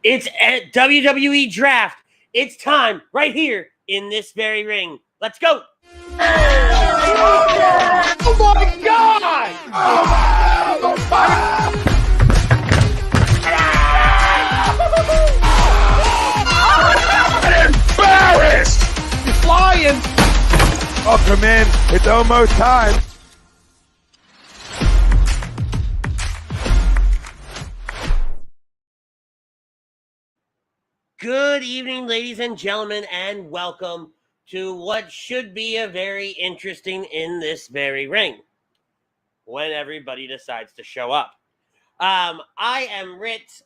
It's at WWE Draft. It's time right here in this very ring. Let's go. Oh my God! I'm embarrassed! He's flying! Welcome in. It's almost time. Good evening, ladies and gentlemen, and welcome to what should be a very interesting in this very ring when everybody decides to show up. I am Ritz.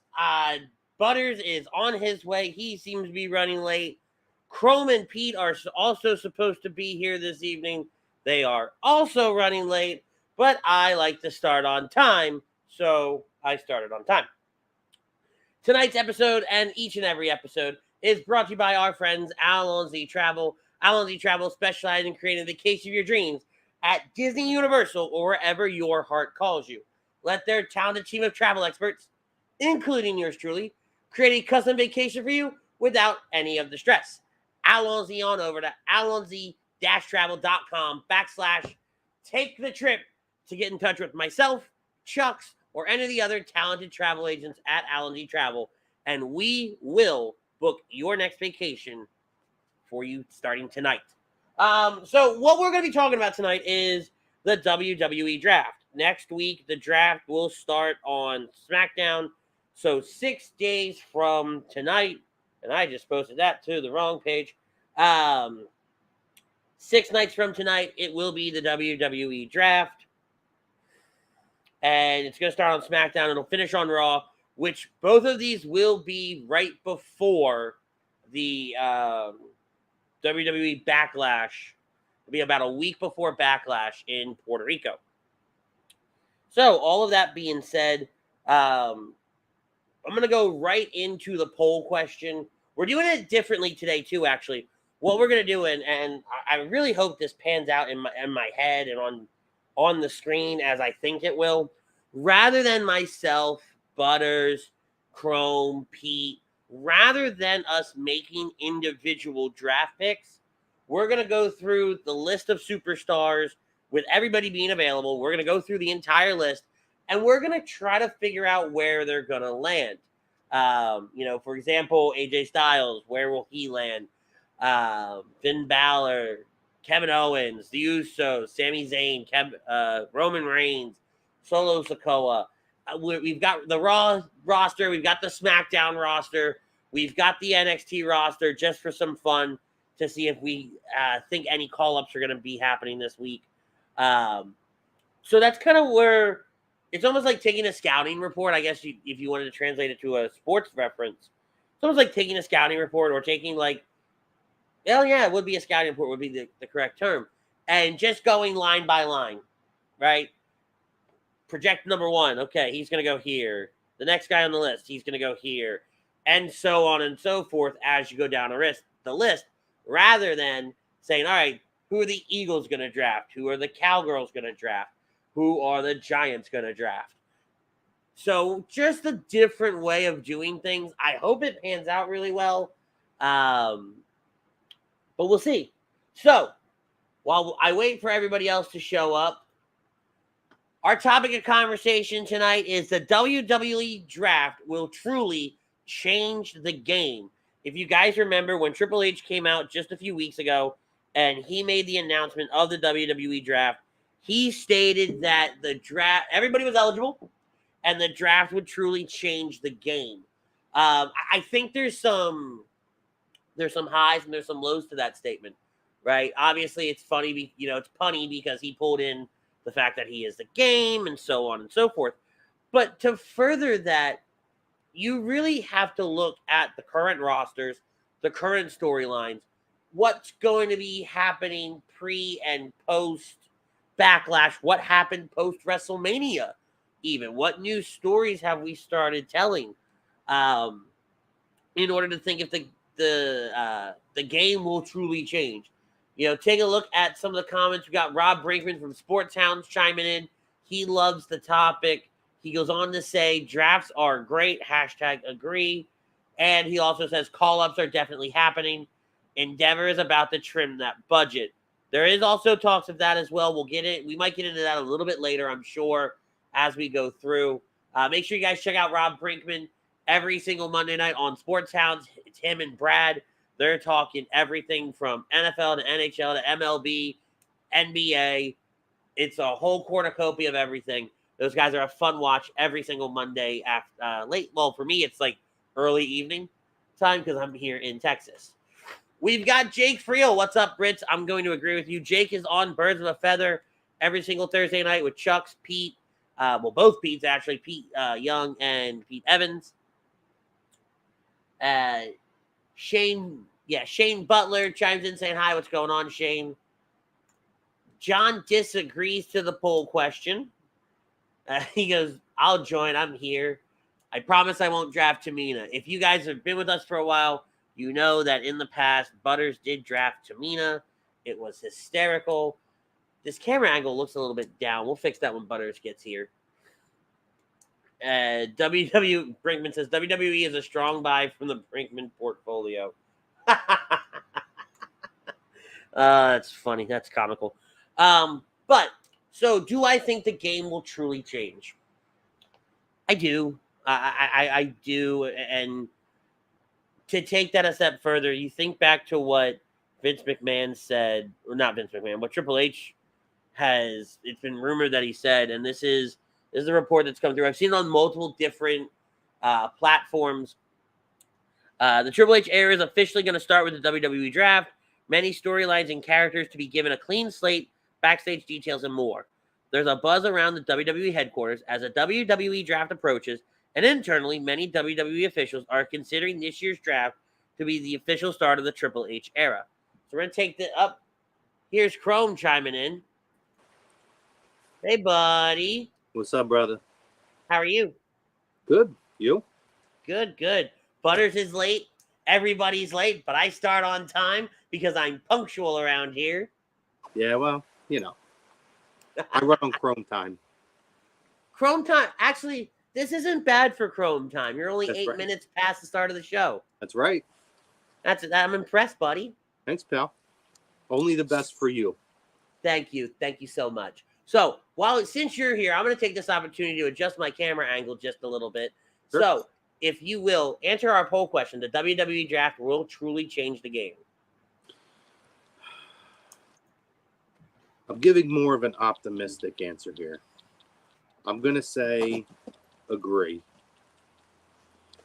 Butters is on his way. He seems to be running late. Chrome and Pete are also supposed to be here this evening. They are also running late, but I like to start on time, so I started on time. Tonight's episode and each and every episode is brought to you by our friends Alonzi Travel. Alonzi Travel specializes in creating the vacation of your dreams at Disney, Universal, or wherever your heart calls you. Let their talented team of travel experts, including yours truly, create a custom vacation for you without any of the stress. Alonzi on over to alonzi-travel.com/take the trip to get in touch with myself, Chucks, or any of the other talented travel agents at Alonzi Travel, and we will book your next vacation for you starting tonight. So what we're going to be talking about tonight is the WWE Draft. Next week, the draft will start on Smackdown, so 6 days from tonight, and I just posted that to the wrong page. 6 nights from tonight, it will be the WWE Draft. And it's going to start on SmackDown. It'll finish on Raw, which both of these will be right before the WWE Backlash. It'll be about a week before Backlash in Puerto Rico. So, all of that being said, I'm going to go right into the poll question. We're doing it differently today, too, actually. What we're going to do, and I really hope this pans out in my head and on the screen as I think it will, rather than myself, Butters, Chrome, Pete, rather than us making individual draft picks, we're going to go through the list of superstars with everybody being available. We're going to go through the entire list, and we're going to try to figure out where they're going to land. For example, AJ Styles, where will he land? Finn Balor, Kevin Owens, the Usos, Sami Zayn, Roman Reigns, Solo Sikoa. We've got the Raw roster. We've got the SmackDown roster. We've got the NXT roster just for some fun to see if we think any call-ups are going to be happening this week. So that's kind of where it's almost like taking a scouting report, I guess, if you wanted to translate it to a sports reference. It's almost like taking a scouting report or taking it would be a scouting report would be the correct term. And just going line by line, right? Project number one, okay, he's going to go here. The next guy on the list, he's going to go here. And so on and so forth as you go down the list, rather than saying, all right, who are the Eagles going to draft? Who are the Cowgirls going to draft? Who are the Giants going to draft? So just a different way of doing things. I hope it pans out really well. But we'll see. So, while I wait for everybody else to show up, our topic of conversation tonight is the WWE Draft will truly change the game. If you guys remember when Triple H came out just a few weeks ago and he made the announcement of the WWE Draft, he stated that the draft, everybody was eligible, and the draft would truly change the game. I think there's some highs and there's some lows to that statement, right? Obviously, it's funny, it's punny because he pulled in the fact that he is the game and so on and so forth. But to further that, you really have to look at the current rosters, the current storylines, what's going to be happening pre and post Backlash, what happened post WrestleMania, even what new stories have we started telling, in order to think if the game will truly change. Take a look at some of the comments. We got Rob Brinkman from Sports Hounds chiming in. He loves the topic. He goes on to say, drafts are great. #agree. And he also says call-ups are definitely happening. Endeavor is about to trim that budget. There is also talks of that as well. We might get into that a little bit later, I'm sure, as we go through. Make sure you guys check out Rob Brinkman every single Monday night on Sports Hounds. It's him and Brad. They're talking everything from NFL to NHL to MLB, NBA. It's a whole cornucopia of everything. Those guys are a fun watch every single Monday after late. Well, for me, it's like early evening time because I'm here in Texas. We've got Jake Friel. What's up, Brits? I'm going to agree with you. Jake is on Birds of a Feather every single Thursday night with Chucks, Pete. Both Pete's actually, Pete Young and Pete Evans. Shane Butler chimes in saying hi. What's going on, Shane? John disagrees to the poll question. He goes, I'll join. I'm here. I promise I won't draft Tamina. If you guys have been with us for a while, you know that in the past, Butters did draft Tamina. It was hysterical. This camera angle looks a little bit down. We'll fix that when Butters gets here. Brinkman says, WWE is a strong buy from the Brinkman portfolio. That's funny. That's comical. So do I think the game will truly change? I do. I do. And to take that a step further, you think back to what Vince McMahon said, or not Vince McMahon, what Triple H it's been rumored that he said, and this is a report that's come through. I've seen it on multiple different platforms. The Triple H era is officially going to start with the WWE Draft. Many storylines and characters to be given a clean slate, backstage details, and more. There's a buzz around the WWE headquarters as a WWE Draft approaches, and internally, many WWE officials are considering this year's draft to be the official start of the Triple H era. So we're going to take that up. Here's Chrome chiming in. Hey, buddy. What's up, brother? How are you? Good. You? Good. Butters is late. Everybody's late, but I start on time because I'm punctual around here. Yeah, well, you know. I run on Chrome time. Chrome time. Actually, this isn't bad for Chrome time. You're only 8 minutes past the start of the show. That's right. I'm impressed, buddy. Thanks, pal. Only the best for you. Thank you so much. So, since you're here, I'm going to take this opportunity to adjust my camera angle just a little bit. Sure. So, if you will, answer our poll question. The WWE Draft will truly change the game. I'm giving more of an optimistic answer here. I'm going to say agree.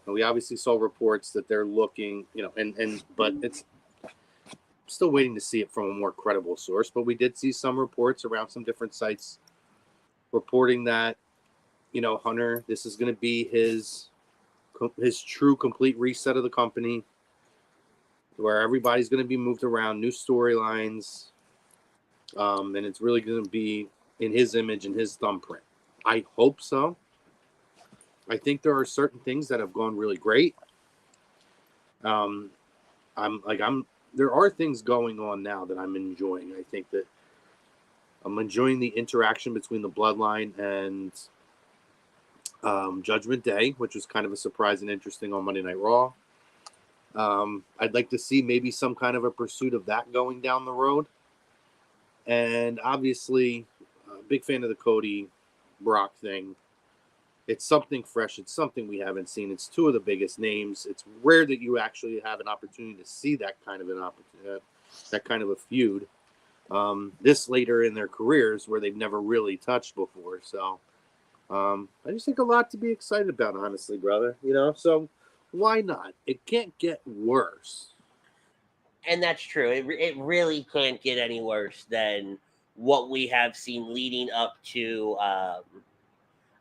And we obviously saw reports that they're looking, but it's still waiting to see it from a more credible source. But we did see some reports around some different sites reporting that, Hunter, this is going to be his true complete reset of the company, where everybody's going to be moved around, new storylines, and it's really going to be in his image and his thumbprint. I hope so. I think there are certain things that have gone really great. There are things going on now that I'm enjoying. I think that I'm enjoying the interaction between the Bloodline and Judgment Day, which was kind of a surprise and interesting on Monday Night Raw. I'd like to see maybe some kind of a pursuit of that going down the road. And obviously, a big fan of the Cody Brock thing. It's something fresh. It's something we haven't seen. It's two of the biggest names. It's rare that you actually have an opportunity to see that kind of a feud. This later in their careers, where they've never really touched before. So, I just think a lot to be excited about, honestly, brother. So why not? It can't get worse. And that's true. It really can't get any worse than what we have seen leading up to.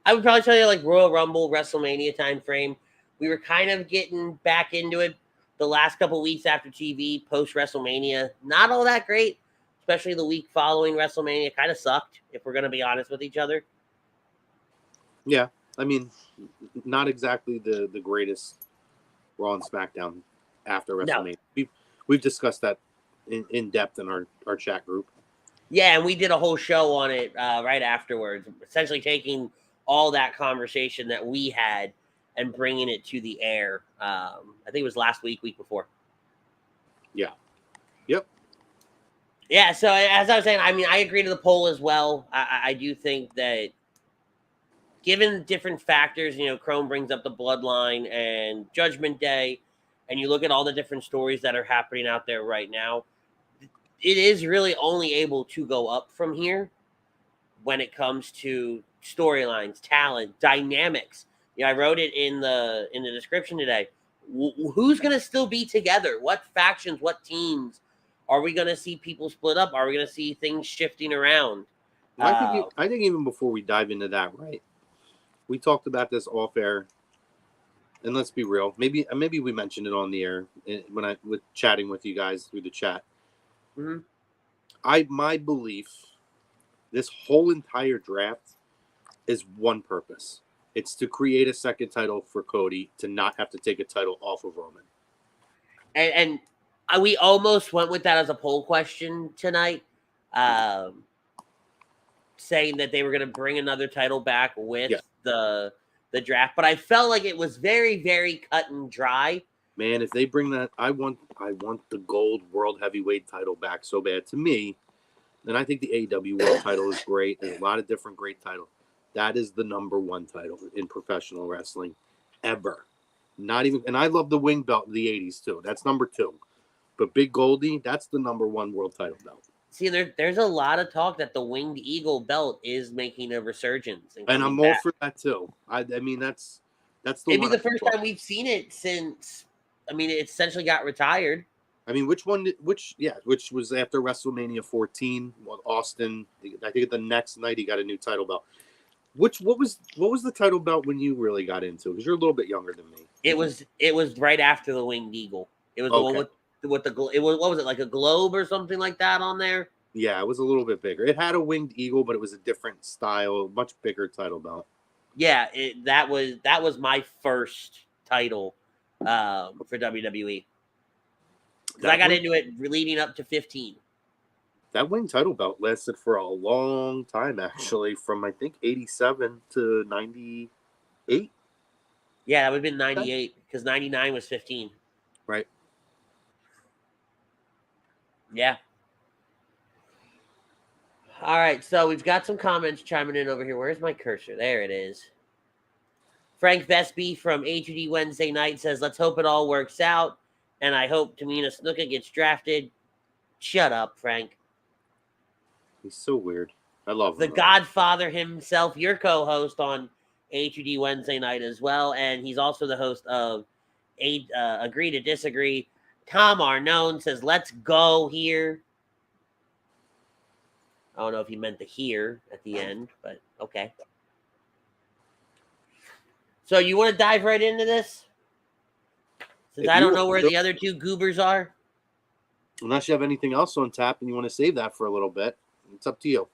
I would probably tell you like Royal Rumble, WrestleMania time frame. We were kind of getting back into it the last couple weeks after TV, post WrestleMania. Not all that great, especially the week following WrestleMania. Kind of sucked, if we're going to be honest with each other. Yeah, I mean, not exactly the greatest Raw and SmackDown after WrestleMania. No. We've discussed that in depth in our chat group. Yeah, and we did a whole show on it right afterwards, essentially taking all that conversation that we had and bringing it to the air. I think it was last week before. Yeah. Yep. Yeah, so as I was saying, I mean, I agree to the poll as well. I do think that given different factors, Chrome brings up the Bloodline and Judgment Day, and you look at all the different stories that are happening out there right now, it is really only able to go up from here when it comes to storylines, talent, dynamics. I wrote it in the description today. Who's going to still be together? What factions, what teams? Are we going to see people split up? Are we going to see things shifting around? I think even before we dive into that, right? We talked about this off air, and let's be real. Maybe we mentioned it on the air when I was chatting with you guys through the chat. Mm-hmm. My belief, this whole entire draft is one purpose. It's to create a second title for Cody to not have to take a title off of Roman. And we almost went with that as a poll question tonight, saying that they were going to bring another title back with the draft. But I felt like it was very, very cut and dry. Man, if they bring that, I want the gold world heavyweight title back so bad. To me, and I think the AEW world title is great. There's a lot of different great titles. That is the number one title in professional wrestling ever. Not even, and I love the wing belt in the 80s too. That's number 2. But Big Goldie, that's the number 1 world title belt. See, there's a lot of talk that the Winged Eagle belt is making a resurgence. And I'm all for that too. I mean, that's the maybe the first time we've seen it since, it essentially got retired. I mean, which was after WrestleMania 14 with Austin. I think the next night he got a new title belt. What was the title belt when you really got into it? Because you're a little bit younger than me. It was right after the Winged Eagle. It was the one with the it was, what was it, like a globe or something like that on there? Yeah, it was a little bit bigger. It had a Winged Eagle, but it was a different style, much bigger title belt. Yeah, that was my first title for WWE. Because I got into it leading up to 15. That wing title belt lasted for a long time, actually, from I think 87 to 98. Yeah, that would have been 98 because 99 was 15. Right. Yeah. All right, so we've got some comments chiming in over here. Where's my cursor? There it is. Frank Vesby from A2D Wednesday Night says, let's hope it all works out, and I hope Tamina Snuka gets drafted. Shut up, Frank. He's so weird. I love him. The Godfather himself, your co-host on A2D Wednesday Night as well, and he's also the host of Agree to Disagree. Tom Arnone says, let's go here. I don't know if he meant the here at the end, but okay. So you want to dive right into this? Since I don't know where the other 2 goobers are? Unless you have anything else on tap and you want to save that for a little bit. It's up to you.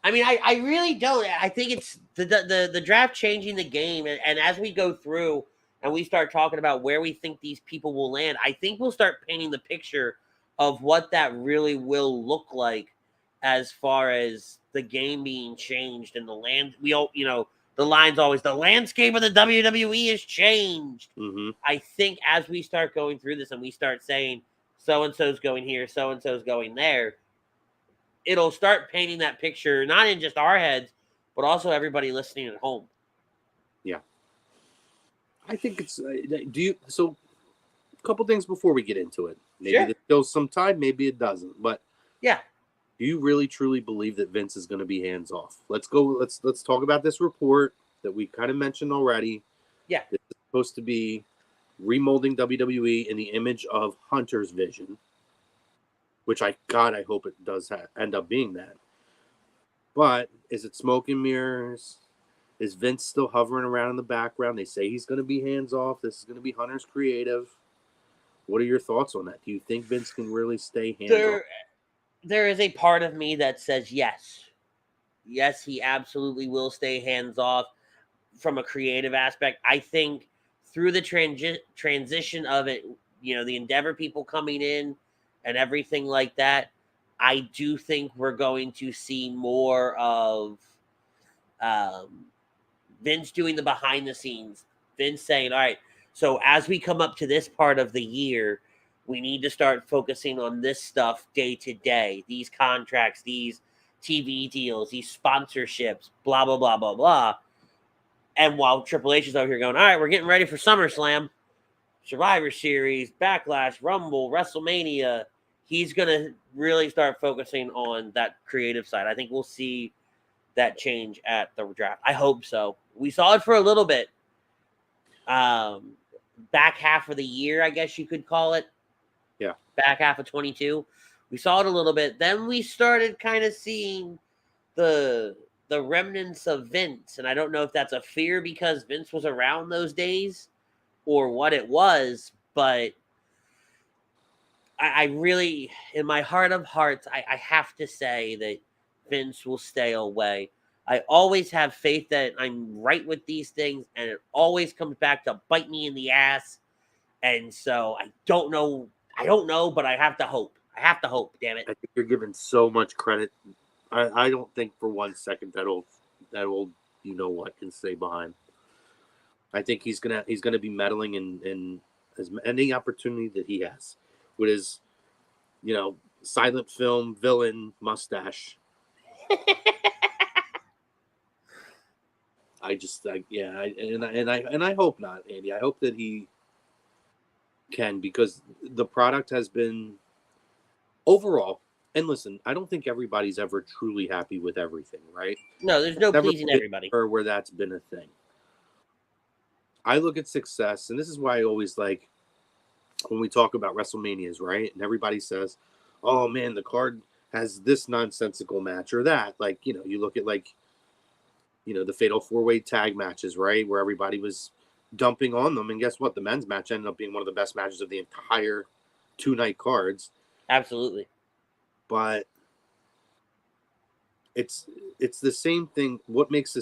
I mean, I really don't. I think it's the draft changing the game. And as we go through and we start talking about where we think these people will land, I think we'll start painting the picture of what that really will look like as far as the game being changed and the land. The line's always, the landscape of the WWE has changed. Mm-hmm. I think as we start going through this and we start saying, so-and-so's going here, so-and-so's going there, it'll start painting that picture, not in just our heads, but also everybody listening at home. Yeah. I think it's, so a couple things before we get into it. Maybe Sure. There's still some time, maybe it doesn't, but yeah. Do you really truly believe that Vince is going to be hands off? Let's talk about this report that we kind of mentioned already. Yeah. It's supposed to be remolding WWE in the image of Hunter's vision, which I hope it does end up being that. But is it smoke and mirrors? Is Vince still hovering around in the background? They say he's going to be hands off. This is going to be Hunter's creative. What are your thoughts on that? Do you think Vince can really stay hands off? There is a part of me that says yes. Yes, he absolutely will stay hands off from a creative aspect. I think through the transition of it, the Endeavor people coming in and everything like that, I do think we're going to see more of Vince doing the behind the scenes, Vince saying, all right, so as we come up to this part of the year, we need to start focusing on this stuff day to day, these contracts, these TV deals, these sponsorships, blah, blah, blah, blah, blah. And while Triple H is over here going, all right, we're getting ready for SummerSlam, Survivor Series, Backlash, Rumble, WrestleMania, he's going to really start focusing on that creative side. I think we'll see that change at the draft. I hope so. We saw it for a little bit. Back half of the year, I guess you could call it. Yeah. Back half of 22. We saw it a little bit. Then we started kind of seeing the remnants of Vince. And I don't know if that's a fear because Vince was around those days or what it was, but I really, in my heart of hearts, I have to say that Vince will stay away. I always have faith that I'm right with these things, and it always comes back to bite me in the ass. And so I don't know, but I have to hope. I have to hope, damn it. I think you're giving so much credit. I don't think for 1 second that old you know what can stay behind. I think he's gonna be meddling in any opportunity that he has with his, silent film villain mustache. I hope not, Andy. I hope that he can, because the product has been overall. And listen, I don't think everybody's ever truly happy with everything, right? No, there's no pleasing everybody. Or where that's been a thing. I look at success, and this is why I always like when we talk about WrestleManias, right? And everybody says, "Oh man, the card has this nonsensical match or that." Like, you look at the Fatal 4-Way tag matches, right? Where everybody was dumping on them. And guess what? The men's match ended up being one of the best matches of the entire 2-night cards. Absolutely. But it's the same thing. What makes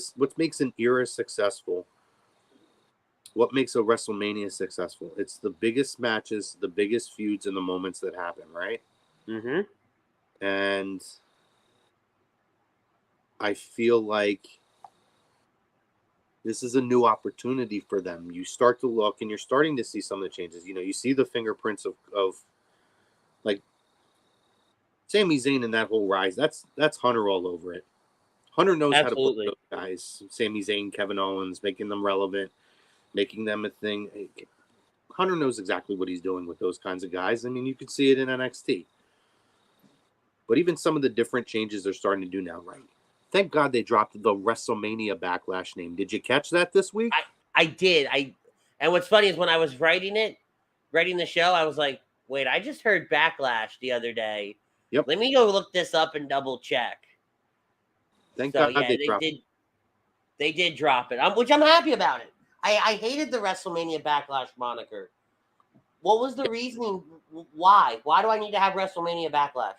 an era successful? What makes a WrestleMania successful? It's the biggest matches, the biggest feuds, and the moments that happen, right? Mm-hmm. And I feel like this is a new opportunity for them. You start to look, and you're starting to see some of the changes. You see the fingerprints of like Sami Zayn and that whole rise. That's Hunter all over it. Hunter knows Absolutely how to put those guys, Sami Zayn, Kevin Owens, making them relevant, making them a thing. Hunter knows exactly what he's doing with those kinds of guys. I mean, you could see it in NXT. But even some of the different changes they're starting to do now, right? Thank God they dropped the WrestleMania Backlash name. Did you catch that this week? I did. And what's funny is when I was writing the show, I was like, wait, I just heard Backlash the other day. Yep. Let me go look this up and double check. Thank God they did drop it, which I'm happy about it. I hated the WrestleMania Backlash moniker. What was the reasoning? Why? Why do I need to have WrestleMania Backlash?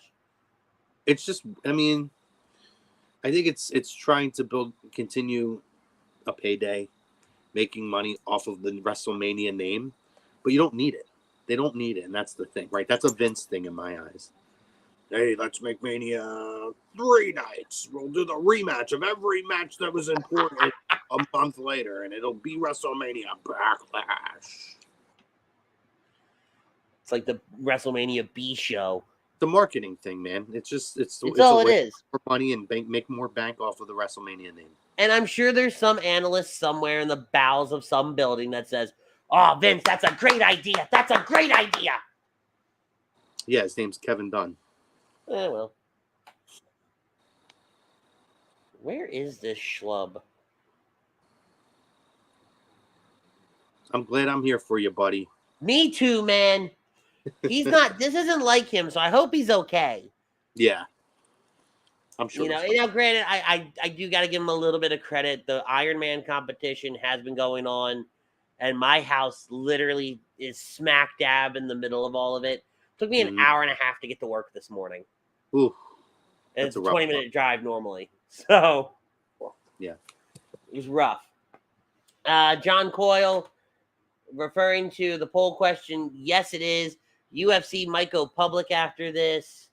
It's just, I mean, I think it's trying to continue a payday, making money off of the WrestleMania name, but you don't need it. They don't need it, and that's the thing, right? That's a Vince thing in my eyes. Hey, let's make Mania 3 nights. We'll do the rematch of every match that was important a month later, and it'll be WrestleMania Backlash. It's like the WrestleMania B show. The marketing thing, man. It's all it is. For money and make more bank off of the WrestleMania name. And I'm sure there's some analyst somewhere in the bowels of some building that says, "Oh, Vince, that's a great idea. That's a great idea." Yeah, his name's Kevin Dunn. Well. Where is this schlub? I'm glad I'm here for you, buddy. Me too, man. He's not. This isn't like him, so I hope he's okay. Yeah, I'm sure. Granted, I do got to give him a little bit of credit. The Iron Man competition has been going on, and my house literally is smack dab in the middle of all of it. Took me an hour and a half to get to work this morning. Ooh, and it's a 20-minute drive normally, so yeah, it was rough. John Coyle, referring to the poll question, yes, it is. UFC might go public after this.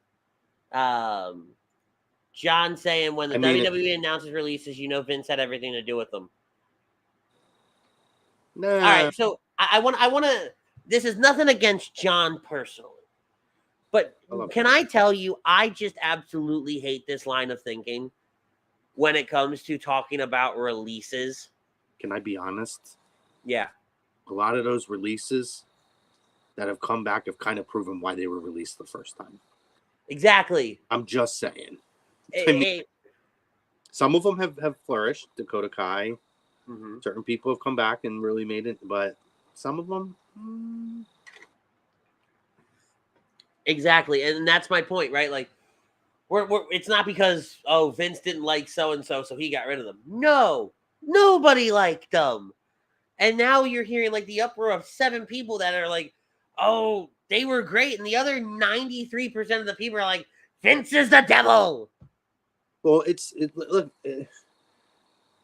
John saying when the WWE announces releases, Vince had everything to do with them. Nah. All right, so I want to. This is nothing against John personally, but can I tell you, I just absolutely hate this line of thinking when it comes to talking about releases. Can I be honest? Yeah. A lot of those releases that have come back have kind of proven why they were released the first time. Exactly. I'm just saying. Some of them have flourished. Dakota Kai. Mm-hmm. Certain people have come back and really made it, but some of them. Exactly, and that's my point, right? Like, we're it's not because Vince didn't like so and so he got rid of them. No, nobody liked them, and now you're hearing like the uproar of 7 people that are like, oh, they were great, and the other 93% of the people are like, Vince is the devil. Well, look,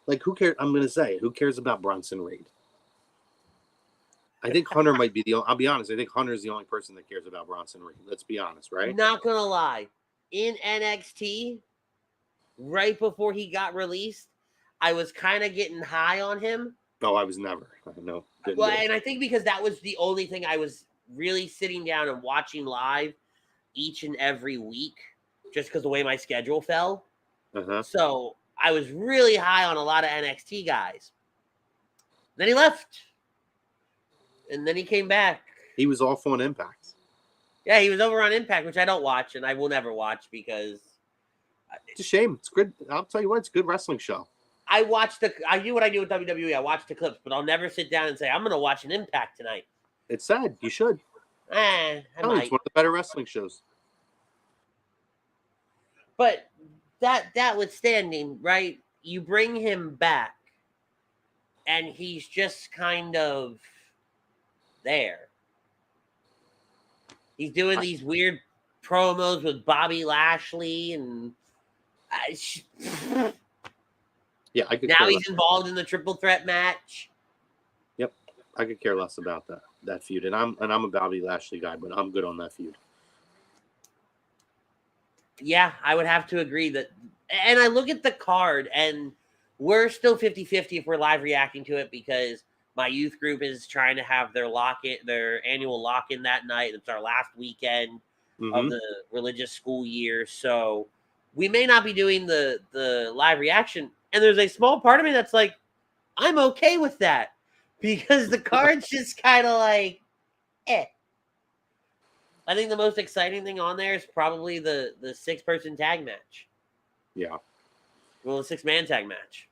like who cares? I'm gonna say, who cares about Bronson Reed? I think Hunter might be I'll be honest. I think Hunter's the only person that cares about Bronson Reed. Let's be honest, right? Not gonna lie, in NXT, right before he got released, I was kind of getting high on him. No, I was never. No. Well, and I think because that was the only thing I was really sitting down and watching live each and every week, just because the way my schedule fell. Uh-huh. So I was really high on a lot of NXT guys. Then he left. And then he came back. He was off on Impact. Yeah, he was over on Impact, which I don't watch, and I will never watch because it's a shame. It's good. I'll tell you what, it's a good wrestling show. I do what I do with WWE. I watch the clips, but I'll never sit down and say, I'm going to watch an Impact tonight. It's sad. You should. I might. It's one of the better wrestling shows. But that withstanding, right? You bring him back, and he's just kind of there. He's doing these weird promos with Bobby Lashley, and yeah, I could. Now he's involved in the triple threat match. Yep, I could care less about that feud, and I'm a Bobby Lashley guy, but I'm good on that feud. Yeah, I would have to agree that. And I look at the card, and we're still 50-50 if we're live reacting to it because my youth group is trying to have their annual lock-in that night. It's our last weekend of the religious school year. So we may not be doing the live reaction. And there's a small part of me that's like, I'm okay with that because the card's just kind of like, eh. I think the most exciting thing on there is probably the 6-person tag match. Yeah. Well, the 6-man tag match.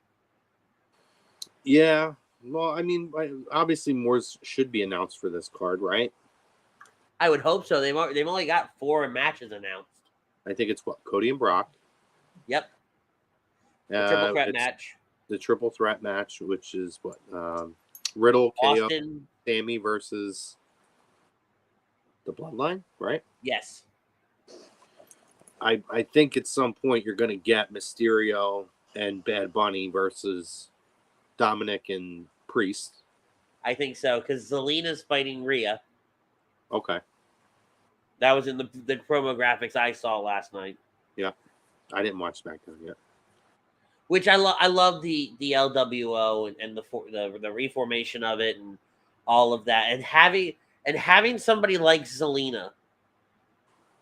Yeah. Well, I mean, obviously more should be announced for this card, right? I would hope so. They've only got 4 matches announced. I think it's Cody and Brock. Yep. The triple threat match. The triple threat match, which is what? Riddle, KO, Sammy versus the Bloodline, right? Yes. I think at some point you're going to get Mysterio and Bad Bunny versus Dominik and Priest. I think so, because Zelina's fighting Rhea. Okay. That was in the promo graphics I saw last night. Yeah. I didn't watch SmackDown yet. Which I love the LWO and the reformation of it and all of that. And having somebody like Zelina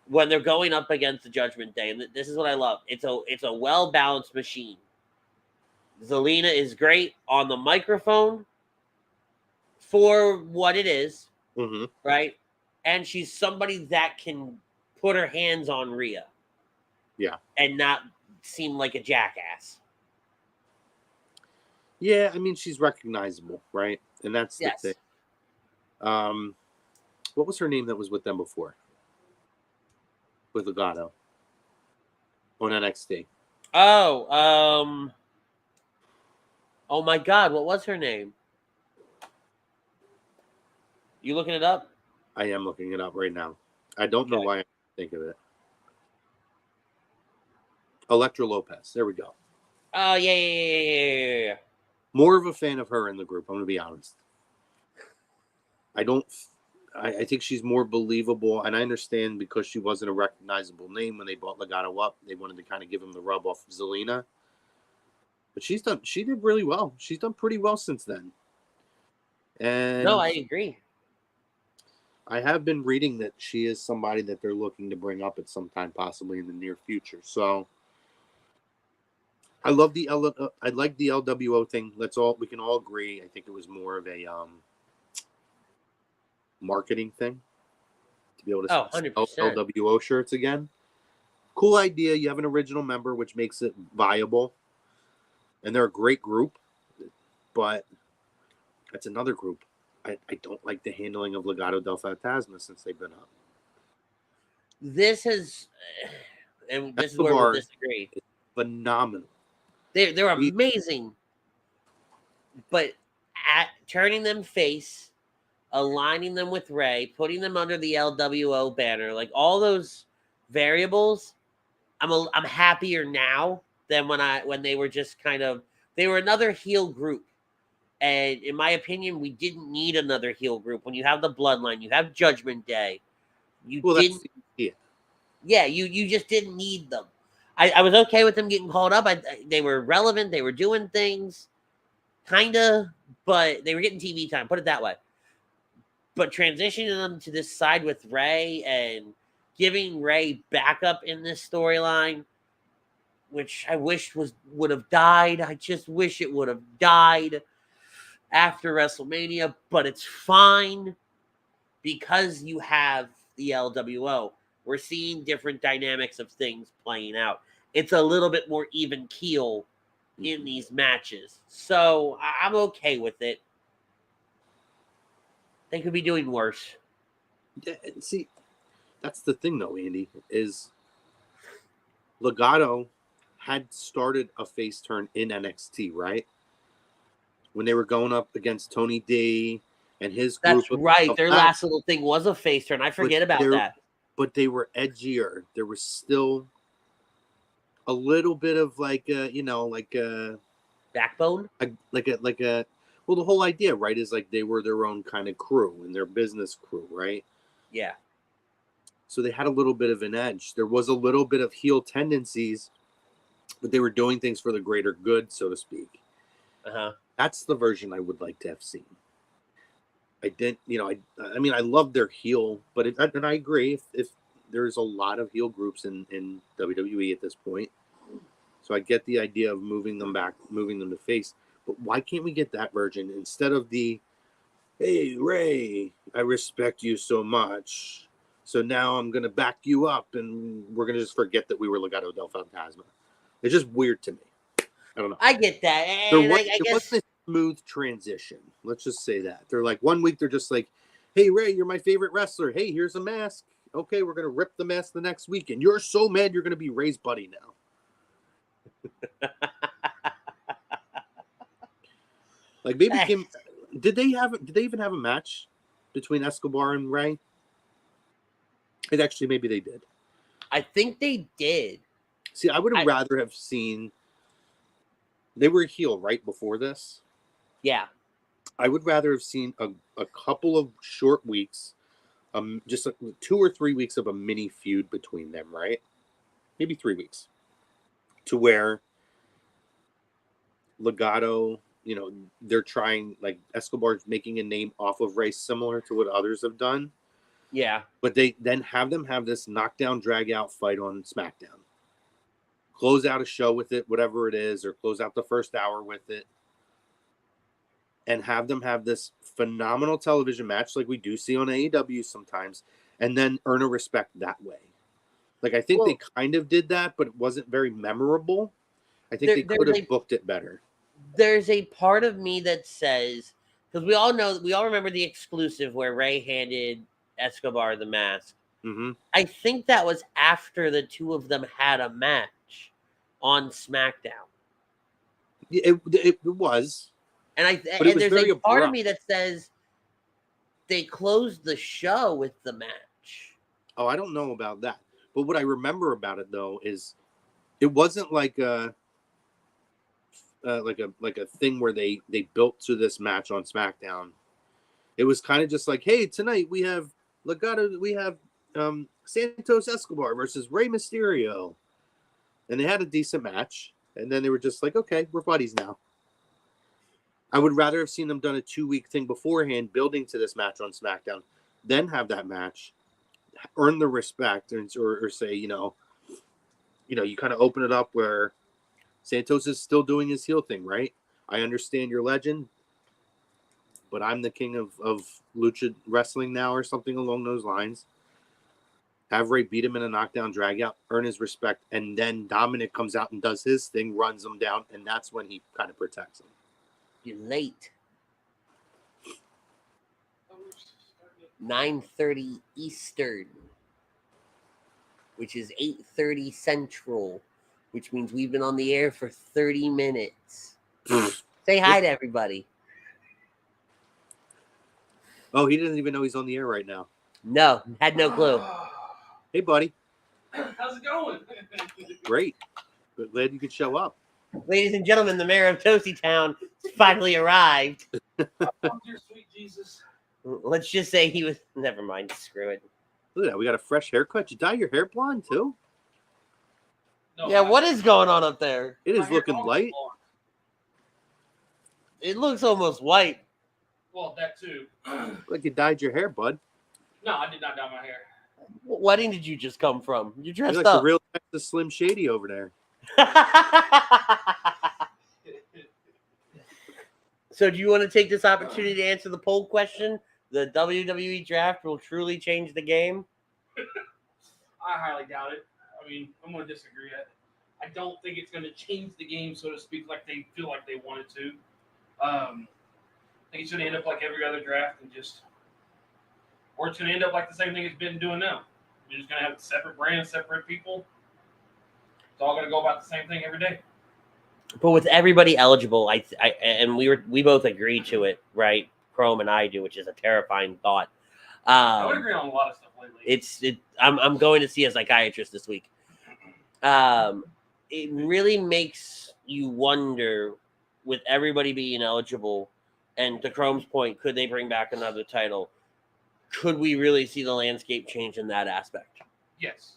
when they're going up against the Judgment Day, and this is what I love. It's a well-balanced machine. Zelina is great on the microphone for what it is, right? And she's somebody that can put her hands on Rhea. Yeah. And not seem like a jackass. Yeah, I mean, she's recognizable, right? And that's the thing. What was her name that was with them before? With Legato on NXT. Oh my God, what was her name? You looking it up? I am looking it up right now. I don't know why I think of it. Elektra Lopez. There we go. Oh, yeah. More of a fan of her in the group, I'm going to be honest. I think she's more believable, and I understand because she wasn't a recognizable name when they brought Legato up. They wanted to kind of give him the rub off of Zelina. But she did really well. She's done pretty well since then. And No, I agree. I have been reading that she is somebody that they're looking to bring up at some time, possibly in the near future. So I love I like the LWO thing. We can all agree. I think it was more of a marketing thing to be able to Oh, sell 100%. LWO shirts again. Cool idea. You have an original member, which makes it viable. And they're a great group, but that's another group. I don't like the handling of Legado del Fantasma since they've been up. This is, and this is where we'll disagree. Phenomenal. They're amazing, but turning them face, aligning them with Rey, putting them under the LWO banner, like all those variables, I'm happier now than when they were just they were another heel group. And in my opinion, we didn't need another heel group. When you have the Bloodline, you have Judgment Day. You just didn't need them. I was okay with them getting called up. They were relevant. They were doing things, kinda, but they were getting TV time. Put it that way. But transitioning them to this side with Rey and giving Rey backup in this storyline, which I wish would have died. I just wish it would have died after WrestleMania, but it's fine because you have the LWO. We're seeing different dynamics of things playing out. It's a little bit more even keel in these matches. So I'm okay with it. They could be doing worse. Yeah, see, that's the thing though, Andy, is Legado had started a face turn in NXT, right? When they were going up against Tony D and his group. That's right. Their last little thing was a face turn. I forget about that. But they were edgier. There was still a little bit of backbone. Well, the whole idea, right, is like they were their own kind of crew and their business crew, right? Yeah. So they had a little bit of an edge. There was a little bit of heel tendencies, but they were doing things for the greater good, so to speak. That's the version I would like to have seen. I didn't, I mean, I love their heel, but and I agree if there's a lot of heel groups in WWE at this point. So I get the idea of moving them to face. But why can't we get that version instead of the, hey, Rey, I respect you so much. So now I'm going to back you up and we're going to just forget that we were Legado del Fantasma. It's just weird to me. I don't know. I get that. And it wasn't a smooth transition. Let's just say that. They're like, one week they're just like, hey, Rey, you're my favorite wrestler. Hey, here's a mask. Okay, we're going to rip the mask the next week. And you're so mad you're going to be Rey's buddy now. Like maybe did they even have a match between Escobar and Rey? And actually, maybe they did. I think they did. See, I would have rather have seen. They were a heel right before this. Yeah. I would rather have seen a couple of short weeks, just 2 or 3 weeks of a mini feud between them, right? Maybe 3 weeks, to where Legado, they're trying, like Escobar's making a name off of Rey, similar to what others have done. Yeah. But they then have them have this knockdown, drag out fight on SmackDown. Close out a show with it, whatever it is, or close out the first hour with it. And have them have this phenomenal television match like we do see on AEW sometimes, and then earn a respect that way. Like, I think they kind of did that, but it wasn't very memorable. I think they could have booked it better. There's a part of me that says, because we all remember the exclusive where Rey handed Escobar the mask. Mm-hmm. I think that was after the two of them had a match on SmackDown. It was. And there's a part of me that says they closed the show with the match. Oh, I don't know about that. But what I remember about it though is it wasn't like a thing where they built to this match on SmackDown. It was kind of just like, hey, tonight we have Santos Escobar versus Rey Mysterio. And they had a decent match. And then they were just like, okay, we're buddies now. I would rather have seen them done a 2-week thing beforehand, building to this match on SmackDown, then have that match, earn the respect, or say, you kind of open it up where Santos is still doing his heel thing, right? I understand your legend, but I'm the king of lucha wrestling now, or something along those lines. Have Ray beat him in a knockdown drag out, earn his respect, and then Dominik comes out and does his thing, runs him down, and that's when he kind of protects him. You're late. 9:30 Eastern, which is 8:30 Central, which means we've been on the air for 30 minutes. Say hi to everybody. Oh, he doesn't even know he's on the air right now. No, had no clue. Hey, buddy. How's it going? Great. But glad you could show up. Ladies and gentlemen, the mayor of Tosee Town finally arrived. Dear sweet Jesus. Let's just say he was... Never mind. Screw it. Look at that. We got a fresh haircut. You dye your hair blonde, too? No, Yeah, what is going on up there? It is looking light. It looks almost white. Well, that too. Like you dyed your hair, bud. No, I did not dye my hair. What wedding did you just come from? You're dressed You're like up. the real Texas Slim Shady over there. So do you want to take this opportunity to answer the poll question? The WWE Draft will truly change the game? I highly doubt it. I mean, I'm going to disagree. I don't think it's going to change the game, so to speak, like they feel like they wanted to. I think it's going to end up like every other draft and just... Or it's going to end up like the same thing it's been doing now. You're just going to have separate brands, separate people. It's all going to go about the same thing every day. But with everybody eligible, we both agree to it, right? Chrome and I do, which is a terrifying thought. I would agree on a lot of stuff lately. I'm going to see a psychiatrist this week. It really makes you wonder, with everybody being eligible, and to Chrome's point, could they bring back another title? Could we really see the landscape change in that aspect? Yes.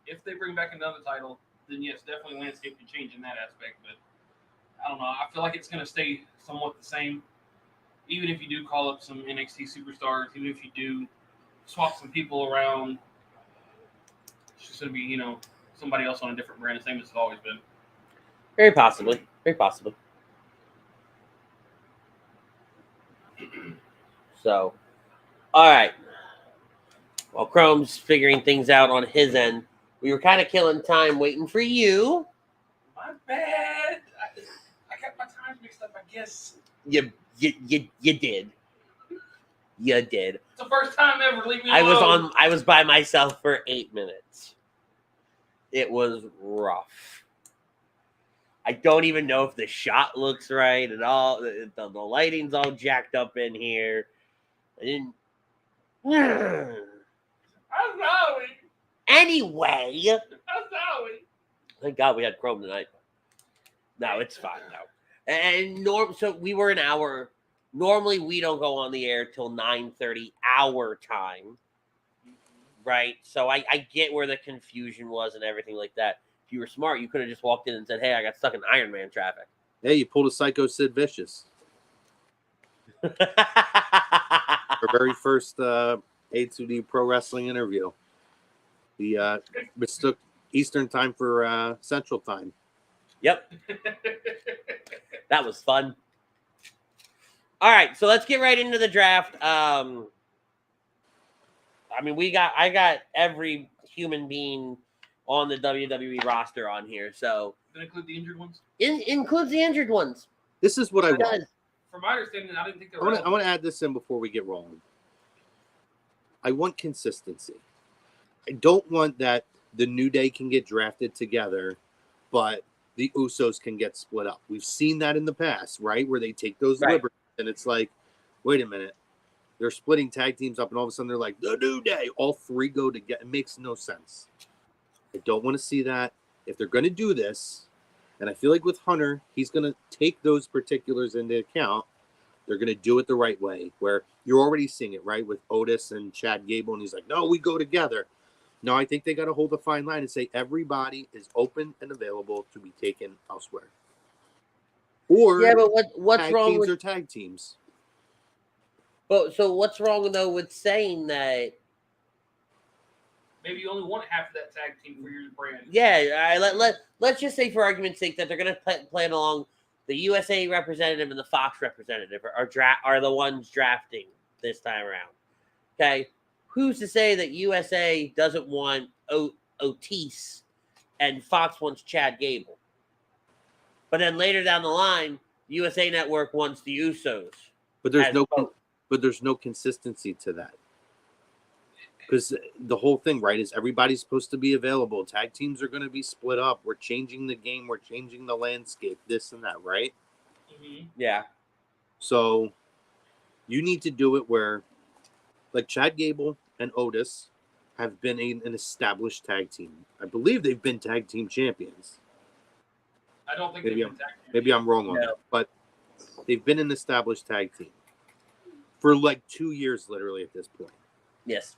If they bring back another title, then yes, definitely landscape can change in that aspect. But I don't know. I feel like it's going to stay somewhat the same. Even if you do call up some NXT superstars, even if you do swap some people around, it's just going to be, somebody else on a different brand, the same as it's always been. Very possibly. Very possibly. So, all right. While Chrome's figuring things out on his end, we were kind of killing time waiting for you. My bad. I got my times mixed up, I guess. You did. You did. It's the first time ever. Leave me alone. I was by myself for 8 minutes. It was rough. I don't even know if the shot looks right at all. The lighting's all jacked up in here. I didn't. I'm sorry. Anyway. I'm sorry. Thank God we had Chrome tonight. No, it's fine now. And so we were an hour. Normally we don't go on the air till 9:30 our time. Right? So I get where the confusion was and everything like that. If you were smart, you could have just walked in and said, hey, I got stuck in Iron Man traffic. Hey, you pulled a Psycho Sid Vicious. Our very first A2D Pro Wrestling interview. We mistook Eastern time for Central time. Yep. That was fun. All right, so let's get right into the draft. I got every human being on the WWE roster on here. So Does that include the injured ones? Includes the injured ones. This is what I want. From my understanding, I didn't think they I were. want to add this in before we get rolling. I want consistency. I don't want that the New Day can get drafted together, but the Usos can get split up. We've seen that in the past, right? Where they take those liberties, and it's like, wait a minute. They're splitting tag teams up, and all of a sudden they're like, the New Day. All three go together. It makes no sense. I don't want to see that. If they're going to do this, and I feel like with Hunter, he's going to take those particulars into account. They're going to do it the right way, where you're already seeing it, right? With Otis and Chad Gable, and he's like, no, we go together. No, I think they got to hold a fine line and say everybody is open and available to be taken elsewhere. Or Yeah, but what's tag wrong teams with? or tag teams. But so what's wrong though with saying that? Maybe you only want half of that tag team for your brand. Yeah, let's just say for argument's sake that they're going to play along the USA representative and the Fox representative are the ones drafting this time around. Okay, who's to say that USA doesn't want Otis and Fox wants Chad Gable? But then later down the line, USA Network wants the Usos. But there's as no consistency to that. Because the whole thing, right, is everybody's supposed to be available. Tag teams are going to be split up. We're changing the game. We're changing the landscape, this and that, right? Mm-hmm. Yeah. So you need to do it where, like, Chad Gable and Otis have been an established tag team. I believe they've been tag team champions. I don't think Maybe they've been tag team. Maybe I'm wrong on that. But they've been an established tag team for like 2 years, literally, at this point. Yes.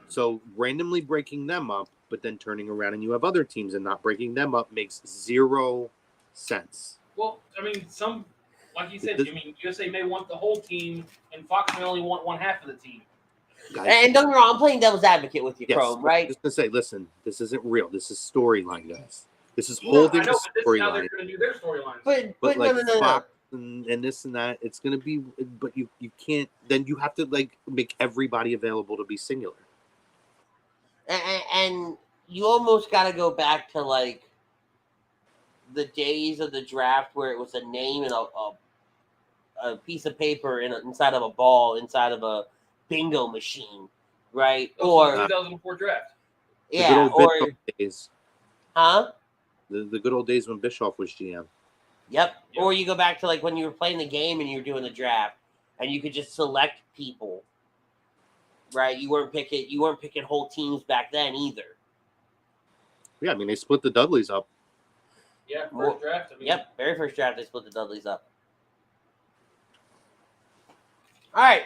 So randomly breaking them up, but then turning around and you have other teams and not breaking them up makes zero sense. Well, I mean, like you said, USA may want the whole team, and Fox may only want one half of the team. Guys, And don't get me wrong, I'm playing devil's advocate with you, yes, Chrome, right? I'm just gonna say, listen, this isn't real. This is storyline, guys. This is I holding know, the but this is how they're storyline. going to do their storylines. But Like no. Fox and this and that, it's gonna be. But you can't. Then you have to like make everybody available to be singular. And you almost got to go back to like the days of the draft where it was a name and a piece of paper inside of a ball inside of a bingo machine, right? Or 2004 draft. Yeah, or days. Huh? The good old days when Bischoff was GM. Yep. Or you go back to like when you were playing the game and you were doing the draft, and you could just select people. Right, you weren't picking whole teams back then either. Yeah, I mean they split the Dudleys up. Yeah, first draft. Yep, very first draft they split the Dudleys up. All right,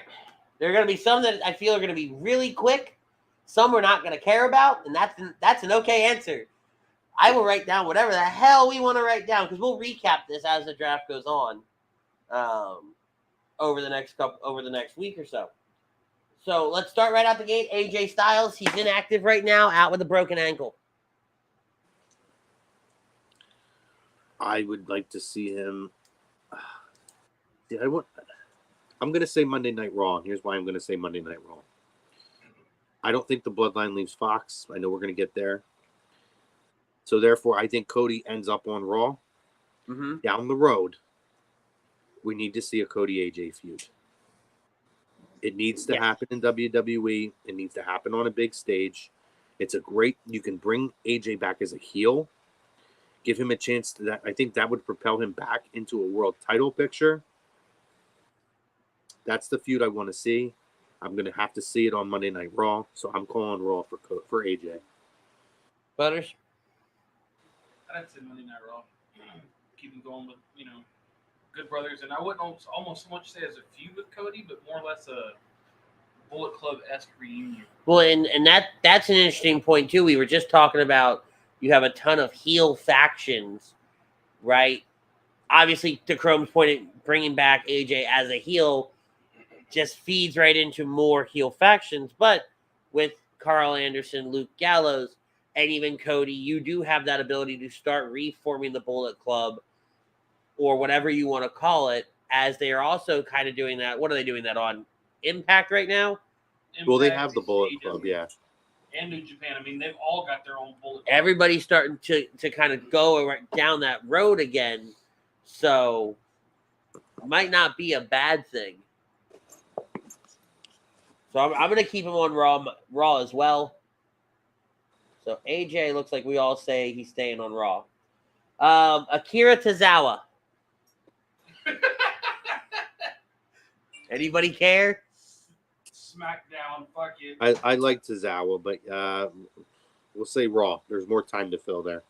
there are going to be some that I feel are going to be really quick. Some we're not going to care about, and that's an okay answer. I will write down whatever the hell we want to write down because we'll recap this as the draft goes on, over the next week or so. So let's start right out the gate. AJ Styles, he's inactive right now, out with a broken ankle. I would like to see him. I'm going to say Monday Night Raw. Here's why I'm going to say Monday Night Raw. I don't think the Bloodline leaves Fox. I know we're going to get there. So therefore, I think Cody ends up on Raw. Mm-hmm. Down the road, we need to see a Cody AJ feud. It needs to happen in WWE. It needs to happen on a big stage. You can bring AJ back as a heel. Give him a chance to that. I think that would propel him back into a world title picture. That's the feud I want to see. I'm going to have to see it on Monday Night Raw. So I'm calling Raw for AJ. Butters? I'd say Monday Night Raw. Keep him going with, Good Brothers. And I wouldn't almost so much say as a feud with Cody, but more or less a Bullet Club-esque reunion. Well, and that's an interesting point, too. We were just talking about you have a ton of heel factions, right? Obviously, to Chrome's point, bringing back AJ as a heel just feeds right into more heel factions. But with Carl Anderson, Luke Gallows, and even Cody, you do have that ability to start reforming the Bullet Club or whatever you want to call it, as they are also kind of doing that. What are they doing that on? Impact right now? Well, they have the Bullet Club, yeah. And New Japan. I mean, they've all got their own Bullet Club. Everybody's starting to kind of go down that road again. So, might not be a bad thing. So, I'm going to keep him on Raw as well. So, AJ looks like we all say he's staying on Raw. Akira Tozawa. Anybody care? Smackdown, fuck it. I like Tozawa, but we'll say Raw. There's more time to fill there.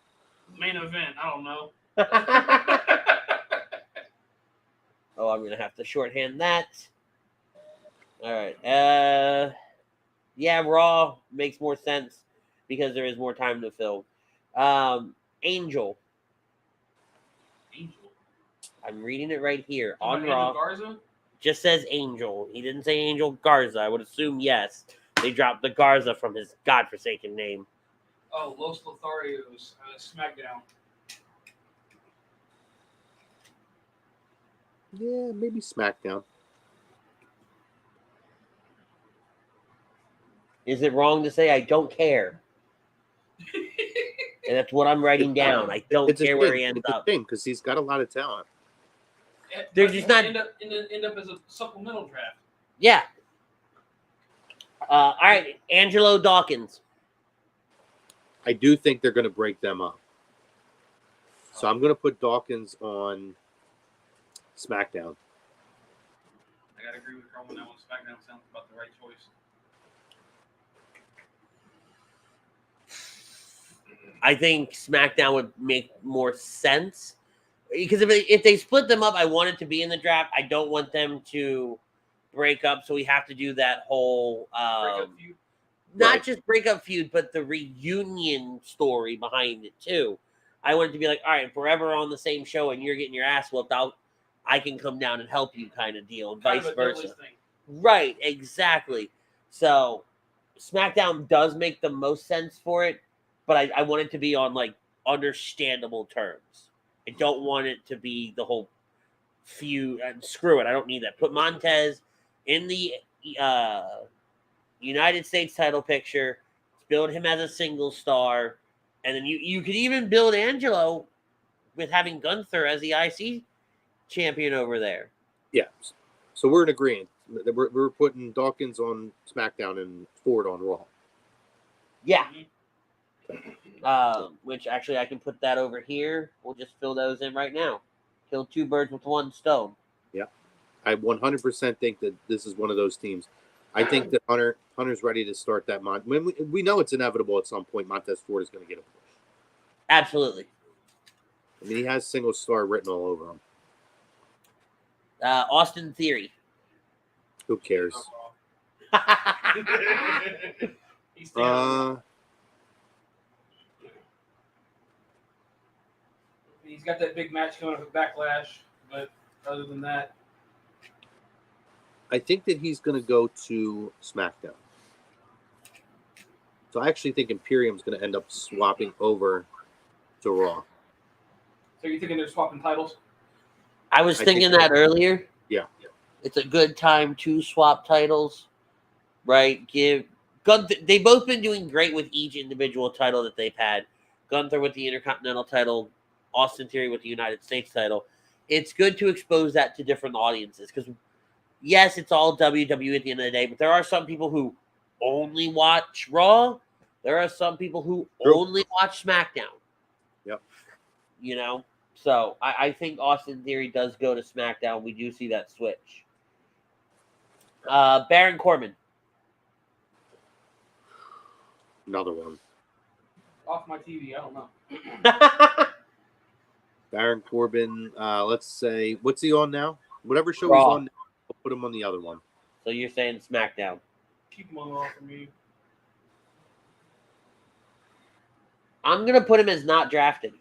Main event, I don't know. Oh, I'm gonna have to shorthand that. All right. Yeah, Raw makes more sense because there is more time to fill. Angel. I'm reading it right here on Angel Raw. Garza? Just says Angel. He didn't say Angel Garza. I would assume yes. They dropped the Garza from his godforsaken name. Oh, Los Lotharios, SmackDown. Yeah, maybe SmackDown. Is it wrong to say I don't care? And that's what I'm writing down. I don't care where he ends up. It's a shame because he's got a lot of talent. They're just not end up as a supplemental draft. Yeah. All right, Angelo Dawkins. I do think they're going to break them up. So I'm going to put Dawkins on SmackDown. I got to agree with Carl on that one. SmackDown sounds about the right choice. I think SmackDown would make more sense. Because if they split them up, I want it to be in the draft. I don't want them to break up, so we have to do that whole feud. Not just breakup feud, but the reunion story behind it too. I want it to be like, all right, if we're ever on the same show and you're getting your ass whooped out, I can come down and help you, kind of deal, and vice versa. Right, exactly. So SmackDown does make the most sense for it, but I want it to be on like understandable terms. I don't want it to be the whole feud. And screw it, I don't need that. Put Montez in the United States title picture, build him as a single star, and then you could even build Angelo with having Gunther as the IC champion over there. Yeah. So we're in agreement. We're putting Dawkins on SmackDown and Ford on Raw. Yeah. Which actually I can put that over here. We'll just fill those in right now. Kill two birds with one stone. Yeah. I 100% think that this is one of those teams. I think that Hunter's ready to start that. We know it's inevitable at some point. Montez Ford is going to get a push. Absolutely. I mean, he has single star written all over him. Austin Theory. Who cares? He's got that big match coming up at Backlash, but other than that, I think that he's going to go to SmackDown. So I actually think Imperium's going to end up swapping over to Raw. So you're thinking they're swapping titles? I was thinking that earlier. Yeah. It's a good time to swap titles, right? They've both been doing great with each individual title that they've had. Gunther with the Intercontinental title, Austin Theory with the United States title. It's good to expose that to different audiences because, yes, it's all WWE at the end of the day, but there are some people who only watch Raw. There are some people who only watch SmackDown. Yep. You know? So I think Austin Theory does go to SmackDown. We do see that switch. Baron Corbin. Another one. Off my TV, I don't know. Baron Corbin, let's say, what's he on now? Whatever show Raw. he's on, I'll put him on the other one. So you're saying SmackDown. Keep him on Raw for me. I'm going to put him as not drafted.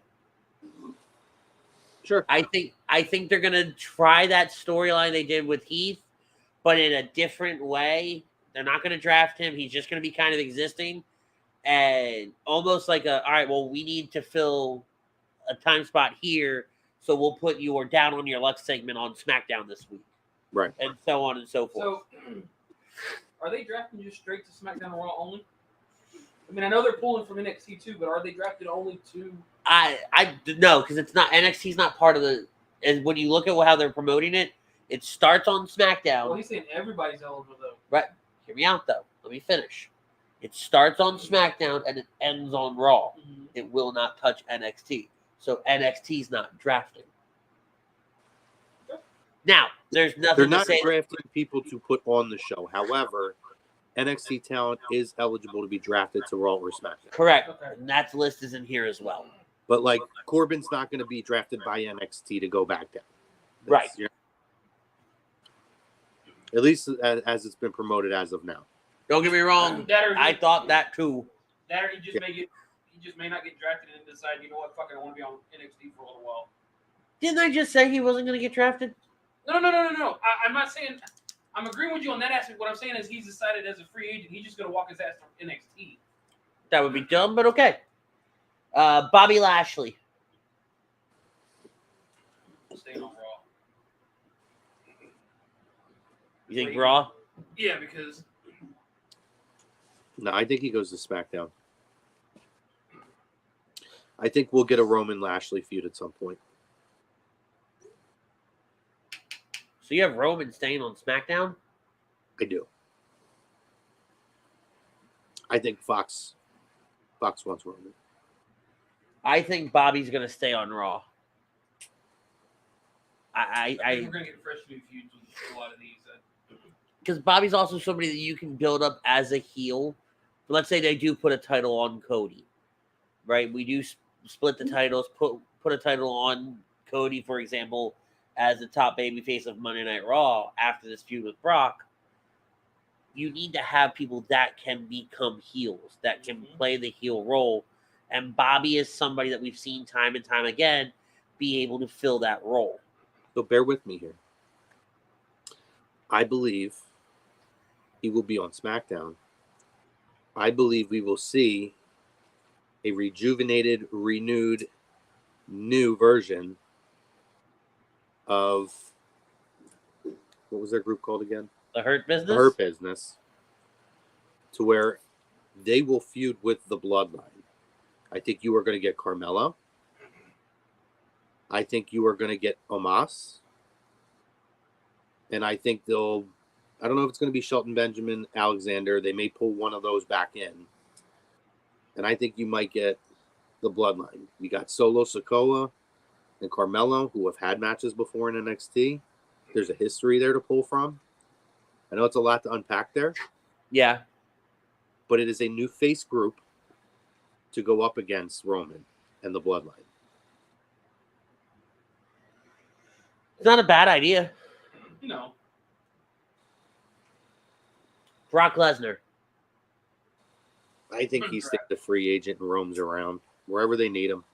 Sure. I think they're going to try that storyline they did with Heath, but in a different way. They're not going to draft him. He's just going to be kind of existing and almost like all right, well, we need to fill a time spot here, so we'll put your down on your luck segment on SmackDown this week. Right. And so on and so forth. So, are they drafting just straight to SmackDown and Raw only? I mean, I know they're pulling from NXT too, but are they drafted only to? I no, because it's not NXT's not part of the. And when you look at how they're promoting it, it starts on SmackDown. Well, he's saying everybody's eligible though. Right. Hear me out though. Let me finish. It starts on SmackDown and it ends on Raw. Mm-hmm. It will not touch NXT. So NXT's not drafting. Now, there's nothing They're not to say. drafting people to put on the show. However, NXT talent is eligible to be drafted to Raw or SmackDown. Correct. Okay. And that list is in here as well. But like Corbin's not going to be drafted by NXT to go back down. Right. At least as it's been promoted as of now. Don't get me wrong. I thought that too. That or he just may not get drafted and decide, you know what, fuck it, I want to be on NXT for a little while. Didn't I just say he wasn't going to get drafted? No. I'm not saying. I'm agreeing with you on that aspect. What I'm saying is he's decided as a free agent, he's just going to walk his ass to NXT. That would be dumb, but okay. Bobby Lashley. Staying on Raw. You think Raw? Yeah, because No, I think he goes to SmackDown. I think we'll get a Roman Lashley feud at some point. So you have Roman staying on SmackDown? I do. I think Fox wants Roman. I think Bobby's going to stay on Raw. I think we're going to get fresh new feuds with a lot of these. Because Bobby's also somebody that you can build up as a heel. Let's say they do put a title on Cody, right? We do split the titles, put a title on Cody, for example, as the top babyface of Monday Night Raw after this feud with Brock. You need to have people that can become heels, that can play the heel role. And Bobby is somebody that we've seen time and time again be able to fill that role. So bear with me here. I believe he will be on SmackDown. I believe we will see a rejuvenated, renewed, new version of, what was their group called again? The Hurt Business? The Hurt Business. To where they will feud with the Bloodline. I think you are going to get Carmella. I think you are going to get Omos. And I think I don't know if it's going to be Shelton Benjamin, Alexander. They may pull one of those back in. And I think you might get the Bloodline. You got Solo Sikoa and Carmelo, who have had matches before in NXT. There's a history there to pull from. I know it's a lot to unpack there. Yeah. But it is a new face group to go up against Roman and the Bloodline. It's not a bad idea. No. Brock Lesnar. I think he's the free agent and roams around wherever they need him.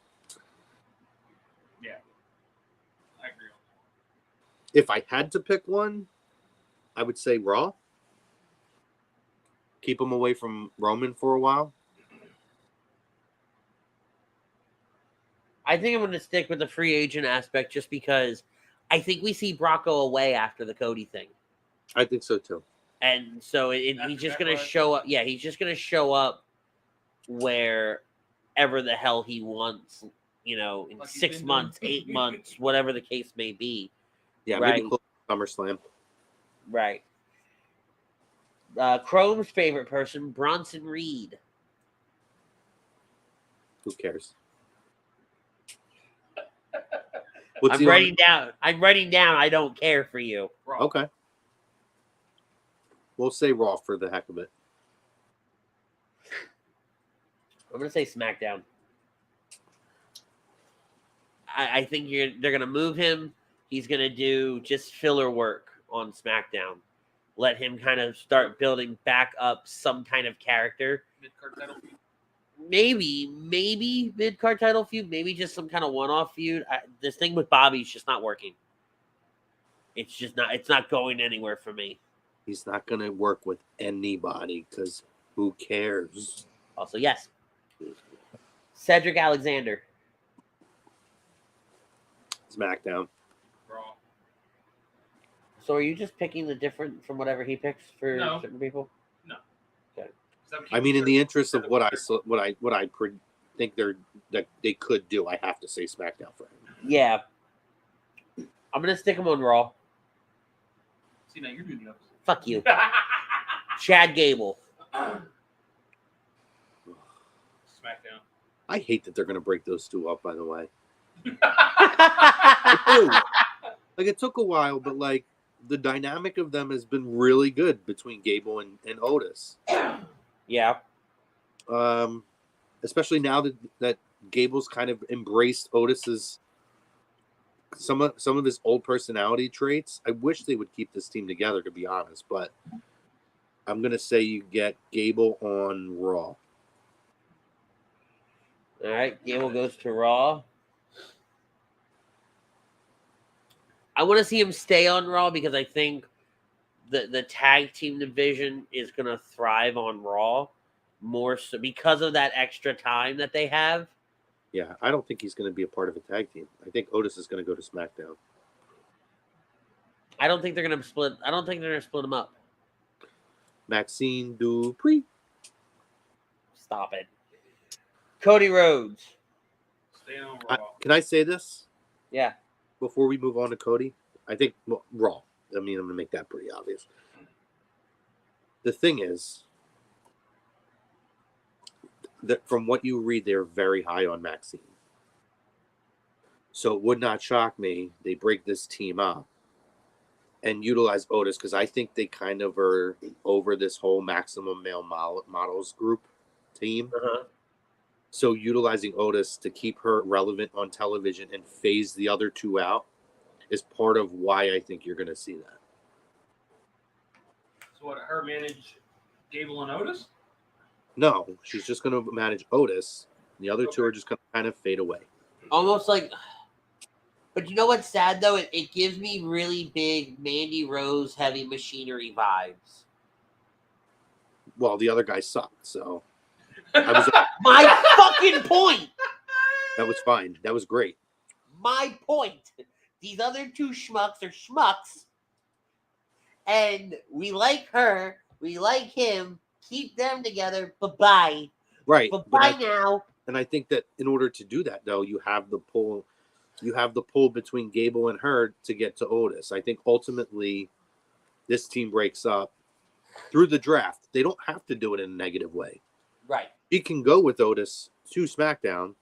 Yeah. I agree. If I had to pick one, I would say Raw. Keep him away from Roman for a while. I think I'm going to stick with the free agent aspect just because I think we see Brock go away after the Cody thing. I think so too. And so he's just going to show up. Yeah, he's just going to show up wherever the hell he wants, in like 6 months, 8 months, whatever the case may be. Yeah, right? Maybe close to SummerSlam. Right. Chrome's favorite person, Bronson Reed. Who cares? I'm writing down. I don't care for you. Okay. We'll say Raw for the heck of it. I'm going to say SmackDown. I think they're going to move him. He's going to do just filler work on SmackDown. Let him kind of start building back up some kind of character. Mid-card title feud. Maybe mid-card title feud. Maybe just some kind of one-off feud. This thing with Bobby's just not working. It's not going anywhere for me. He's not going to work with anybody because who cares? Also, yes. Cedric Alexander. SmackDown. Raw. So are you just picking the different from whatever he picks for certain people? No. Okay. I mean, in the interest of what I think that they could do, I have to say SmackDown for him. Yeah. I'm gonna stick him on Raw. See, now you're doing the opposite. Fuck you. Chad Gable. SmackDown. I hate that they're going to break those two up, by the way. It took a while, but the dynamic of them has been really good between Gable and Otis. Yeah. Especially now that Gable's kind of embraced Otis's some of his old personality traits. I wish they would keep this team together, to be honest, but I'm going to say you get Gable on Raw. All right, Gable goes to Raw. I want to see him stay on Raw because I think the tag team division is going to thrive on Raw more so because of that extra time that they have. Yeah, I don't think he's going to be a part of a tag team. I think Otis is going to go to SmackDown. I don't think they're going to split. I don't think they're going to split them up. Maxine Dupree. Stop it. Cody Rhodes. Stay on Raw. Can I say this? Yeah. Before we move on to Cody, I think Raw. I mean, I'm going to make that pretty obvious. The thing is that from what you read, they're very high on Maxine. So it would not shock me they break this team up and utilize Otis because I think they kind of are over this whole maximum male models group team. Uh-huh. So utilizing Otis to keep her relevant on television and phase the other two out is part of why I think you're going to see that. So what, her manage Gable and Otis? No, she's just going to manage Otis. The other two are just going to kind of fade away. Almost like... But you know what's sad, though? It gives me really big Mandy Rose Heavy Machinery vibes. Well, the other guy sucked, so... I was, My fucking point! that was fine. That was great. My point. These other two schmucks are schmucks. And we like her. We like him. Keep them together. Bye-bye. Right. Bye-bye now. And I think that in order to do that, though, you have the pull... You have the pull between Gable and her to get to Otis. I think ultimately this team breaks up through the draft. They don't have to do it in a negative way. Right. He can go with Otis to SmackDown.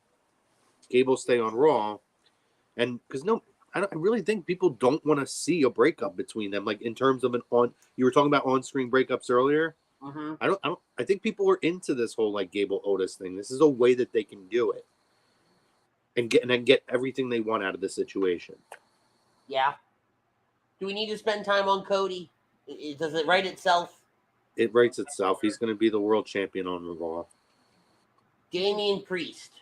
Gable stay on Raw. And because I really think people don't want to see a breakup between them. Like in terms of you were talking about on-screen breakups earlier. Mm-hmm. I think people are into this whole like Gable Otis thing. This is a way that they can do it. And then get everything they want out of the situation. Yeah. Do we need to spend time on Cody? Does it write itself? It writes itself. He's going to be the world champion on Raw. Damian Priest.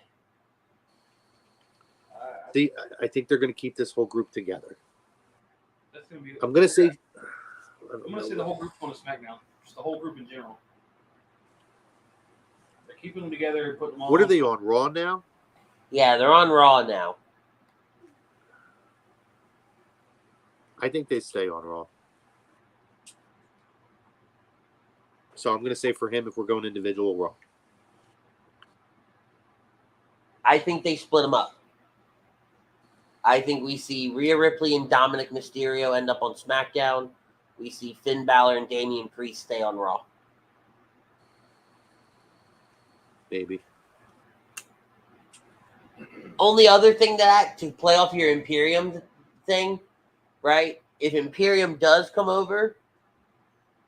See, I think they're going to keep this whole group together. That's gonna be, I'm going to say... I'm going to say the whole group on a SmackDown. Just the whole group in general. They're keeping them together, putting them all... What are they on, Raw now? Yeah, they're on Raw now. I think they stay on Raw. So I'm going to say for him, if we're going individual, Raw. I think they split them up. I think we see Rhea Ripley and Dominik Mysterio end up on SmackDown. We see Finn Balor and Damian Priest stay on Raw. Maybe. Only other thing to play off your Imperium thing, right? If Imperium does come over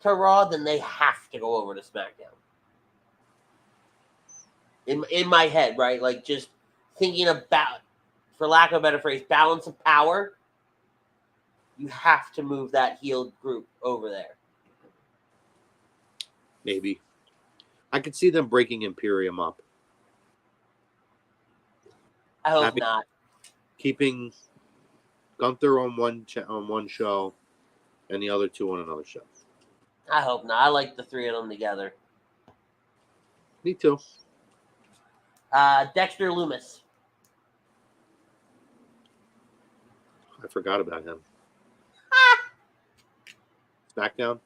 to Raw, then they have to go over to SmackDown. In my head, right? Like just thinking about, for lack of a better phrase, balance of power. You have to move that heel group over there. Maybe. I could see them breaking Imperium up. I hope not. Keeping Gunther on one show and the other two on another show. I hope not. I like the three of them together. Me too. Dexter Lumis. I forgot about him. SmackDown?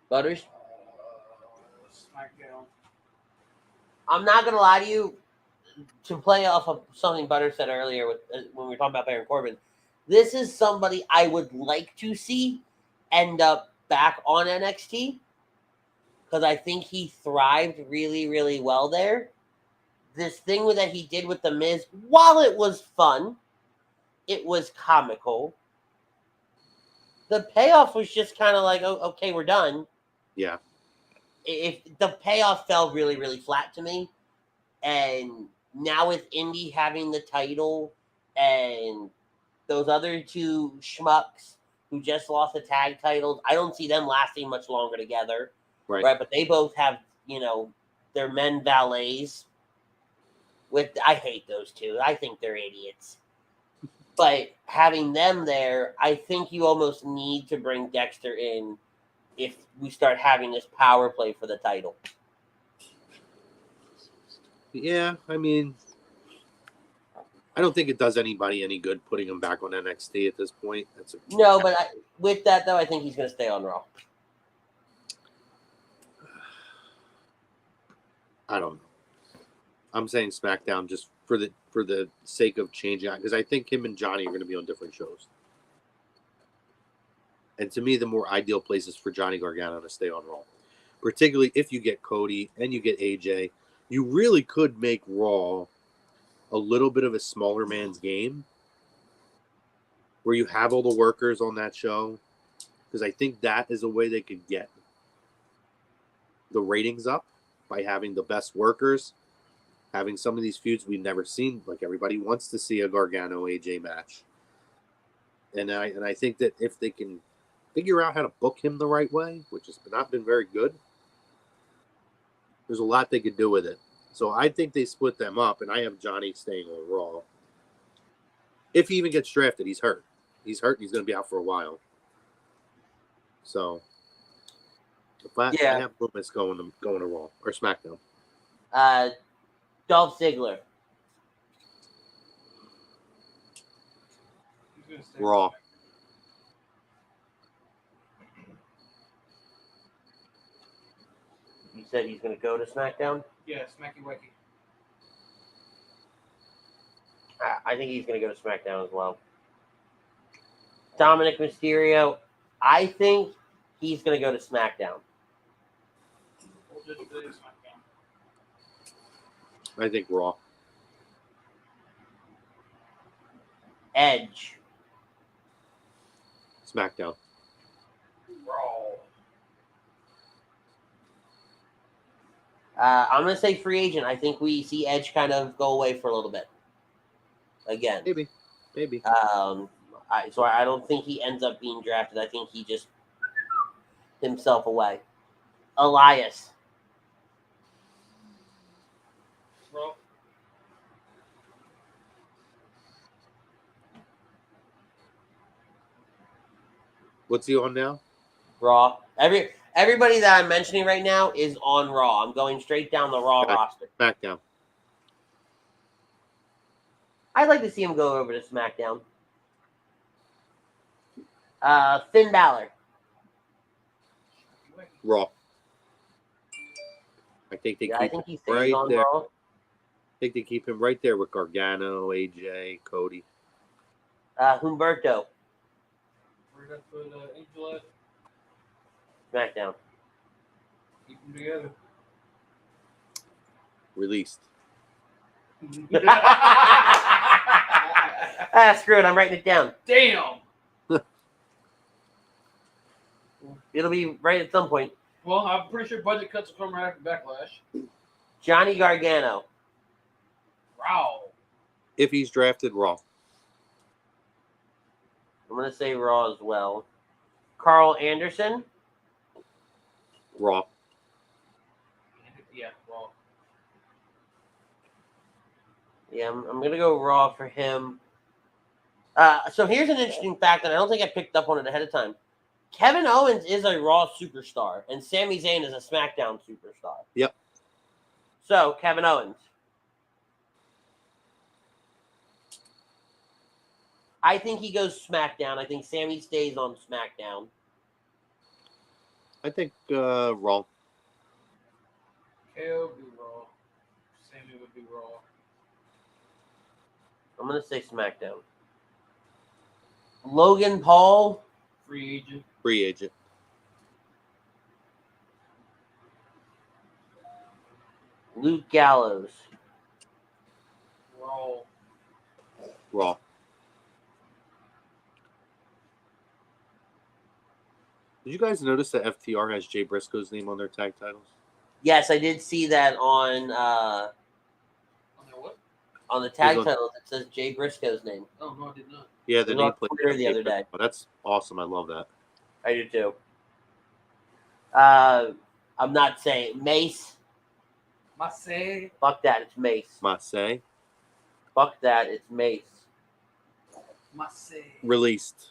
Butters? SmackDown. I'm not going to lie to you. To play off of something Butter said earlier when we were talking about Baron Corbin, this is somebody I would like to see end up back on NXT because I think he thrived really, really well there. This thing that he did with The Miz, while it was fun, it was comical. The payoff was just kind of like, oh, okay, we're done. Yeah. If the payoff fell really, really flat to me, and now with Indy having the title and those other two schmucks who just lost the tag titles, I don't see them lasting much longer together. Right? But they both have, their men valets. I hate those two. I think they're idiots. But having them there, I think you almost need to bring Dexter in if we start having this power play for the title. Yeah, I mean, I don't think it does anybody any good putting him back on NXT at this point. No, but with that, though, I think he's going to stay on Raw. I don't know. I'm saying SmackDown just for the sake of changing out, because I think him and Johnny are going to be on different shows. And to me, the more ideal place is for Johnny Gargano to stay on Raw. Particularly if you get Cody and you get AJ. You really could make Raw a little bit of a smaller man's game where you have all the workers on that show. Because I think that is a way they could get the ratings up by having the best workers, having some of these feuds we've never seen. Like everybody wants to see a Gargano AJ match. And I think that if they can figure out how to book him the right way, which has not been very good, there's a lot they could do with it. So I think they split them up, and I have Johnny staying on Raw. If he even gets drafted, he's hurt. He's hurt, and he's going to be out for a while. So if I have Loomis going to Raw or SmackDown. Dolph Ziggler. Raw. You said he's going to go to SmackDown? Yeah, Smacky Wacky. I think he's going to go to SmackDown as well. Dominik Mysterio, I think he's going to go to SmackDown. We'll just do SmackDown. I think Raw. Edge. SmackDown. Raw. I'm going to say free agent. I think we see Edge kind of go away for a little bit. Again. Maybe. So I don't think he ends up being drafted. I think he just himself away. Elias. Raw. What's he on now? Raw. Everybody that I'm mentioning right now is on Raw. I'm going straight down the Raw roster. SmackDown. I'd like to see him go over to SmackDown. Finn Balor. Raw. I think they I keep think he him stays right on there. Raw. I think they keep him right there with Gargano, AJ, Cody. Humberto. We're going to put Angela. SmackDown. Keep them together. Released. Screw it. I'm writing it down. Damn. It'll be right at some point. Well, I'm pretty sure budget cuts will come right after Backlash. Johnny Gargano. Raw. If he's drafted, Raw. I'm going to say Raw as well. Carl Anderson. Raw. Yeah, Raw. Yeah, I'm going to go Raw for him. So here's an interesting fact that I don't think I picked up on it ahead of time. Kevin Owens is a Raw superstar, and Sami Zayn is a SmackDown superstar. Yep. So, Kevin Owens. I think he goes SmackDown. I think Sami stays on SmackDown. I think Raw. KO would be Raw. Sammy would be Raw. I'm going to say SmackDown. Logan Paul. Free agent. Free agent. Luke Gallows. Raw. Raw. Did you guys notice that FTR has Jay Briscoe's name on their tag titles? Yes, I did see that on On their what? on the tag He's on- titles. It says Jay Briscoe's name. Oh, no, I did not. Yeah, the It was on nameplate. Twitter the other day. Oh, that's awesome. I love that. I do too. I'm not saying Mace. Marseille. Fuck that. It's Mace. Marseille. Fuck that. It's Mace. Must say. Released.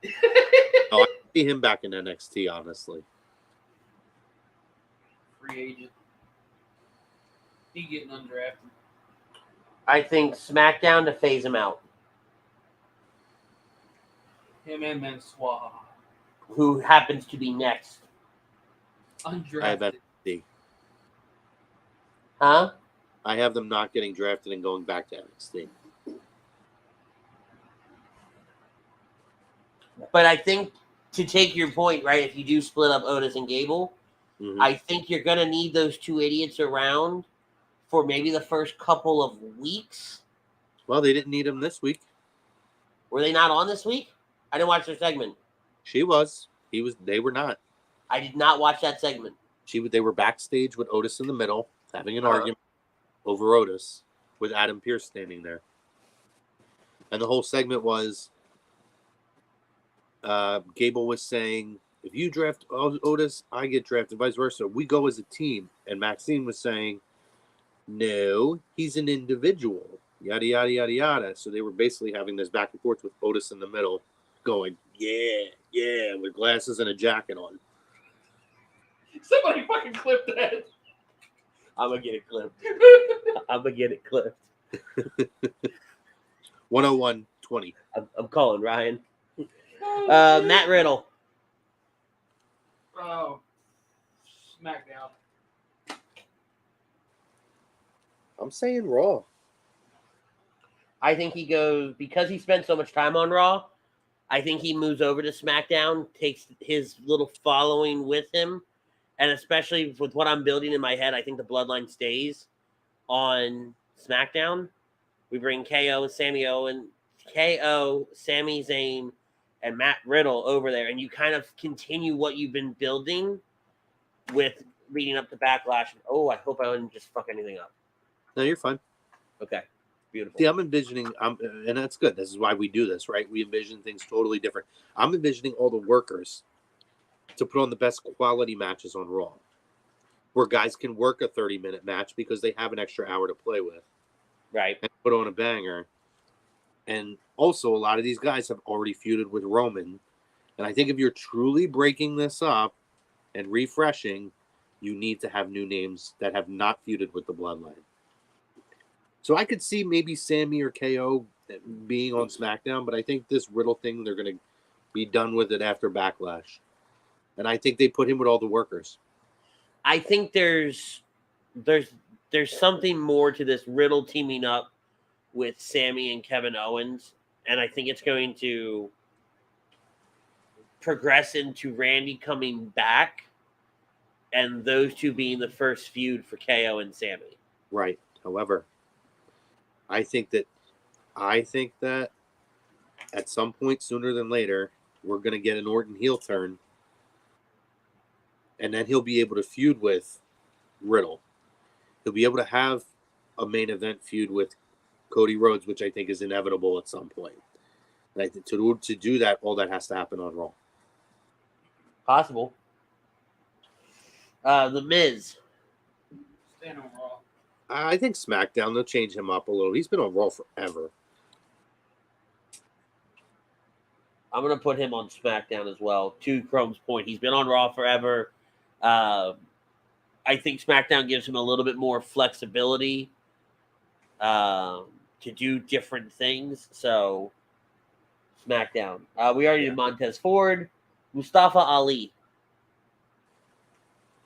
I see him back in NXT, honestly. Free agent. He getting undrafted. I think SmackDown to phase him out. Him and Mansoor. Who happens to be next? Undrafted. I have NXT. Huh? I have them not getting drafted and going back to NXT. But I think, to take your point, right, if you do split up Otis and Gable, I think you're going to need those two idiots around for maybe the first couple of weeks. Well, they didn't need him this week. Were they not on this week? I didn't watch their segment. She was. He was. They were not. I did not watch that segment. They were backstage with Otis in the middle, having an argument over Otis, with Adam Pearce standing there. And the whole segment was Gable was saying, if you draft Otis, I get drafted, vice versa. We go as a team. And Maxine was saying, no, he's an individual. Yada, yada, yada, yada. So they were basically having this back and forth with Otis in the middle, going, yeah, with glasses and a jacket on. Somebody fucking clip that. I'm going to get it clipped. I'm going to get it clipped. 101-20. I'm calling Ryan. Matt Riddle. Oh, SmackDown. I'm saying Raw. I think he goes, because he spent so much time on Raw, I think he moves over to SmackDown, takes his little following with him, and especially with what I'm building in my head, I think the Bloodline stays on SmackDown. We bring KO, Sami Zayn, and Matt Riddle over there, and you kind of continue what you've been building with leading up to Backlash. Oh, I hope I didn't just fuck anything up. No, you're fine. Okay, beautiful. See, I'm envisioning, and that's good. This is why we do this, right? We envision things totally different. I'm envisioning all the workers to put on the best quality matches on Raw, where guys can work a 30-minute match because they have an extra hour to play with. Right. And put on a banger. And also, a lot of these guys have already feuded with Roman. And I think if you're truly breaking this up and refreshing, you need to have new names that have not feuded with the Bloodline. So I could see maybe Sammy or KO being on SmackDown, but I think this Riddle thing, they're going to be done with it after Backlash. And I think they put him with all the workers. I think there's something more to this Riddle teaming up with Sammy and Kevin Owens, and I think it's going to progress into Randy coming back and those two being the first feud for KO and Sammy. Right. However, I think that at some point sooner than later, we're going to get an Orton heel turn, and then he'll be able to feud with Riddle. He'll be able to have a main event feud with Cody Rhodes, which I think is inevitable at some point. And I think to do that, all that has to happen on Raw. Possible. The Miz. Stand on Raw. I think SmackDown, they'll change him up a little. He's been on Raw forever. I'm going to put him on SmackDown as well. To Chrome's point, he's been on Raw forever. I think SmackDown gives him a little bit more flexibility to do different things. So, SmackDown. We already did Montez Ford. Mustafa Ali.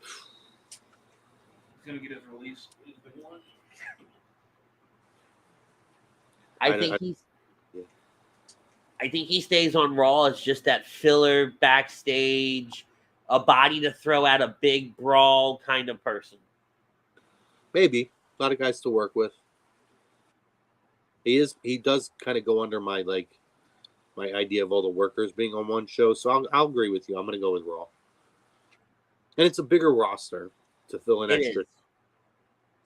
He's going to get his release. I think he stays on Raw as just that filler backstage, a body to throw out a big brawl kind of person. Maybe. A lot of guys to work with. He does kind of go under my idea of all the workers being on one show. So I'll agree with you. I'm going to go with Raw. And it's a bigger roster to fill in extra. Is.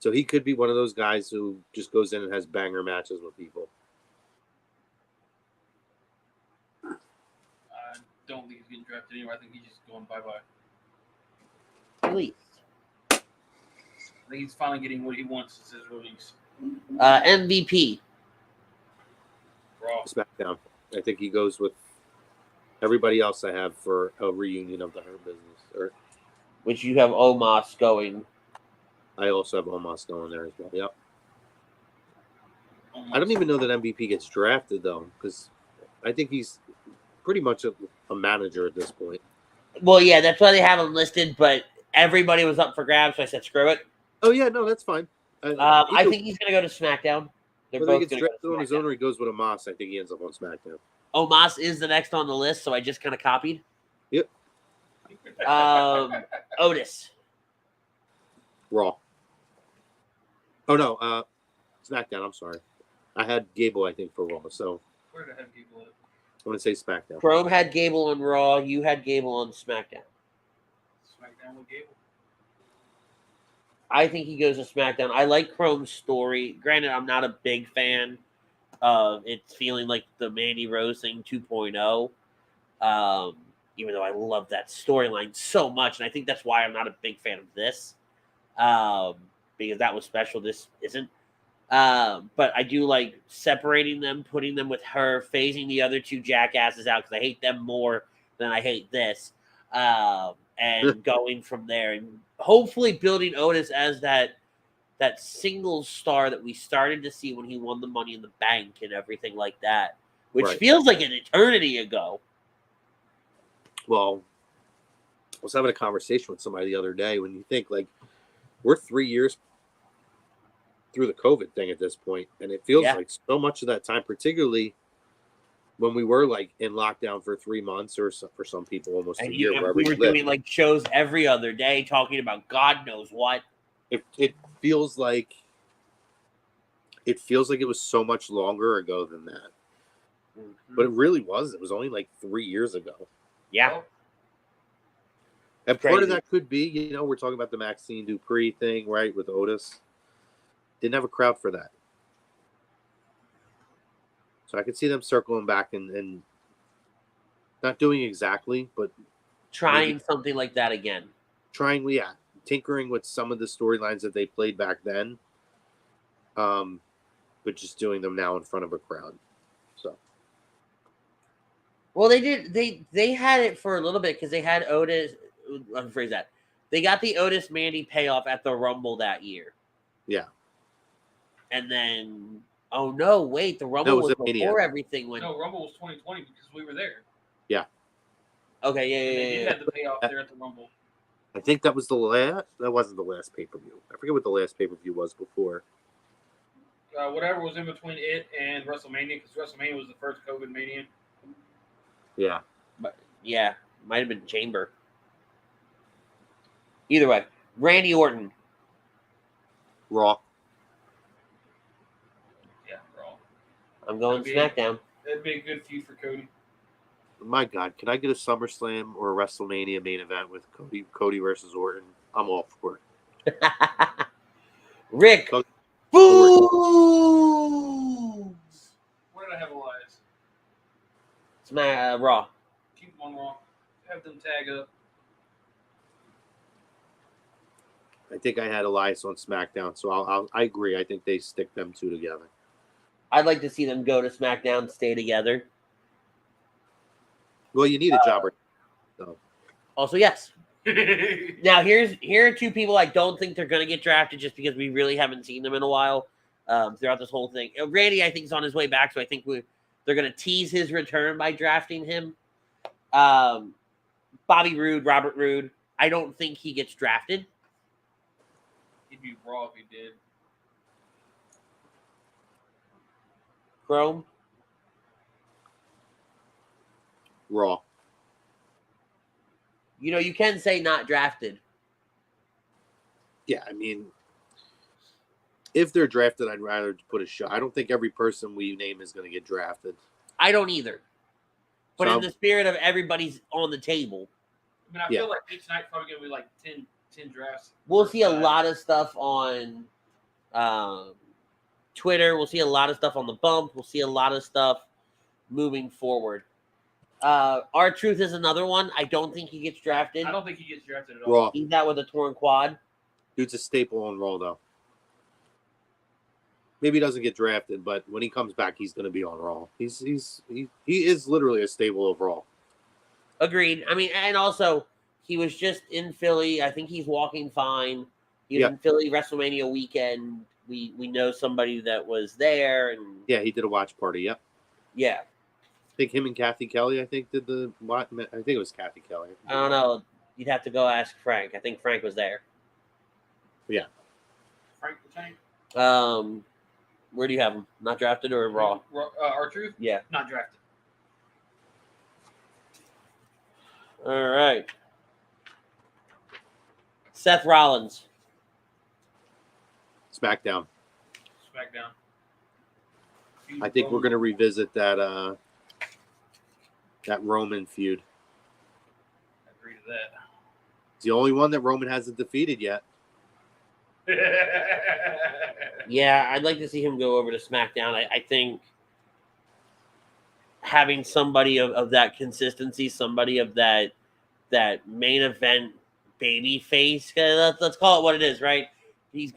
So he could be one of those guys who just goes in and has banger matches with people. I don't think he's getting drafted anywhere. I think he's just going bye-bye. At least. I think he's finally getting what he wants as his release. MVP. Raw. SmackDown. I think he goes with everybody else I have for a reunion of the Hurt Business. Or Which you have Omos going. I also have Omos going there as well. Yep. Almost. I don't even know that MVP gets drafted though, because I think he's pretty much a manager at this point. Well, yeah, that's why they have him listed, but everybody was up for grabs, so I said screw it. Oh yeah, no, that's fine. I think he's going to go to SmackDown. They're whether he both gets going to go drafted to on his own SmackDown. or he goes with Omos, I think he ends up on SmackDown. Omos is the next on the list, so I just kind of copied. Yep. Otis. Raw. Oh no, SmackDown. I'm sorry. I had Gable, I think, for Raw, so Where did I have people at? I'm gonna say SmackDown. Chrome had Gable on Raw. You had Gable on SmackDown. SmackDown with Gable. I think he goes to SmackDown. I like Chrome's story. Granted, I'm not a big fan of it feeling like the Mandy Rose thing 2.0. Even though I love that storyline so much, and I think that's why I'm not a big fan of this. Because that was special. This isn't. But I do like separating them, putting them with her, phasing the other two jackasses out because I hate them more than I hate this. And going from there and hopefully building Otis as that singles star that we started to see when he won the Money in the Bank and everything like that, which Right. feels like an eternity ago. Well, I was having a conversation with somebody the other day. When you think like we're 3 years through the COVID thing at this point, and it feels like so much of that time, particularly when we were like in lockdown for 3 months or so, for some people almost a year. And we were doing like shows every other day talking about God knows what. It feels like it was so much longer ago than that, but it really was. It was only like 3 years ago. Yeah. And part of that could be, we're talking about the Maxine Dupree thing, right, with Otis. Didn't have a crowd for that. So I could see them circling back and not doing exactly, but trying something like that again. Tinkering with some of the storylines that they played back then, but just doing them now in front of a crowd. So. Well, they did. They had it for a little bit because they had Otis. Let me phrase that. They got the Otis Mandy payoff at the Rumble that year. Yeah. And then, oh no, wait, the Rumble was before everything went. No, Rumble was 2020 because we were there. Yeah. Okay, They yeah. did have the payoff there at the Rumble. I think that was the last. That wasn't the last pay-per-view. I forget what the last pay-per-view was before. Whatever was in between it and WrestleMania, because WrestleMania was the first COVID Mania. Yeah. But yeah, might have been Chamber. Either way, Randy Orton. Raw. Yeah, Raw. I'm going SmackDown. That'd be a good feud for Cody. My God, can I get a SummerSlam or a WrestleMania main event with Cody versus Orton? I'm all for it. Rick. Where did I have Elias? Raw. Keep them on Raw. Have them tag up. I think I had Elias on SmackDown, so I agree. I think they stick them two together. I'd like to see them go to SmackDown, stay together. Well, you need a jobber. So. Also, yes. Now, here are two people I don't think they're going to get drafted just because we really haven't seen them in a while throughout this whole thing. Randy, I think, is on his way back, so I think they're going to tease his return by drafting him. Bobby Roode, Robert Roode. I don't think he gets drafted. He'd be Raw if he did. Chrome. Raw. You can say not drafted. Yeah, I mean, if they're drafted, I'd rather put a shot. I don't think every person we name is going to get drafted. I don't either. But So, in the spirit of everybody's on the table, I mean, I feel like each night's probably going to be like 10 drafts. we'll see a lot of stuff on Twitter. We'll see a lot of stuff on the bump. We'll see a lot of stuff moving forward. R-Truth is another one. I don't think he gets drafted. I don't think he gets drafted at all. Raw. He's out with a torn quad. Dude's a staple on Raw, though. Maybe he doesn't get drafted, but when he comes back, he's going to be on Raw. He is literally a stable overall. Agreed. I mean, and also he was just in Philly. I think he's walking fine. He was in Philly WrestleMania weekend. We know somebody that was there, and yeah, he did a watch party. Yep. Yeah. I think him and Kathy Kelly. I think did the. I think it was Kathy Kelly. I don't know. You'd have to go ask Frank. I think Frank was there. Yeah. Frank the Tank. Where do you have him? Not drafted or Raw? R-Truth? Yeah. Not drafted. All right. Seth Rollins. Smackdown. Feud I think we're Roman. going to revisit that Roman feud. I agree to that. It's the only one that Roman hasn't defeated yet. Yeah, I'd like to see him go over to SmackDown. I think having somebody of that consistency, somebody of that main event baby face, let's call it what it is, right? He's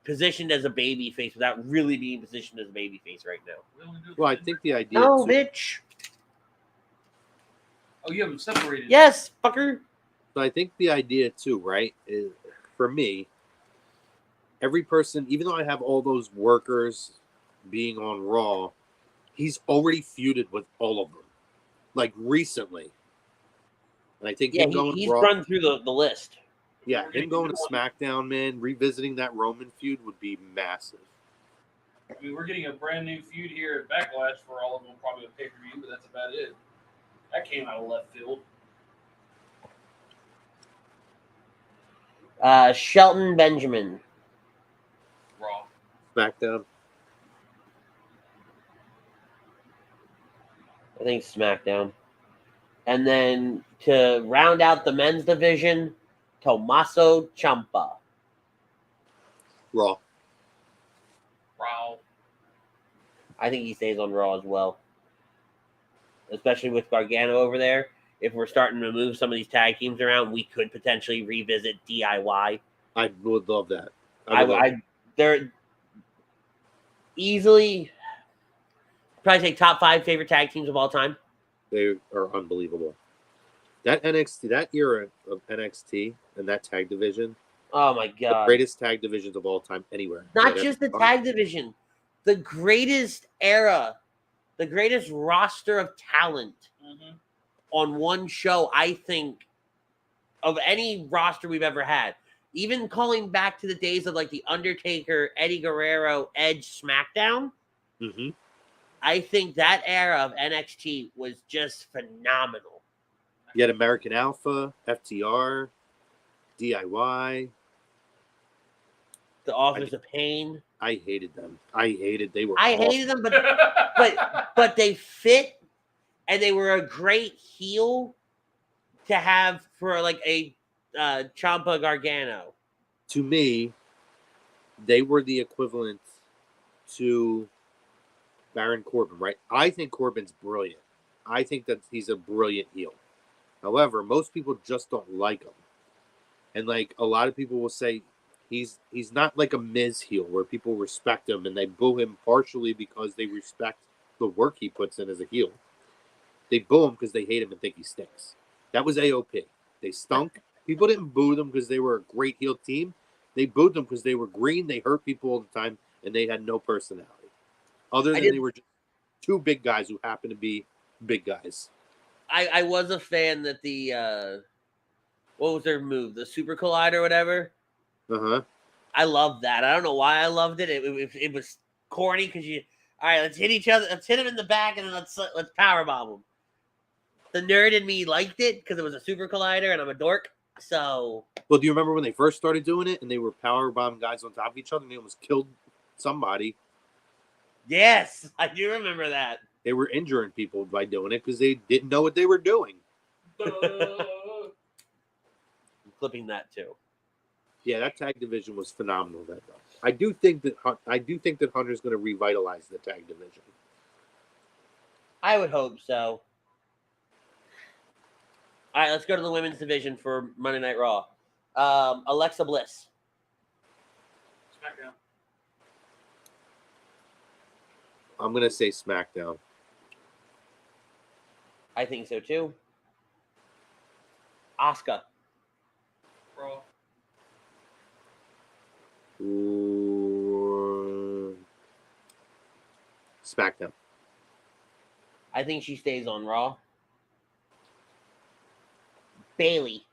positioned as a baby face without really being positioned as a baby face right now. Well, I think the idea. No, bitch. Oh, you have them separated. Yes, fucker. So I think the idea too, right, is for me, every person, even though I have all those workers being on Raw, he's already feuded with all of them, like recently. And I think him going he's Raw, run through the list. yeah, him going to SmackDown, man, revisiting that Roman feud would be massive. I mean, we're getting a brand new feud here at Backlash for all of them, probably a pay-per-view, but that's about it. That came out of left field. Shelton Benjamin. Raw. SmackDown. I think SmackDown. And then to round out the men's division, Tommaso Ciampa. Raw. Raw. I think he stays on Raw as well. Especially with Gargano over there. If we're starting to move some of these tag teams around, we could potentially revisit DIY. I would love that. They're easily probably say top 5 favorite tag teams of all time. They are unbelievable. That NXT, that era of NXT and that tag division. Oh my god. The greatest tag divisions of all time anywhere. Not just the tag division. The greatest era. The greatest roster of talent on one show, I think, of any roster we've ever had. Even calling back to the days of like The Undertaker, Eddie Guerrero, Edge, SmackDown, I think that era of NXT was just phenomenal. You had American Alpha, FTR, DIY. The Office of Pain. I hated them. I hated them, but they fit, and they were a great heel to have for like a Ciampa Gargano. To me, they were the equivalent to Baron Corbin, right? I think Corbin's brilliant. I think that he's a brilliant heel. However, most people just don't like him. And like a lot of people will say he's not like a Miz heel where people respect him and they boo him partially because they respect the work he puts in as a heel. They boo him because they hate him and think he stinks. That was AOP. They stunk. People didn't boo them because they were a great heel team. They booed them because they were green, they hurt people all the time, and they had no personality. Other than they were just two big guys who happened to be big guys. I was a fan that the what was their move? The Super Collide or whatever? I loved that. I don't know why I loved it. It was corny because all right, let's hit each other. Let's hit him in the back and then let's powerbomb him. The nerd in me liked it because it was a Super Collider and I'm a dork. So. Well, do you remember when they first started doing it and they were powerbombing guys on top of each other and they almost killed somebody? Yes, I do remember that. They were injuring people by doing it because they didn't know what they were doing. I'm clipping that too. Yeah, that tag division was phenomenal. That though. I do think that Hunter's going to revitalize the tag division. I would hope so. All right, let's go to the women's division for Monday Night Raw. Alexa Bliss. SmackDown. I'm gonna say SmackDown. I think so too. Asuka. Raw. Ooh. SmackDown. I think she stays on Raw. Bailey.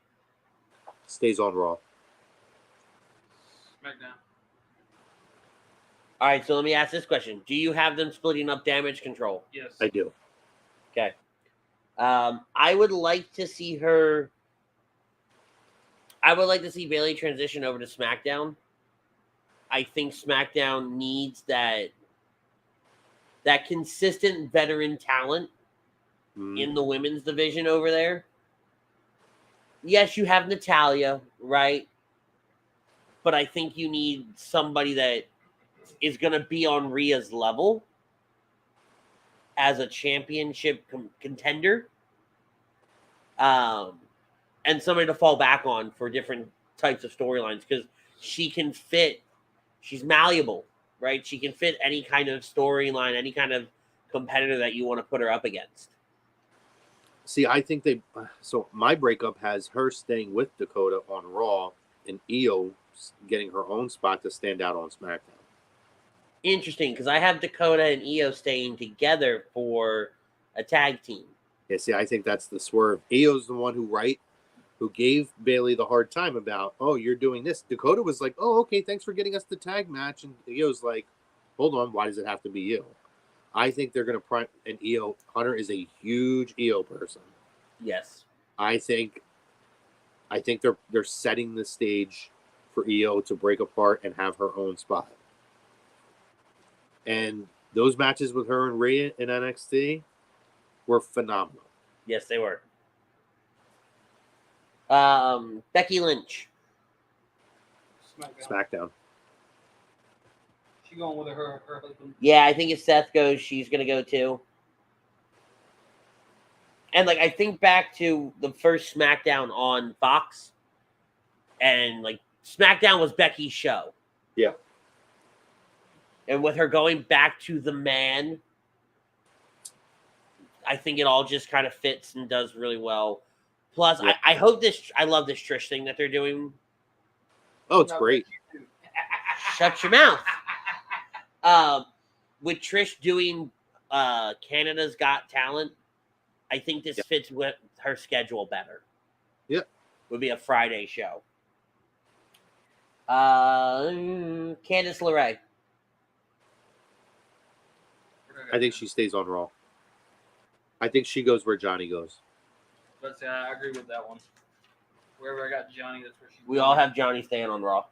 Stays on Raw. SmackDown. All right, so let me ask this question: do you have them splitting up Damage Control? Yes. I do. Okay. I would like to see her. I would like to see Bailey transition over to SmackDown. I think SmackDown needs that consistent veteran talent in the women's division over there. Yes, you have Natalya, right? But I think you need somebody that is going to be on Rhea's level as a championship contender. And somebody to fall back on for different types of storylines because she can fit. She's malleable, right? She can fit any kind of storyline, any kind of competitor that you want to put her up against. See, I think so my breakup has her staying with Dakota on Raw and Io getting her own spot to stand out on SmackDown. Interesting, because I have Dakota and Io staying together for a tag team. Yeah, see, I think that's the swerve. Io's the one who gave Bailey the hard time about, oh, you're doing this. Dakota was like, oh, okay, thanks for getting us the tag match. And Io's like, hold on, why does it have to be you? I think they're going to prime, and Io, Hunter is a huge Io person. Yes. I think they're setting the stage for Io to break apart and have her own spot. And those matches with her and Rhea in NXT were phenomenal. Yes, they were. Becky Lynch. SmackDown. She going with her husband. Yeah, I think if Seth goes, she's gonna go too. And like I think back to the first SmackDown on Fox, and like SmackDown was Becky's show. Yeah. And with her going back to the man, I think it all just kind of fits and does really well. Plus, yeah. I hope this. I love this Trish thing that they're doing. Oh, it's great. Shut your mouth. With Trish doing Canada's Got Talent, I think this fits with her schedule better. Yeah. Would be a Friday show. Candice LeRae. I think she stays on Raw. I think she goes where Johnny goes. But I agree with that one. Wherever I got Johnny, that's where she's We all have Johnny staying on Raw.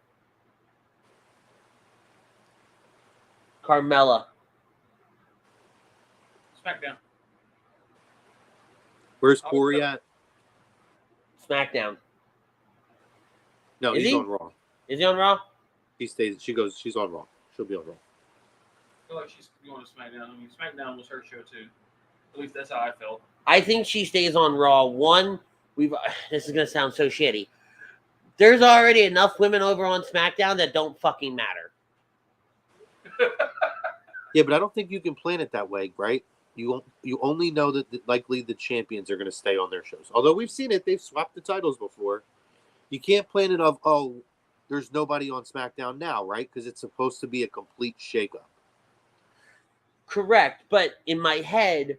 Carmella. SmackDown. Where's Corey at? SmackDown. No, Is he's he? on Raw. Is he on Raw? She's on Raw. She'll be on Raw. I feel like she's going to SmackDown. I mean, SmackDown was her show too. At least that's how I felt. I think she stays on Raw. One, this is gonna sound so shitty. There's already enough women over on SmackDown that don't fucking matter. Yeah, but I don't think you can plan it that way, right? You only know that likely the champions are going to stay on their shows. Although we've seen it, they've swapped the titles before. You can't plan it of, oh, there's nobody on SmackDown now, right? Because it's supposed to be a complete shakeup. Correct, but in my head,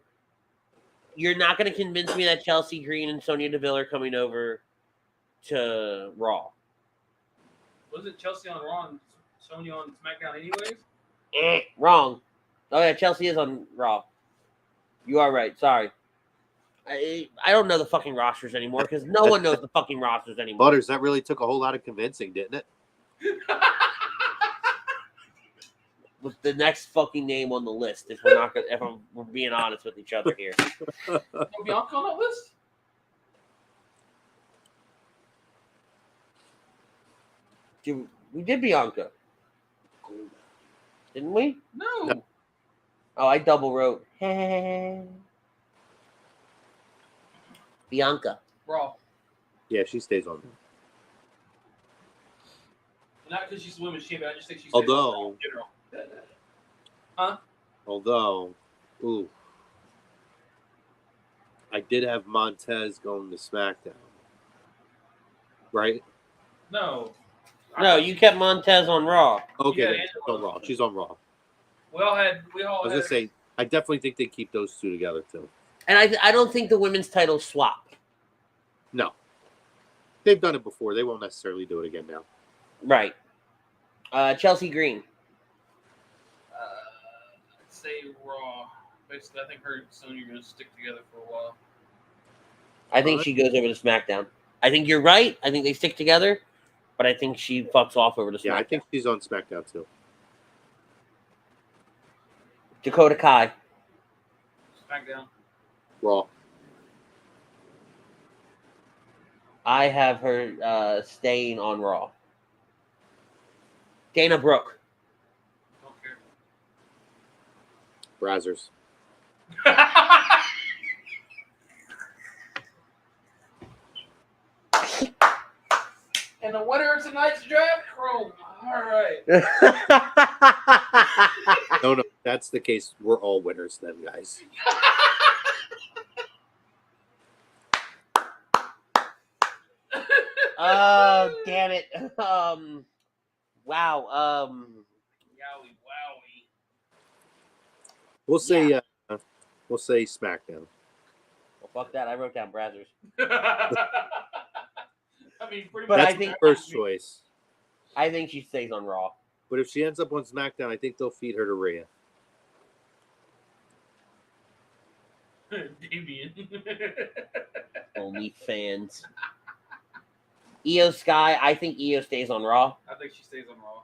you're not going to convince me that Chelsea Green and Sonya Deville are coming over to Raw. Was it Chelsea on Raw and Sonya on SmackDown anyways? Wrong. Oh, yeah, Chelsea is on Raw. You are right. Sorry. I don't know the fucking rosters anymore because no one knows the fucking rosters anymore. Butters, that really took a whole lot of convincing, didn't it? With the next fucking name on the list, if we're being honest with each other here. Bianca on that list? Dude, we did Bianca. Didn't we? No. Oh, I double wrote. Bianca. Raw. Yeah, she stays on. Not because she's a women's champion. I just think she's. Although, Huh? Although, ooh, I did have Montez going to SmackDown, right? No. No, you kept Montez on Raw. Okay, Yeah, then she's on Raw. She's on Raw. We all I had. was gonna say, I definitely think they keep those two together too. And I don't think the women's title swap. No, they've done it before. They won't necessarily do it again now. Right. Chelsea Green. I'd say Raw. Basically, I think her and Sonya are going to stick together for a while. I think she goes over to SmackDown. I think you're right. I think they stick together, but I think she fucks off over to SmackDown. Yeah, I think she's on SmackDown too. Dakota Kai. SmackDown. Raw. I have her staying on Raw. Dana Brooke. Don't care. Brazzers. And the winner of tonight's draft, Chrome. All right. No, that's the case. We're all winners then, guys. Oh, damn it. Wow. Yowie, wowie. We'll say SmackDown. Well, fuck that. I wrote down Brazzers. I mean, pretty But much. I That's think- my first choice. I think she stays on Raw. But if she ends up on SmackDown, I think they'll feed her to Rhea. Damian. Only fans. Io Sky. I think Io stays on Raw. I think she stays on Raw.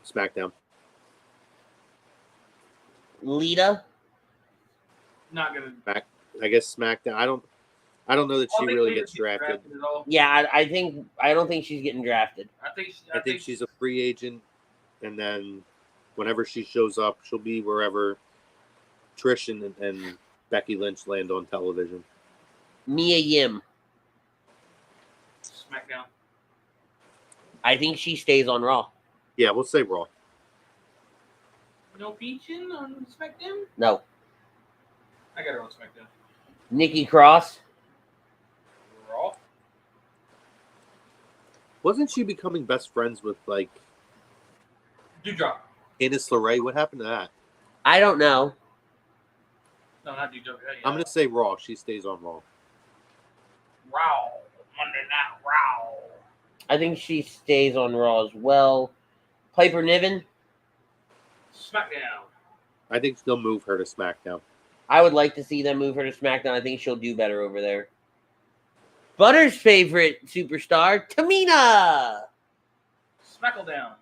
SmackDown. Lita. Not gonna. I guess SmackDown. I don't know that she really gets drafted. at all. Yeah, I don't think she's getting drafted. I think. I think she's a free agent, and then whenever she shows up, she'll be wherever Trish and Becky Lynch land on television. Mia Yim. SmackDown. I think she stays on Raw. Yeah, we'll say Raw. No Peachin on SmackDown. No. I got her on SmackDown. Nikki Cross. Raw. Wasn't she becoming best friends with like Doudrop. Candice LeRae? What happened to that? I don't know. No, not Doudrop. Yeah. I'm gonna say Raw. She stays on Raw. Raw. Monday Night Raw. I think she stays on Raw as well. Piper Niven. SmackDown. I think they'll move her to SmackDown. I would like to see them move her to SmackDown. I think she'll do better over there. Butter's favorite superstar, Tamina. SmackDown.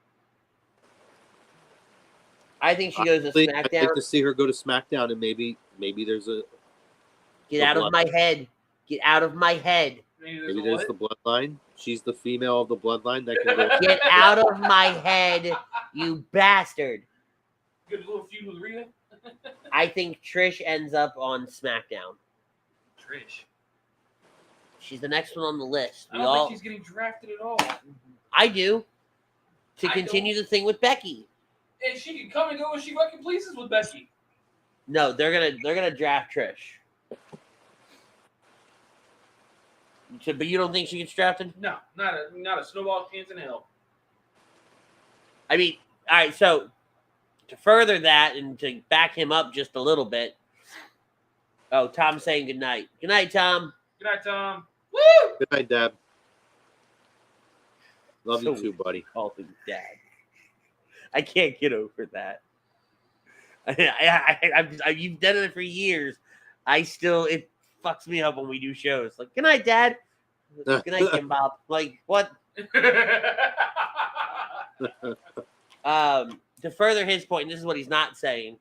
I think she goes to I'd SmackDown. like to see her go to SmackDown, and maybe there's a Get out of my head. Get out of my head. maybe there's the Bloodline. She's the female of the Bloodline that can go. Get out of my head, you bastard. Good little feud with Rhea. I think Trish ends up on SmackDown. Trish. She's the next one on the list. I don't think she's getting drafted at all. I do. To I continue the thing with Becky. And she can come and go as she fucking pleases with Becky. No, they're gonna draft Trish. But you don't think she gets drafted? No, not a snowball chance in hell. I mean, all right, so to further that and to back him up just a little bit. Oh, Tom's saying good night. Good night, Tom. Good night, Tom. Woo! Good night, Dad. Love you So too, buddy. Call him Dad. I can't get over that. You've done it for years. It fucks me up when we do shows. Like, good night, Dad. Good night, Kim Bob. Like, what? To further his point, and this is what he's not saying,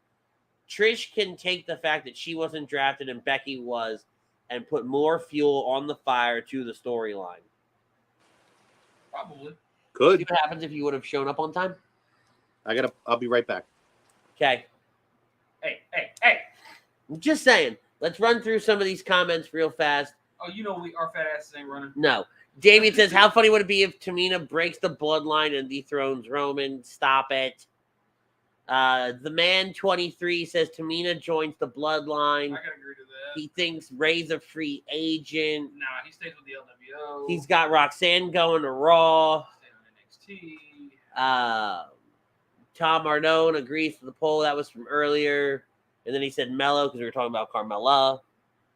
Trish can take the fact that she wasn't drafted and Becky was and put more fuel on the fire to the storyline. Probably. See Good. what happens if you would have shown up on time? I'll be right back. Okay. Hey. I'm just saying. Let's run through some of these comments real fast. Oh, you know our fat asses ain't running. No. Damian says, how funny would it be if Tamina breaks the bloodline and dethrones Roman? Stop it. The Man 23 says Tamina joins the Bloodline. I can agree to that. He thinks Ray's a free agent. Nah, he stays with the LWO. He's got Roxanne going to Raw. Stay on NXT. Tom Arnone agrees to the poll that was from earlier. And then he said Mello because we were talking about Carmella.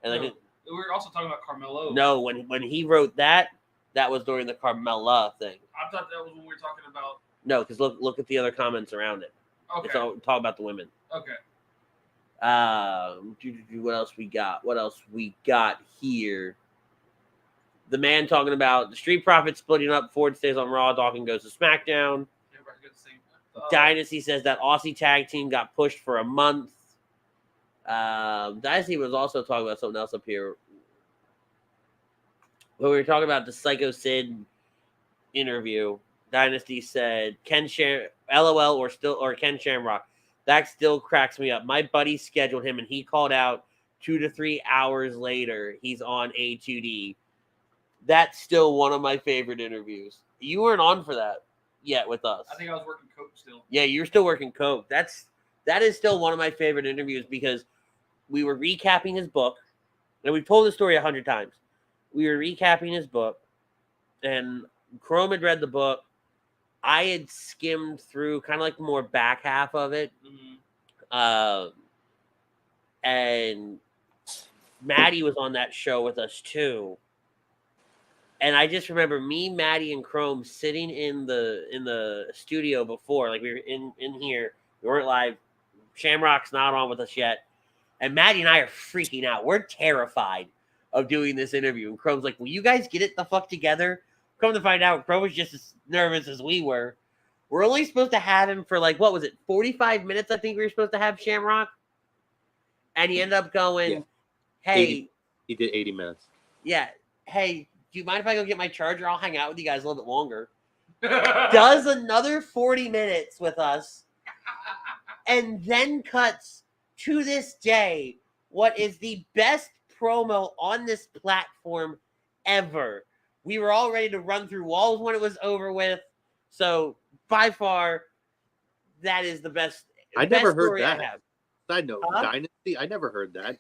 And No, we were also talking about Carmelo. no, when he wrote that was during the Carmella thing. I thought that was when we were talking about. No, because look at the other comments around it. Okay. It's all talk about the women. Okay. What else we got? What else we got here? The Man talking about the Street Profits splitting up. Ford stays on Raw. Dawkins goes to SmackDown. Everybody got the same. Dynasty says that Aussie tag team got pushed for a month. Dynasty was also talking about something else up here. When we were talking about the Psycho Sid interview, Dynasty said LOL or Ken Shamrock. That still cracks me up. My buddy scheduled him and he called out 2 to 3 hours later. He's on A2D. That's still one of my favorite interviews. You weren't on for that yet with us. I think I was working coke still. Yeah, you're still working coke. That is still one of my favorite interviews because we were recapping his book, and we've told the story 100 times. We were recapping his book, and Chrome had read the book. I had skimmed through kind of like the more back half of it. Mm-hmm. And Maddie was on that show with us too. And I just remember me, Maddie, and Chrome sitting in the studio before, like we were in here. We weren't live. Shamrock's not on with us yet. And Maddie and I are freaking out. We're terrified of doing this interview. And Chrome's like, will you guys get it the fuck together? Come to find out, Chrome was just as nervous as we were. We're only supposed to have him for 45 minutes, I think we were supposed to have Shamrock. And he ended up going, hey. He did 80 minutes. Yeah. Hey, do you mind if I go get my charger? I'll hang out with you guys a little bit longer. Does another 40 minutes with us. And then cuts to this day what is the best promo on this platform ever. We were all ready to run through walls when it was over with. So by far, that is the best. I never heard story that. I have. Side note, Dynasty. I never heard that.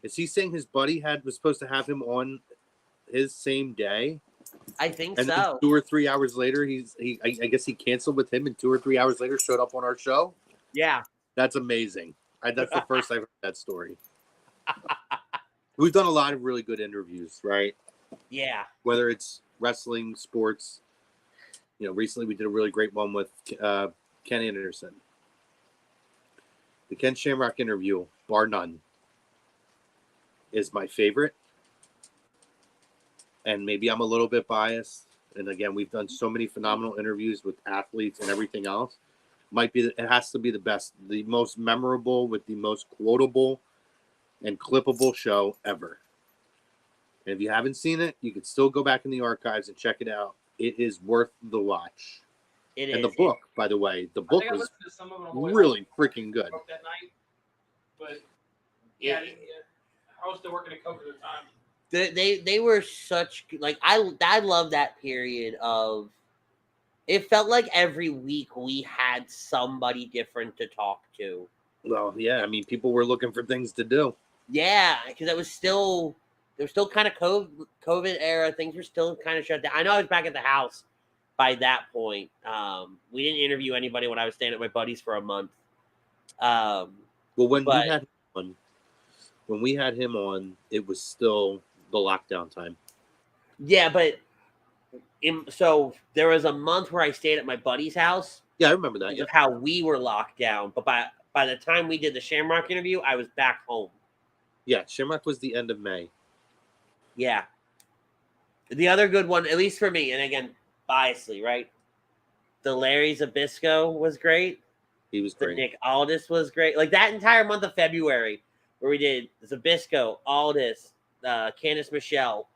Is he saying his buddy was supposed to have him on his same day? I think and so. Then 2 or 3 hours later, I guess he canceled with him, and 2 or 3 hours later showed up on our show. Yeah, that's amazing. That's the first I've heard that story. We've done a lot of really good interviews, right? Yeah. Whether it's wrestling, sports. Recently we did a really great one with Ken Anderson. The Ken Shamrock interview, bar none, is my favorite. And maybe I'm a little bit biased. And again, we've done so many phenomenal interviews with athletes and everything else. It has to be the best, the most memorable, with the most quotable and clippable show ever. And if you haven't seen it, you can still go back in the archives and check it out. It is worth the watch. And the book, by the way, the book was really freaking good. That night, but yeah, I was still working at Coke at the time. They were such I love that period of. It felt like every week we had somebody different to talk to. Well, yeah, I mean, people were looking for things to do. Yeah, because there was still kind of COVID era. Things were still kind of shut down. I know I was back at the house by that point. We didn't interview anybody when I was staying at my buddy's for a month. When we had him on, it was still the lockdown time. Yeah, but so there was a month where I stayed at my buddy's house. Yeah, I remember that. Yeah. Of how we were locked down, but by the time we did the Shamrock interview, I was back home. Yeah, Shamrock was the end of May. Yeah. The other good one, at least for me, and again, biasly, right? The Larry Zbyszko was great. He was great. The Nick Aldis was great. Like that entire month of February where we did Zbyszko, Aldis, Candice Michelle.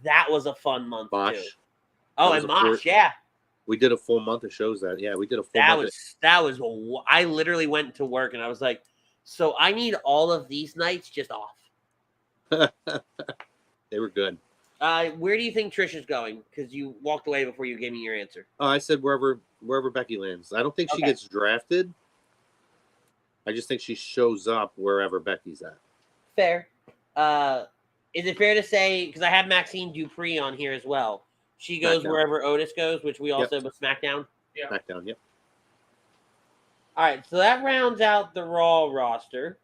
That was a fun month too. Oh, and Mosh, yeah. We did a full month of shows we did a full month. That was I literally went to work and I was like, so I need all of these nights just off. They were good. Where do you think Trish is going? Because you walked away before you gave me your answer. I said wherever Becky lands. I don't think she Okay. gets drafted. I just think she shows up wherever Becky's at. Fair. Is it fair to say, because I have Maxine Dupree on here as well, she goes SmackDown. wherever Otis goes, which we also Yep. have with SmackDown? Yeah. SmackDown, yep. All right, so that rounds out the Raw roster.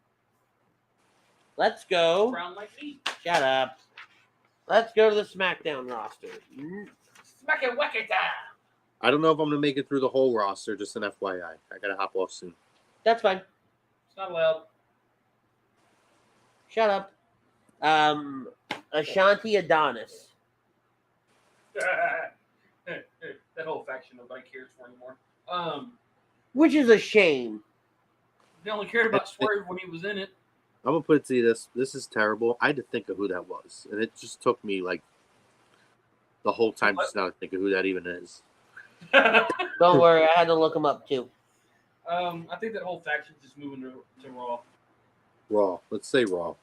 Let's go. Brown like me. Shut up. Let's go to the SmackDown roster. Smack it, whack it down. I don't know if I'm gonna make it through the whole roster. Just an FYI. I gotta hop off soon. That's fine. It's not allowed. Shut up. Ashanti Adonis. That whole faction nobody cares for anymore. Which is a shame. They only cared about Swerve when he was in it. I'm gonna put it to you this. This is terrible. I had to think of who that was, and it just took me like the whole time just now to think of who that even is. Don't worry, I had to look him up too. I think that whole faction's just moving to Raw. Raw. Let's say Raw.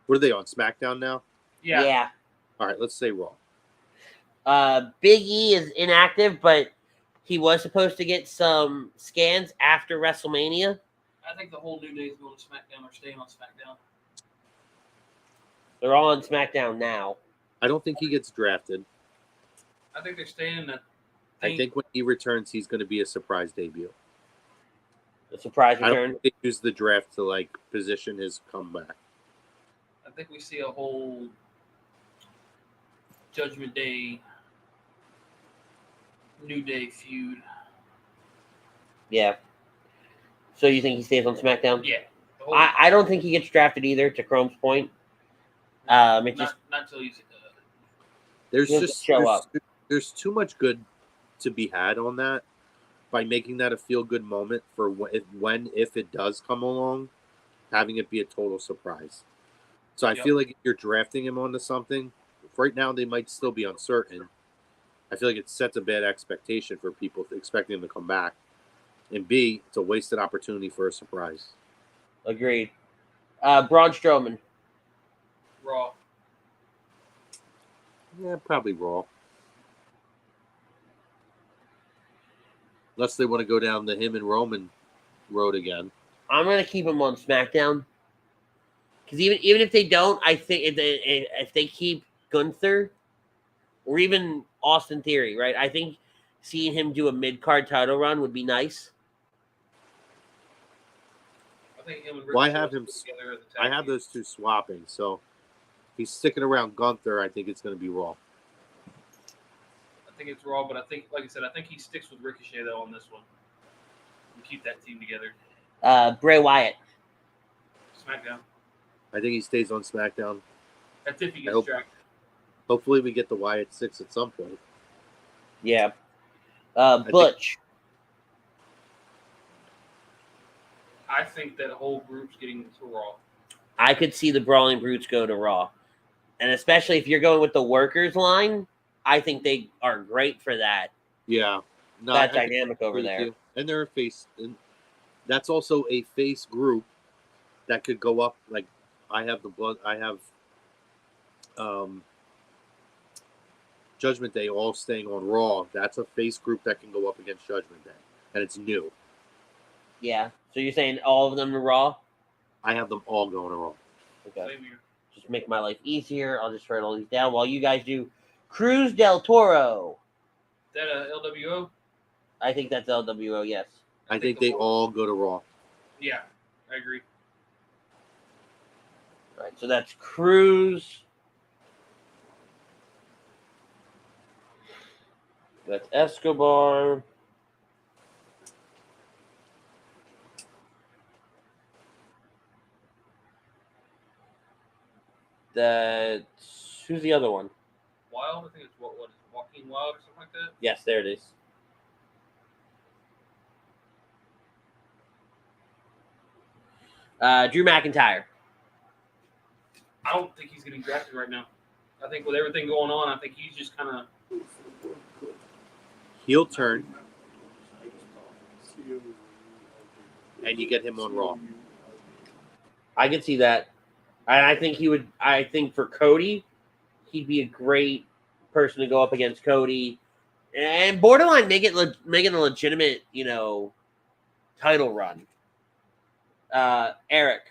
What are they on? SmackDown now? Yeah. All right. Let's say Raw. Big E is inactive, but he was supposed to get some scans after WrestleMania. I think the whole New Day is going to SmackDown or staying on SmackDown. They're all on SmackDown now. I don't think he gets drafted. I think they're staying in that. I think when he returns, he's going to be a surprise debut. A surprise I don't return. think they use the draft to like position his comeback. I think we see a whole Judgment Day, New Day feud. Yeah. So you think he stays on SmackDown? Yeah. The whole- I don't think he gets drafted either, to Chrome's point. It just not till he's. There's He'll just show up. there's too much good to be had on that by making that a feel good moment for when if it does come along, having it be a total surprise. So I Yep. feel like if you're drafting him onto something, right now they might still be uncertain. I feel like it sets a bad expectation for people expecting him to come back. And B, it's a wasted opportunity for a surprise. agreed. Braun Strowman. Raw. Yeah, probably Raw. Unless they want to go down the him and Roman road again. I'm gonna keep him on SmackDown because even if they don't, I think if they keep Gunther or even Austin Theory, right? I think seeing him do a mid-card title run would be nice. I think him and Well, I Ricochet have will him. stick together as a tag I have team. those two swapping, so if he's sticking around Gunther, I think it's going to be Raw. I think it's Raw, but I think, like I said, I think he sticks with Ricochet though on this one. And keep that team together. Bray Wyatt. SmackDown. I think he stays on SmackDown. That's if he I gets hope- dragged. Hopefully, we get the Wyatt 6 at some point. Yeah. Butch. I think that whole group's getting to Raw. I could see the Brawling Brutes go to Raw, and especially if you're going with the workers line, I think they are great for that. Yeah, no, That I dynamic over agree with there. you. And they're a face, and that's also a face group that could go up. Like I have Judgment Day all staying on Raw. That's a face group that can go up against Judgment Day, and it's new. Yeah. So you're saying all of them to Raw? I have them all going to Raw. Okay. Same here. Just make my life easier. I'll just write all these down while you guys do Cruz del Toro. That LWO? I think that's LWO, yes. I think they all go to Raw. Yeah, I agree. All right, so that's Cruz. That's Escobar. That's who's the other one? Wild? I think it's what is it, Joaquin Wild or something like that? Yes, there it is. Drew McIntyre. I don't think he's getting drafted right now. I think with everything going on, I think he's just kind of. Heel turn, and you get him on Raw. I could see that. I think he would. I think for Cody, he'd be a great person to go up against Cody, and borderline make it a legitimate, title run. Eric.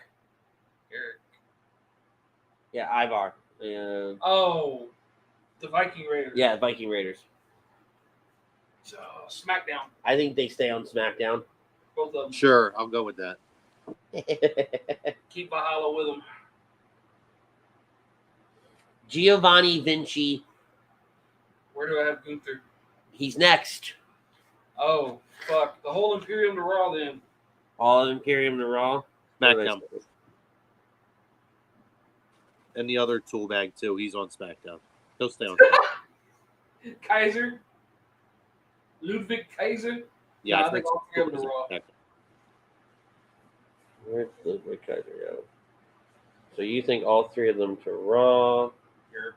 Yeah, Ivar. Oh, the Viking Raiders. Yeah, Viking Raiders. So, SmackDown. I think they stay on SmackDown. Both of them. Sure, I'll go with that. Keep Valhalla with them. Giovanni Vinci. Where do I have Gunther? He's next. Oh, fuck. The whole Imperium to Raw then. All of Imperium to Raw. SmackDown. And the other tool bag, too. He's on SmackDown. He'll stay on SmackDown. Kaiser. Ludwig Kaiser. Yeah, I think all three of them to Raw. Where's Ludwig Kaiser go? So you think all three of them to Raw? Sure.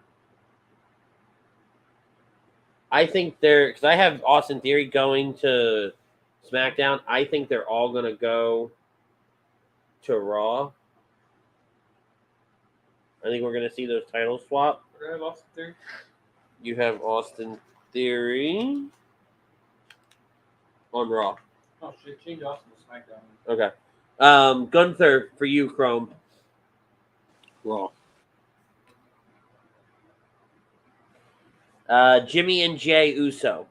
I think because I have Austin Theory going to SmackDown. I think they're all going to go to Raw. I think we're going to see those titles swap. Where do I have Austin Theory? You have Austin Theory on Raw. Oh, shit. Change Austin to SmackDown. Okay. Gunther for you, Chrome. Raw. Jimmy and Jay Uso.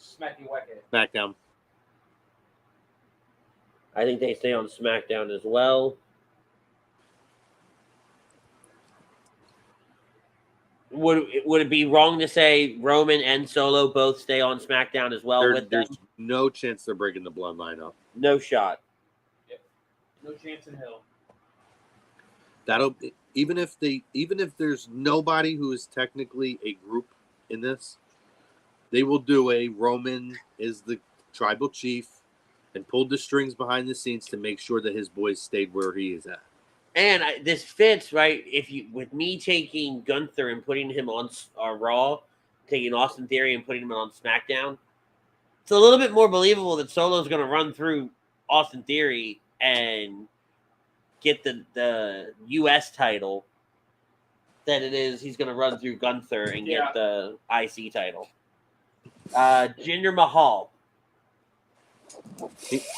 Smacky Wackhead. SmackDown. I think they stay on SmackDown as well. Would it be wrong to say Roman and Solo both stay on SmackDown as well with them? There's no chance they're breaking the bloodline up. No shot. Yep. No chance in hell. That'll even if there's nobody who is technically a group in this, they will do a Roman is the tribal chief and pulled the strings behind the scenes to make sure that his boys stayed where he is at. And this fits, right? With me taking Gunther and putting him on Raw, taking Austin Theory and putting him on SmackDown, it's a little bit more believable that Solo's going to run through Austin Theory and get the U.S. title than it is he's going to run through Gunther and get the IC title. Jinder Mahal.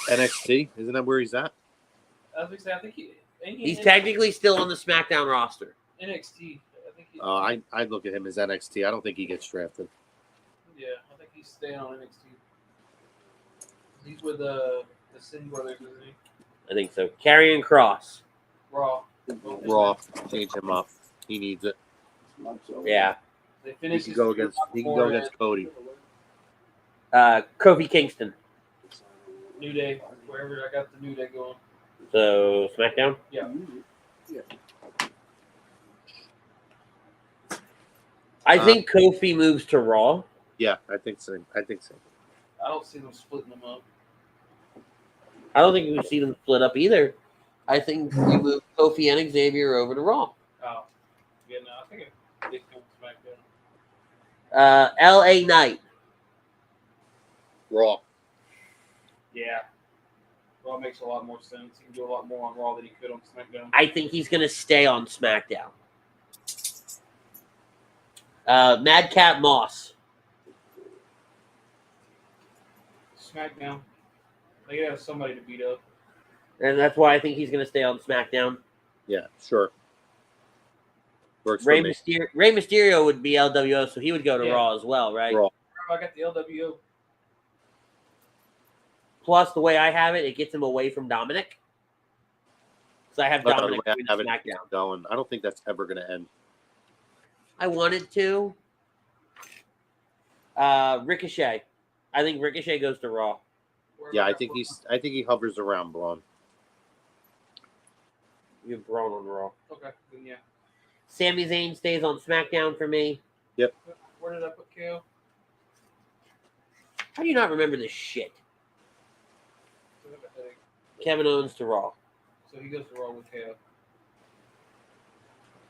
NXT, isn't that where he's at? I was going to say, I think He's technically still on the SmackDown roster. NXT. I think I look at him as NXT. I don't think he gets drafted. Yeah, I think he's staying on NXT. He's with the Sin Brothers, isn't he? I think so. Karrion Kross. Raw. Change him up. He needs it. Yeah. They He finished can go against Cody. Kofi Kingston. New Day. Wherever I got the New Day going. So SmackDown. Yeah. I think Kofi moves to Raw. Yeah, I think so. I don't see them splitting them up. I don't think we see them split up either. I think we move Kofi and Xavier over to Raw. Oh. Yeah, no, I think it comes SmackDown. LA Knight. Raw. Yeah. Raw makes a lot more sense. He can do a lot more on Raw than he could on SmackDown. I think he's going to stay on SmackDown. Madcap Moss. SmackDown. They gotta have somebody to beat up. And that's why I think he's going to stay on SmackDown. Yeah, sure. Works Rey for me. Mysterio would be LWO, so he would go to Raw as well, right? Raw. I got the LWO. Plus, the way I have it, it gets him away from Dominik. So I have Dominik doing SmackDown. Going. I don't think that's ever going to end. I wanted to. Ricochet. I think Ricochet goes to Raw. Yeah, I think he hovers around Braun. You have Braun on Raw. Okay, then yeah. Sami Zayn stays on SmackDown for me. Yep. Where did I put KO? How do you not remember this shit? Kevin Owens to Raw. So he goes to Raw with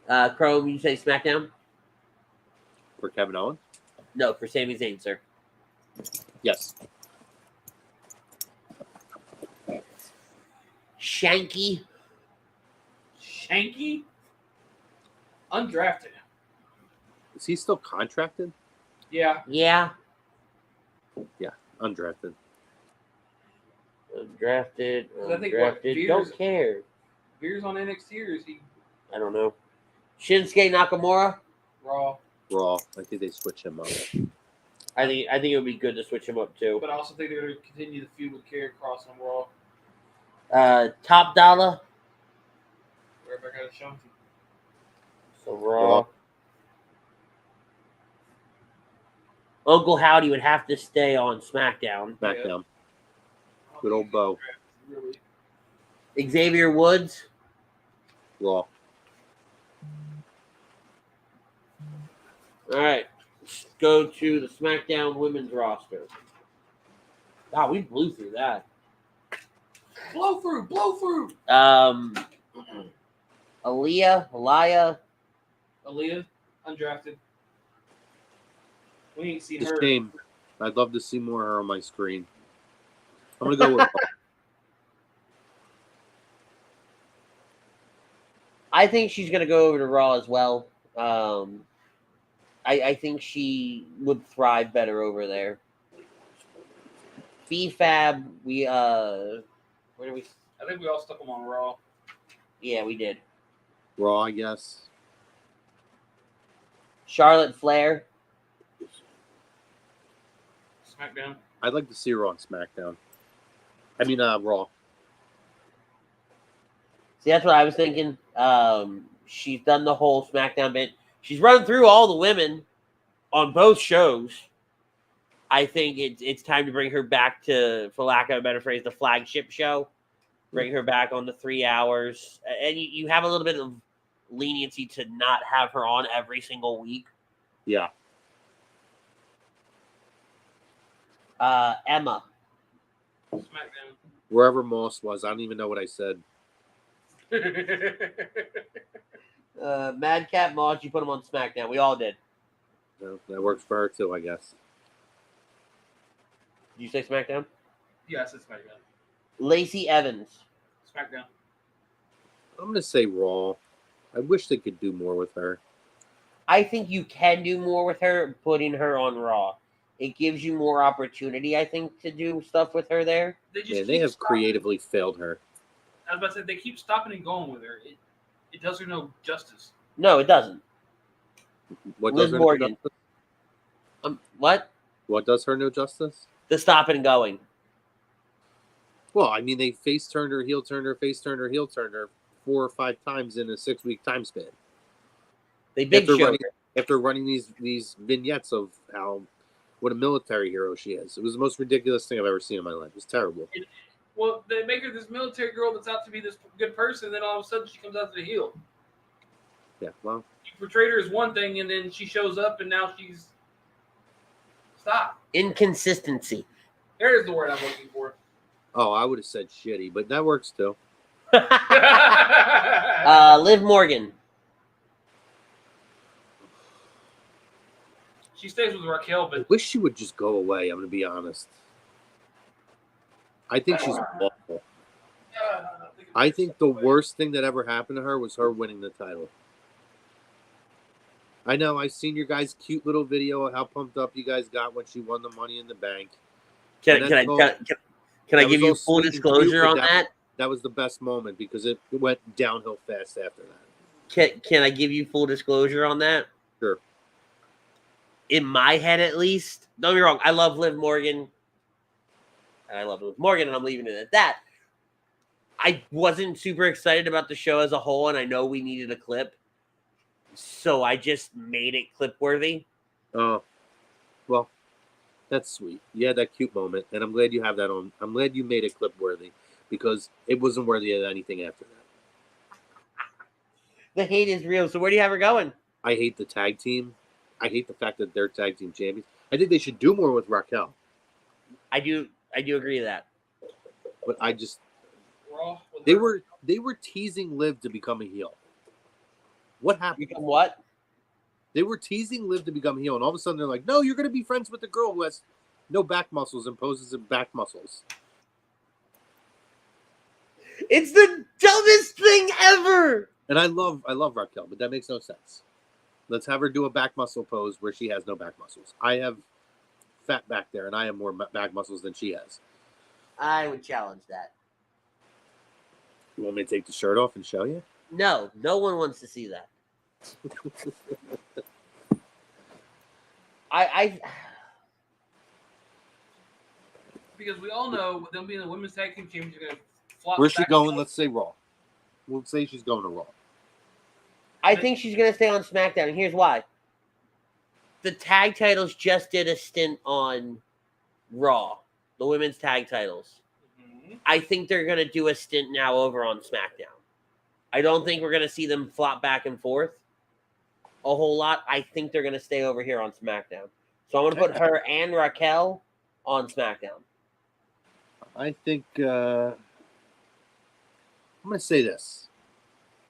KO. Chrome, you say SmackDown? For Kevin Owens? No, for Sami Zayn, sir. Yes. Shanky. Undrafted. Is he still contracted? Yeah. Yeah. Undrafted. Drafted. I think what, Drafted. Veers- Don't care. Veers on NXT or is he I don't know. Shinsuke Nakamura. Raw? Raw. I think they switch him up. I think it would be good to switch him up too. But I also think they're going to continue the feud with Karrion Kross on Raw. Top Dollar. Wherever I got to show him. So Raw. Uncle Howdy would have to stay on SmackDown. SmackDown. Good old Bo. Really. Xavier Woods. Raw. All right. Let's go to the SmackDown women's roster. God, we blew through that. Blow through. Aaliyah. Aaliyah, undrafted. We ain't seen It's her. a shame. I'd love to see more of her on my screen. I'm going to go with Raw. I think she's going to go over to Raw as well. I think she would thrive better over there. B-Fab, where do we? I think we all stuck them on Raw. Yeah, we did. Raw, I guess. Charlotte Flair. SmackDown. I'd like to see her on SmackDown. I mean, Raw. See, that's what I was thinking. She's done the whole SmackDown bit. She's run through all the women on both shows. I think it's time to bring her back to, for lack of a better phrase, the flagship show. Bring her back on the 3 hours. And you have a little bit of leniency to not have her on every single week. Yeah. Emma. SmackDown. Wherever Moss was, I don't even know what I said. Madcap Moss, you put him on SmackDown. We all did. No, that works for her too, I guess. Did you say SmackDown? Yes, it's SmackDown. Lacey Evans. SmackDown. I'm going to say Raw. I wish they could do more with her. I think you can do more with her putting her on Raw. It gives you more opportunity, I think, to do stuff with her there. They have creatively failed her. I was about to say, they keep stopping and going with her. It does her no justice. No, it doesn't. What Liv does her Morgan. No justice? What? What does her no justice? The stopping and going. Well, I mean, they face turned her, heel turned her, face turned her, heel turned her 4 or 5 times in a 6-week time span. They big show her. After running these vignettes of what a military hero she is. It was the most ridiculous thing I've ever seen in my life. It was terrible. Well, they make her this military girl that's out to be this good person, and then all of a sudden she comes out to the heel. Yeah, well. You portrayed her as one thing, and then she shows up, and now she's... Stop. Inconsistency. There's the word I'm looking for. Oh, I would have said shitty, but that works too. Liv Morgan. She stays with Raquel, I but wish she would just go away, I'm going to be honest. I think she's awful. I think the worst thing that ever happened to her was her winning the title. I know, I've seen your guys' cute little video of how pumped up you guys got when she won the Money in the Bank. Can I give you full disclosure on that? That was the best moment because it went downhill fast after that. Can I give you full disclosure on that? Sure. In my head, at least. Don't get me wrong. I love Liv Morgan. And I love Liv Morgan, and I'm leaving it at that. I wasn't super excited about the show as a whole, and I know we needed a clip. So I just made it clip-worthy. Oh, well, that's sweet. You had that cute moment, and I'm glad you have that on. I'm glad you made it clip-worthy because it wasn't worthy of anything after that. The hate is real. So where do you have her going? I hate the tag team. I hate the fact that they're tag team champions. I think they should do more with Raquel. I do agree with that. But I just Raw with they her. were teasing Liv to become a heel. What happened? Become what? They were teasing Liv to become a heel, and all of a sudden they're like, "No, you're going to be friends with the girl who has no back muscles and poses in back muscles." It's the dumbest thing ever. And I love Raquel, but that makes no sense. Let's have her do a back muscle pose where she has no back muscles. I have fat back there, and I have more back muscles than she has. I would challenge that. You want me to take the shirt off and show you? No one wants to see that. I Because we all know with them being the women's tag team champions, are going to flop. Where's she back going? and Let's say Raw. We'll say she's going to Raw. I think she's going to stay on SmackDown, and here's why. The tag titles just did a stint on Raw, the women's tag titles. Mhm. I think they're going to do a stint now over on SmackDown. I don't think we're going to see them flop back and forth a whole lot. I think they're going to stay over here on SmackDown. So I'm going to put her and Raquel on SmackDown. I think I'm going to say this.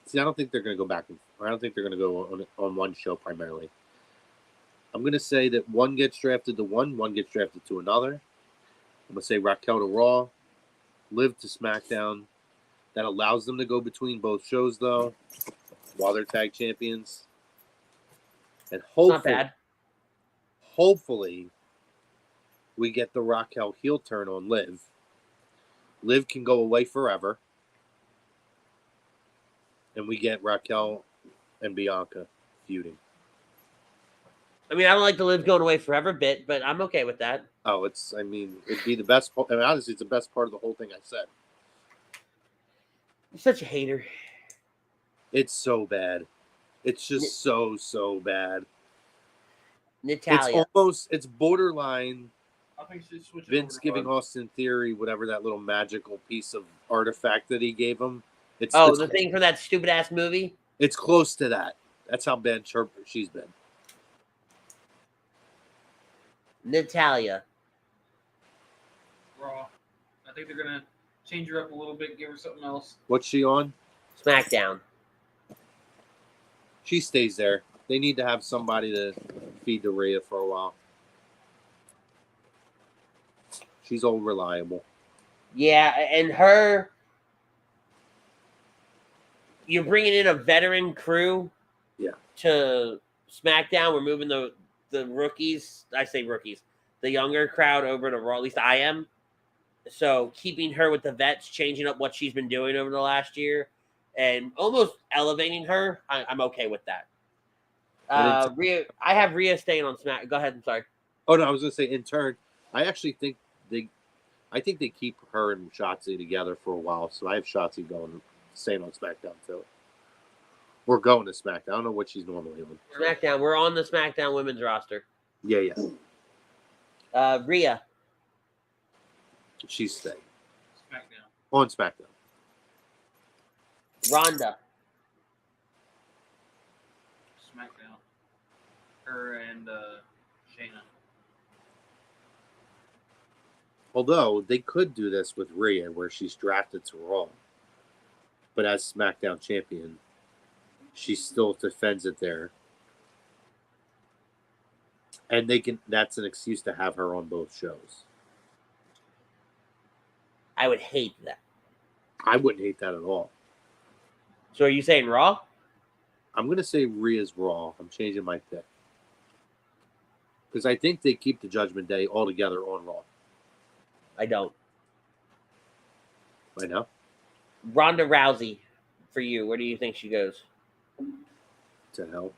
See, I don't think they're going to go back. I don't think they're going to go on one show primarily. I'm going to say that one gets drafted to one gets drafted to another. I'm going to say Raquel to Raw, Liv to SmackDown. That allows them to go between both shows, though, while they're tag champions. And hopefully, we get the Raquel heel turn on Liv. Liv can go away forever. And we get Raquel and Bianca feuding. I mean, I don't like the Liv going away forever bit, but I'm okay with that. Oh, it'd be the best. I mean, honestly, it's the best part of the whole thing I said. You're such a hater. It's so bad. It's just so bad. Natalia. It's borderline I think she's switching Vince over to giving Raw. Austin Theory whatever that little magical piece of artifact that he gave him. The thing from that stupid ass movie? It's close to that. That's how bad she's been. Natalia. Raw. I think they're going to change her up a little bit, give her something else. What's she on? SmackDown. She stays there. They need to have somebody to feed to Rhea for a while. She's all reliable. Yeah, and her... You're bringing in a veteran crew to SmackDown. We're moving the rookies. I say rookies. The younger crowd over to Raw. At least I am. So keeping her with the vets, changing up what she's been doing over the last year, and almost elevating her, I'm okay with that. Rhea, I have Rhea staying on Smack. Go ahead. I'm sorry. Oh no, I was going to say in turn. I actually think they keep her and Shotzi together for a while. So I have Shotzi staying on SmackDown too. We're going to SmackDown. I don't know what she's normally on. SmackDown. We're on the SmackDown women's roster. Yeah. Rhea. She's staying. SmackDown. On SmackDown. Ronda. SmackDown. Her and Shayna. Although they could do this with Rhea, where she's drafted to Raw, but as SmackDown champion, she still defends it there, and that's an excuse to have her on both shows. I would hate that. I wouldn't hate that at all. So are you saying Raw? I'm going to say Rhea's Raw. I'm changing my pick. Because I think they keep the Judgment Day all together on Raw. I don't. I know. Ronda Rousey, for you, where do you think she goes? To hell.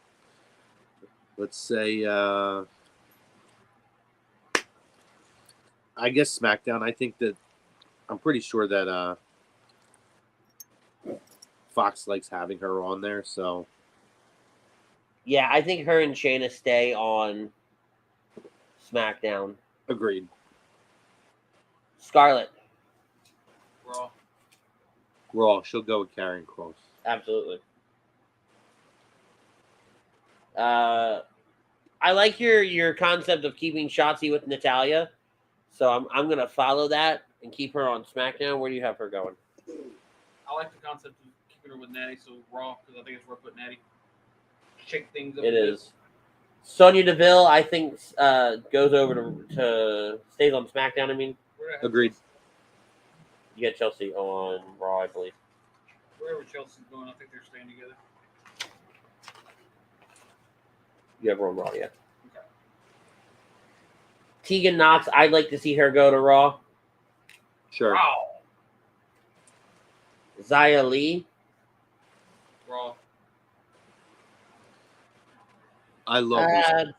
Let's say, I guess SmackDown. I'm pretty sure that Fox likes having her on there, so. Yeah, I think her and Shayna stay on SmackDown. Agreed. Scarlett. Raw. She'll go with Karrion Kross. Absolutely. I like your concept of keeping Shotzi with Natalia, so I'm gonna follow that and keep her on SmackDown. Where do you have her going? I like the concept of keeping her with Natty, so Raw, because I think it's worth putting Natty. Shake things up. It is. Sonya Deville, I think, goes over to stays on SmackDown. I mean, Agreed. You get Chelsea on Raw, I believe. Wherever Chelsea's going, I think they're staying together. You have her on Raw, yeah. Okay. Tegan Knox, I'd like to see her go to Raw. Sure. Wow. Xia Li. Raw. I love this. Uh,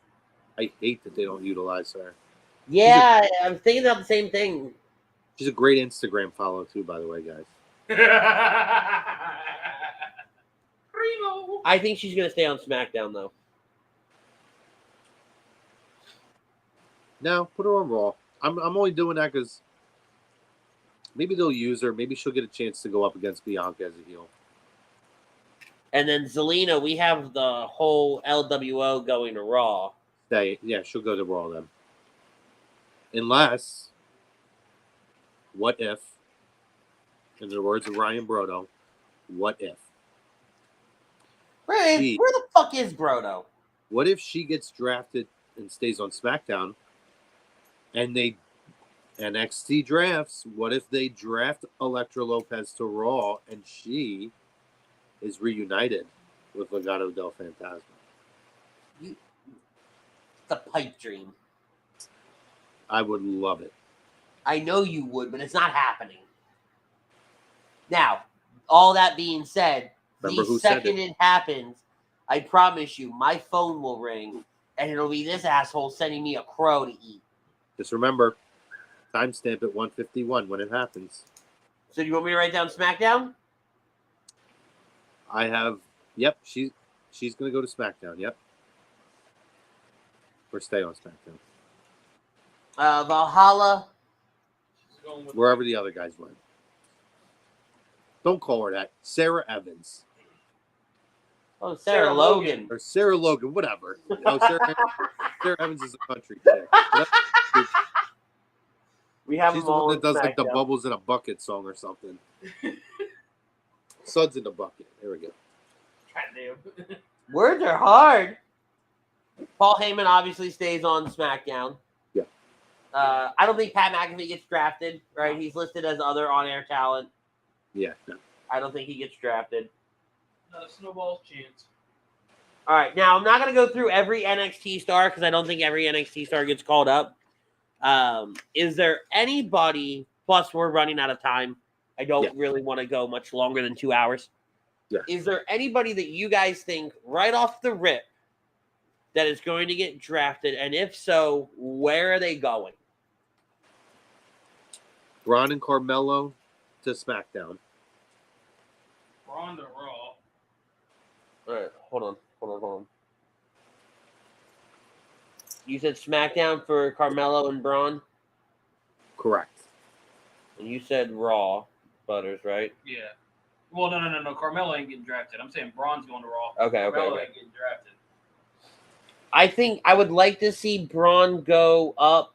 I hate that they don't utilize her. yeah, I'm thinking about the same thing. She's a great Instagram follow too, by the way, guys. Primo. I think she's going to stay on SmackDown, though. No, put her on Raw. I'm only doing that because maybe they'll use her. Maybe she'll get a chance to go up against Bianca as a heel. And then Zelina, we have the whole LWO going to Raw. Yeah, she'll go to Raw then. Unless, what if, in the words of Ryan Brodo, what if? Where the fuck is Brodo? What if she gets drafted and stays on SmackDown and they NXT drafts? What if they draft Elektra Lopez to Raw and she is reunited with Legado del Fantasma? It's a pipe dream. I would love it. I know you would, but it's not happening. Now, all that being said, Remember the who said second it happens, I promise you, my phone will ring, and it'll be this asshole sending me a crow to eat. Just remember, timestamp at 1:51 when it happens. So do you want me to write down SmackDown? I have. Yep, she's going to go to SmackDown. Yep, or stay on SmackDown. Valhalla. She's going with Wherever the other guys went. Don't call her that. Sarah Evans. Oh, Sarah Logan. Or Sarah Logan, whatever. No, Sarah Evans is a country chick. We have She's them the all one that does like the SmackDown. bubbles in a bucket song or something. Suds in the bucket. There we go. goddamn. Words are hard. Paul Heyman obviously stays on SmackDown. Yeah. I don't think Pat McAfee gets drafted, right? He's listed as other on-air talent. Yeah. No. I don't think he gets drafted. Not a snowball's chance. All right, now I'm not going to go through every NXT star because I don't think every NXT star gets called up. Is there anybody, plus we're running out of time. I don't really want to go much longer than 2 hours. Yeah. Is there anybody that you guys think right off the rip that is going to get drafted? And if so, where are they going? Braun and Carmelo to SmackDown. Ronda Raw. All right, hold on. You said SmackDown for Carmelo and Braun, Correct. and you said Raw, Butters, right? Yeah. Well, no. Carmelo ain't getting drafted. I'm saying Braun's going to Raw. Okay. Carmelo ain't getting drafted. I think I would like to see Braun go up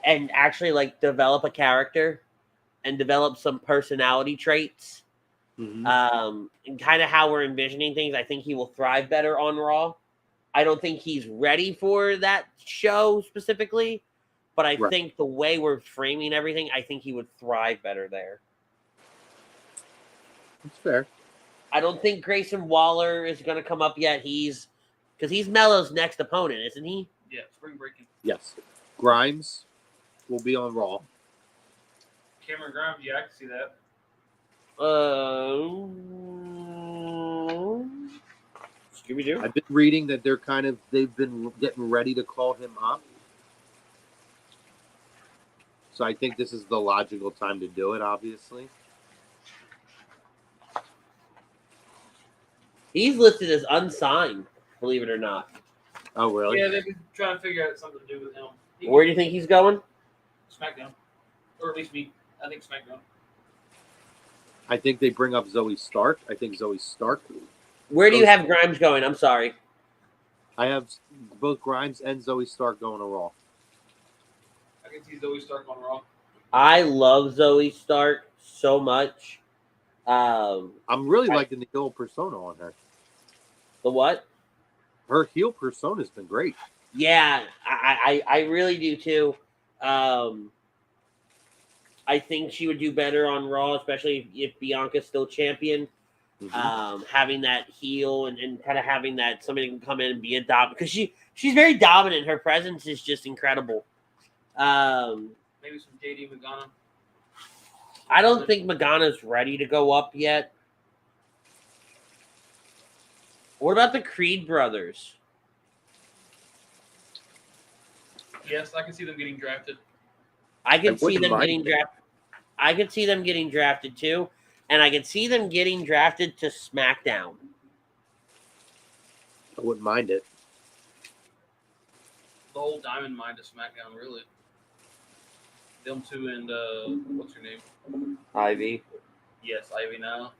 and actually like develop a character and develop some personality traits. Mm-hmm. And kind of how we're envisioning things. I think he will thrive better on Raw. I don't think he's ready for that show specifically, but I think the way we're framing everything, I think he would thrive better there. That's fair. I don't think Grayson Waller is going to come up yet. He's Melo's next opponent, isn't he? Yeah, spring breaking. Yes. Grimes will be on Raw. Cameron Grimes, yeah, I can see that. Scooby-Doo? I've been reading that they've been getting ready to call him up. So I think this is the logical time to do it, obviously. He's listed as unsigned, believe it or not. Oh, really? Yeah, they've been trying to figure out something to do with him. Where do you think he's going? SmackDown. Or at least me. I think SmackDown. I think they bring up Zoe Stark. I think Zoe Stark. Where do you have Grimes going? I'm sorry. I have both Grimes and Zoe Stark going to Raw. I can see Zoe Stark on Raw. I love Zoe Stark so much. I'm really liking the heel persona on her. The what? Her heel persona has been great. Yeah, I really do too. I think she would do better on Raw, especially if Bianca's still champion. Having that heel and kind of having that somebody can come in and be a dominant because she's very dominant. Her presence is just incredible. Maybe some JD Magana. I don't think Magana's ready to go up yet. What about the Creed brothers? Yes, I can see them getting drafted. I could see wouldn't them mind getting it. drafted. I could see them getting drafted too, and I could see them getting drafted to SmackDown. I wouldn't mind it. The whole Diamond Mine to SmackDown, really. Them two and what's her name? Ivy. Yes, Ivy now.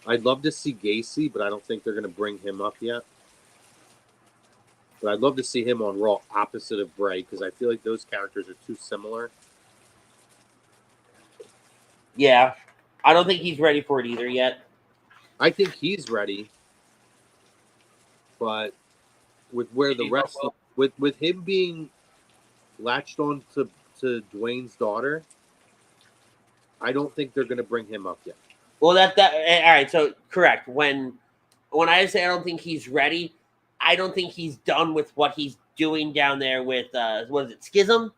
I'd love to see Gacy, but I don't think they're going to bring him up yet. But I'd love to see him on Raw opposite of Bray because I feel like those characters are too similar. Yeah, I don't think he's ready for it either yet. I think he's ready, but with where the rest of, with him being latched on to Dwayne's daughter, I don't think they're going to bring him up yet. Well, that all right. So correct. When I say I don't think he's ready, I don't think he's done with what he's doing down there with what is it, Schism?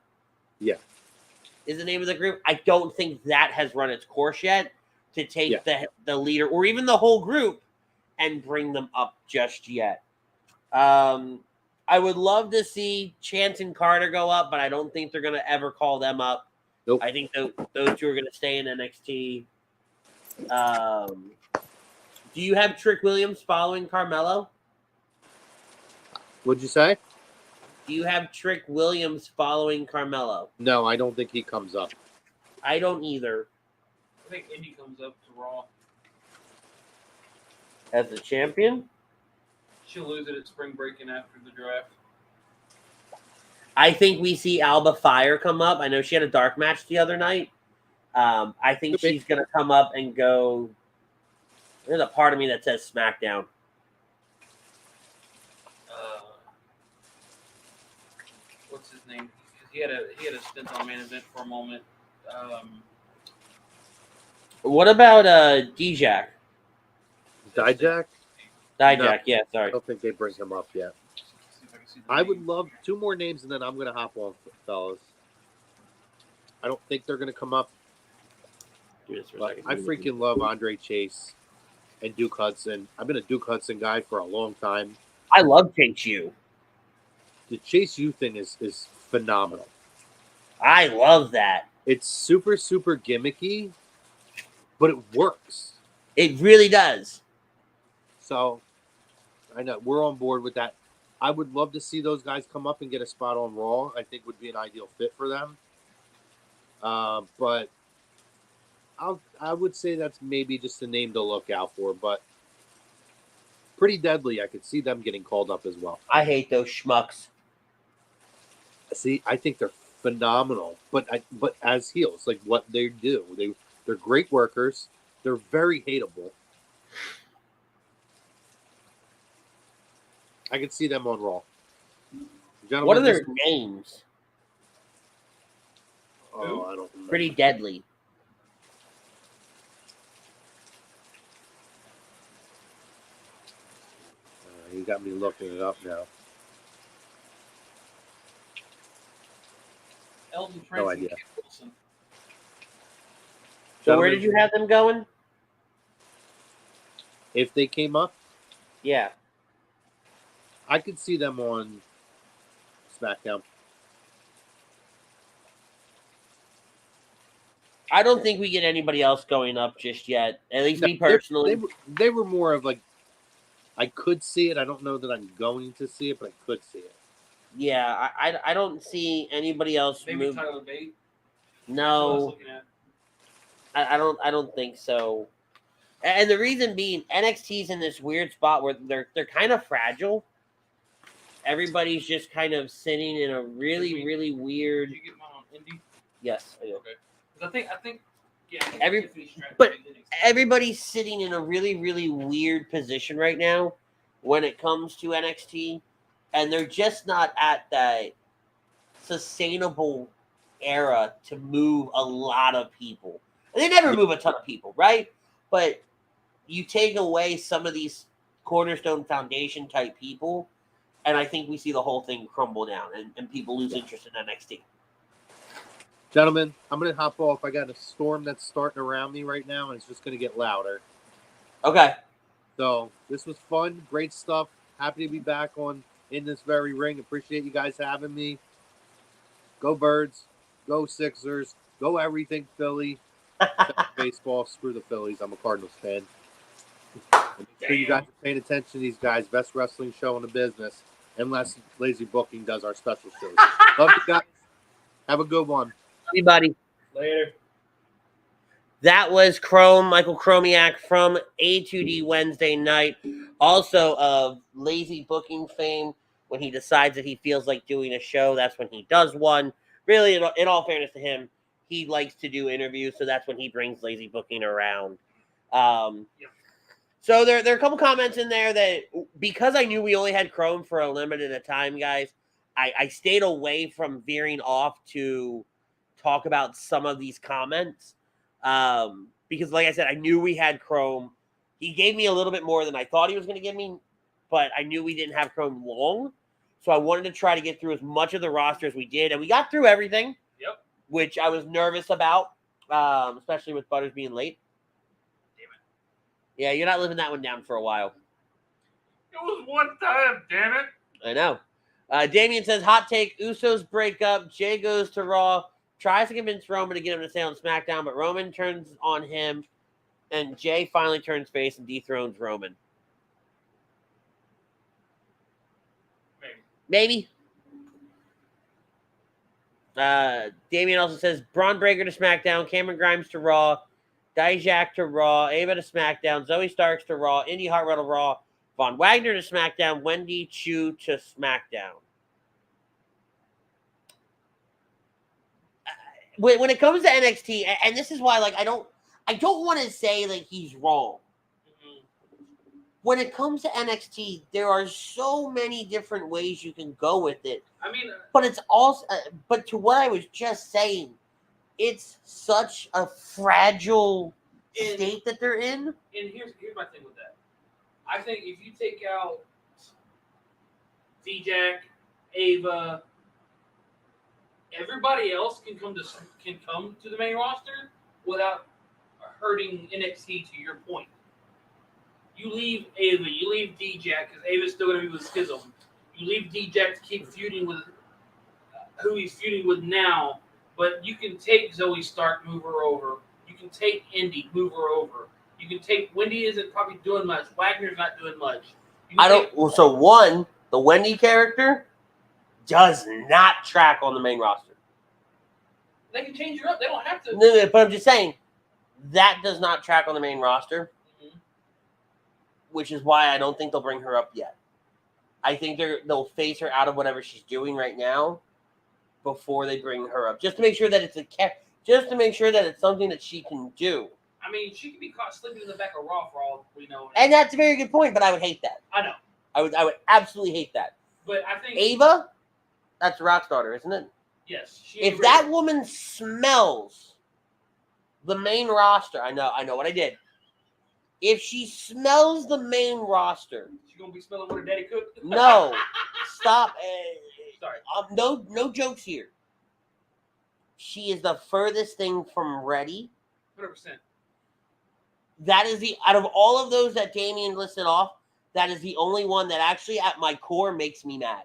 Yeah, is the name of the group. I don't think that has run its course yet to take the leader or even the whole group and bring them up just yet. I would love to see Chance and Carter go up, but I don't think they're going to ever call them up. Nope. I think those two are going to stay in NXT. Do you have Trick Williams following Carmelo? What'd you say? Do you have Trick Williams following Carmelo? No, I don't think he comes up. I don't either. I think Indy comes up to Raw. As the champion? She'll lose it at spring breaking after the draft. I think we see Alba Fire come up. I know she had a dark match the other night. I think she's going to come up and go. There's a part of me that says SmackDown. What's his name? He had a stint on main event for a moment. What about Dijak? Dijak? Dijak, yeah, I sorry. don't think they bring him up yet. I would love 2 more names, and then I'm going to hop on, fellas. I don't think they're going to come up. But I freaking love Andre Chase and Duke Hudson. I've been a Duke Hudson guy for a long time. I love Chase U. The Chase U thing is phenomenal. I love that. It's super, super gimmicky, but it works. It really does. So, I know we're on board with that. I would love to see those guys come up and get a spot on Raw. I think would be an ideal fit for them. But I would say that's maybe just a name to look out for. But Pretty Deadly, I could see them getting called up as well. I hate those schmucks. See, I think they're phenomenal. But as heels, like what they do, they're great workers. They're very hateable. I can see them on Raw. Gentlemen, What are their names? Oh, I don't remember. Pretty Deadly. You got me looking it up now. Elton Prince No and idea. Kip Wilson. So where did you have them going? If they came up, Yeah. I could see them on SmackDown. I don't think we get anybody else going up just yet. At least No, me personally. They were more of like, I could see it. I don't know that I'm going to see it, but I could see it. Yeah, I don't see anybody else Maybe move. Tyler Bate. No, I don't think so. And the reason being, NXT's in this weird spot where they're kind of fragile. Everybody's just kind of sitting in a really weird. Did you get mine on Indy? Yes, I do. Okay. Because I think, yeah. I think Every- Tiffany's drafted but- NXT. Everybody's sitting in a really weird position right now when it comes to NXT, and they're just not at that sustainable era to move a lot of people. And they never move a ton of people, right? But you take away some of these cornerstone foundation type people, and I think we see the whole thing crumble down and people lose interest in NXT. Gentlemen, I'm going to hop off. I got a storm that's starting around me right now, and it's just going to get louder. Okay. So this was fun. Great stuff. Happy to be back in this very ring. Appreciate you guys having me. Go Birds. Go Sixers. Go everything Philly. Baseball. Screw the Phillies. I'm a Cardinals fan. Make sure you guys are paying attention to these guys. Best wrestling show in the business. Unless Lazy Booking does our special shows. Love you guys. Have a good one. Everybody. Later. That was Michael Chromiak from A2D Wednesday night. Also of Lazy Booking fame. When he decides that he feels like doing a show, that's when he does one. Really, in all fairness to him, he likes to do interviews, so that's when he brings Lazy Booking around. So there are a couple comments in there that, because I knew we only had Chrome for a limited time, guys, I stayed away from veering off to talk about some of these comments. Because like I said, I knew we had Chrome. He gave me a little bit more than I thought he was going to give me, but I knew we didn't have Chrome long. So I wanted to try to get through as much of the roster as we did. And we got through everything. Yep. Which I was nervous about, especially with Butters being late. Damn it. Yeah, you're not living that one down for a while. It was one time, damn it. I know. Damian says, hot take, Usos break up, Jay goes to Raw, tries to convince Roman to get him to stay on SmackDown, but Roman turns on him, and Jay finally turns face and dethrones Roman. Maybe. Damian also says, Braun Breaker to SmackDown, Cameron Grimes to Raw, Dijak to Raw, Ava to SmackDown, Zoe Starks to Raw, Indy Hartwell to Raw, Von Wagner to SmackDown, Wendy Chu to SmackDown. When it comes to NXT, and this is why, like, I don't want to say that he's wrong. When it comes to NXT, there are so many different ways you can go with it. I mean, but it's also, but to what I was just saying, it's such a fragile state that they're in. And here's my thing with that. I think if you take out Dijak, Ava, everybody else can come to the main roster without hurting NXT. To your point, you leave Ava, you leave Dijak because Ava's still going to be with Schism. You leave Dijak to keep feuding with who he's feuding with now, but you can take Zoe Stark, move her over. You can take Indy, move her over. You can take Wendy isn't probably doing much. Wagner's not doing much. The Wendy character does not track on the main roster. They can change her up. They don't have to. No, but I'm just saying that does not track on the main roster, which is why I don't think they'll bring her up yet. I think they'll phase her out of whatever she's doing right now before they bring her up, just to make sure that it's something that she can do. I mean, she could be caught slipping in the back of Raw for all we know. And that's a very good point, but I would hate that. I know. I would absolutely hate that. But I think Ava, that's Rock's daughter, isn't it? Yes. If that woman smells the main roster, I know what I did. If she smells the main roster, she's gonna be smelling what her daddy cooked. No, stop. Sorry. No jokes here. She is the furthest thing from ready. 100%. That is out of all of those that Damian listed off, that is the only one that actually at my core makes me mad.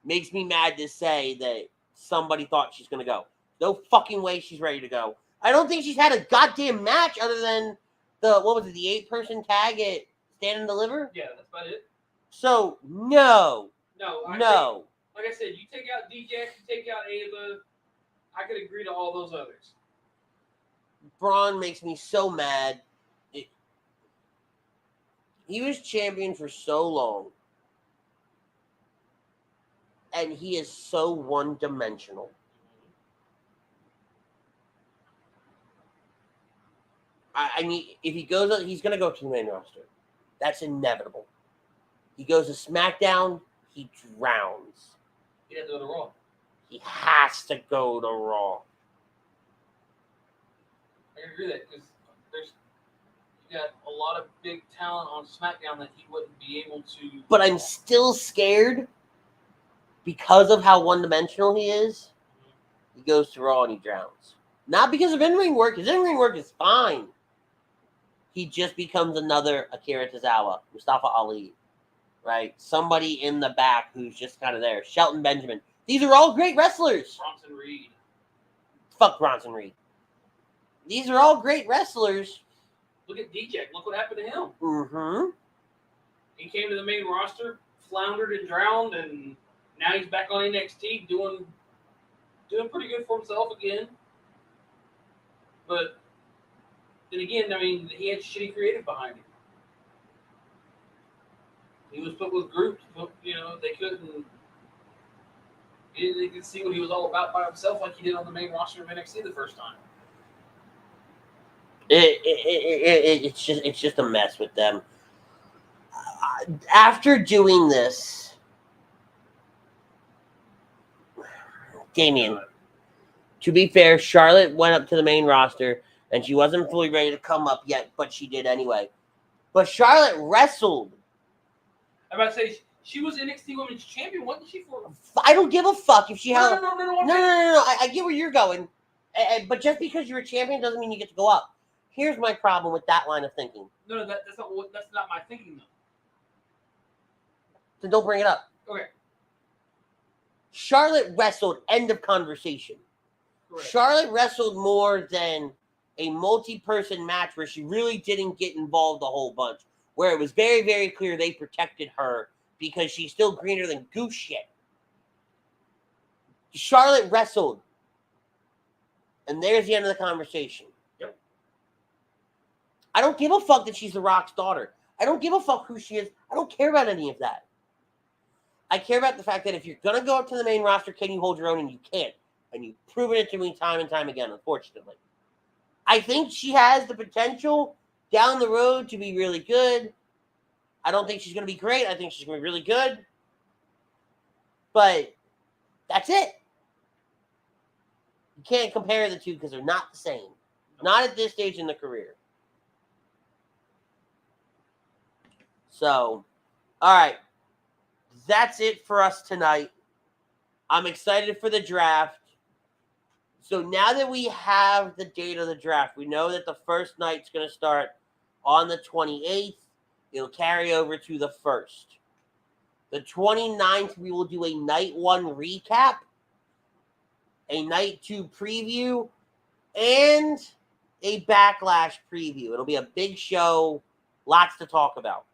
Makes me mad to say that somebody thought she's going to go. No fucking way she's ready to go. I don't think she's had a goddamn match other than the 8-person tag at Stand and Deliver? Yeah, that's about it. So, no. No. Like I said, you take out DJ, you take out Ava, I could agree to all those others. Braun makes me so mad. He was champion for so long. And he is so one-dimensional. I mean, if he goes, he's going to go to the main roster. That's inevitable. He goes to SmackDown, he drowns. He has to go to Raw. He has to go to Raw. I agree with that because you got a lot of big talent on SmackDown that he wouldn't be able to. But I'm still scared because of how one-dimensional he is. He goes to Raw and he drowns. Not because of in-ring work. His in-ring work is fine. He just becomes another Akira Tozawa, Mustafa Ali, right? Somebody in the back who's just kind of there. Shelton Benjamin. These are all great wrestlers. Bronson Reed. Fuck Bronson Reed. These are all great wrestlers. Look at DJ. Look what happened to him. Mm-hmm. He came to the main roster, floundered and drowned, and now he's back on NXT doing pretty good for himself again. But then again, I mean, he had shitty creative behind him. He was put with groups, but, they couldn't. They could see what he was all about by himself, like he did on the main roster of NXT the first time. It's just a mess with them. After doing this, Damian, to be fair, Charlotte went up to the main roster, and she wasn't fully ready to come up yet, but she did anyway. But Charlotte wrestled. I'm about to say, she was NXT Women's Champion, wasn't she? I don't give a fuck if she had... No. No. I get where you're going. But just because you're a champion doesn't mean you get to go up. Here's my problem with that line of thinking. No, that's not my thinking, though. So don't bring it up. Okay. Charlotte wrestled, end of conversation. Correct. Charlotte wrestled more than a multi-person match where she really didn't get involved a whole bunch. Where it was very, very clear they protected her because she's still greener than goose shit. Charlotte wrestled. And there's the end of the conversation. Yep. I don't give a fuck that she's The Rock's daughter. I don't give a fuck who she is. I don't care about any of that. I care about the fact that if you're going to go up to the main roster, can you hold your own? And you can't. And you've proven it to me time and time again, unfortunately. I think she has the potential down the road to be really good. I don't think she's going to be great. I think she's going to be really good. But that's it. You can't compare the two because they're not the same. Not at this stage in the career. So, all right. That's it for us tonight. I'm excited for the draft. So now that we have the date of the draft, we know that the first night's going to start on the 28th. It'll carry over to the 1st. The 29th, we will do a night 1 recap, a night 2 preview, and a Backlash preview. It'll be a big show, lots to talk about.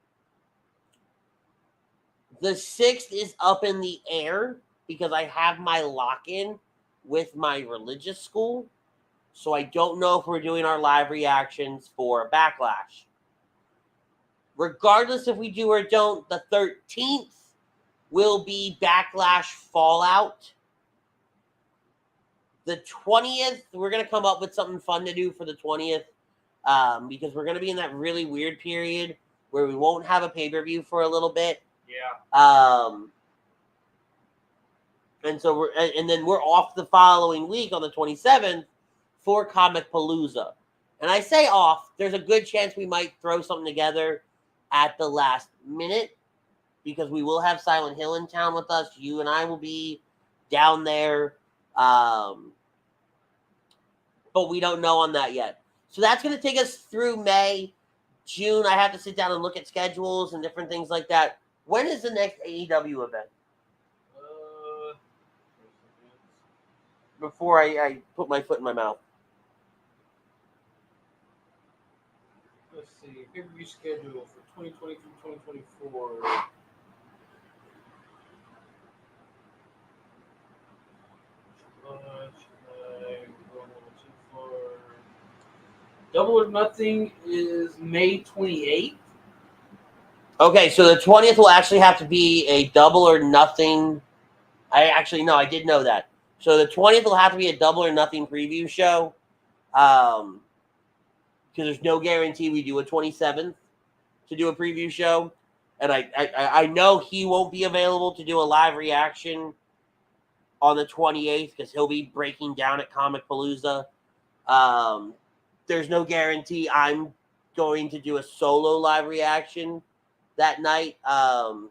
The 6th is up in the air because I have my lock-in with my religious school. So I don't know if we're doing our live reactions for Backlash. Regardless if we do or don't, the 13th will be Backlash Fallout. The 20th, we're going to come up with something fun to do for the 20th because we're going to be in that really weird period where we won't have a pay-per-view for a little bit. Yeah. And then we're off the following week on the 27th for Comic Palooza. And I say off, there's a good chance we might throw something together at the last minute because we will have Silent Hill in town with us. You and I will be down there. But we don't know on that yet. So that's going to take us through May. June, I have to sit down and look at schedules and different things like that. When is the next AEW event? Before I put my foot in my mouth. Let's see. Pay-per-view schedule for 2020 through 2024. Double or Nothing is May 28th. Okay, so the 20th will actually have to be a Double or Nothing. I did know that. So the 20th will have to be a Double or Nothing preview show. Because there's no guarantee we do a 27th to do a preview show. And I know he won't be available to do a live reaction on the 28th because he'll be breaking down at Comic Palooza. there's no guarantee I'm going to do a solo live reaction that night. But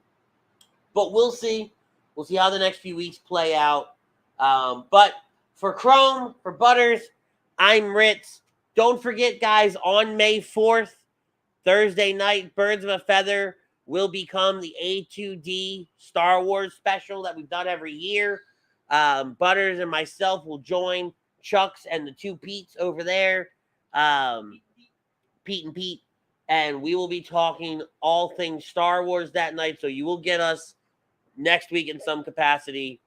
we'll see. We'll see how the next few weeks play out. But for Chrome, for Butters, I'm Ritz. Don't forget, guys, on May 4th, Thursday night, Birds of a Feather will become the A2D Star Wars special that we've done every year. Butters and myself will join Chucks and the two Pete's over there, Pete and Pete, and we will be talking all things Star Wars that night. So you will get us next week in some capacity.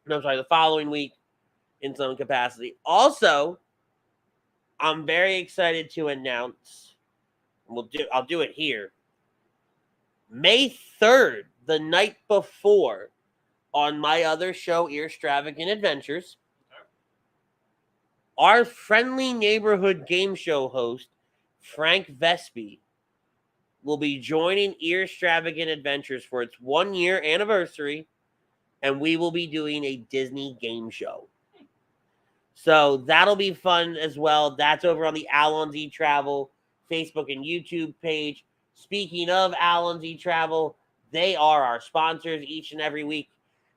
No, sorry, the following week in some capacity. Also, I'm very excited to announce, I'll do it here. May 3rd, the night before, on my other show, Extravagant Adventures, our friendly neighborhood game show host, Frank Vespi, will be joining Extravagant Adventures for its 1-year anniversary, and we will be doing a Disney game show. So that'll be fun as well. That's over on the Alan Z Travel Facebook and YouTube page. Speaking of Alan Z Travel, they are our sponsors each and every week,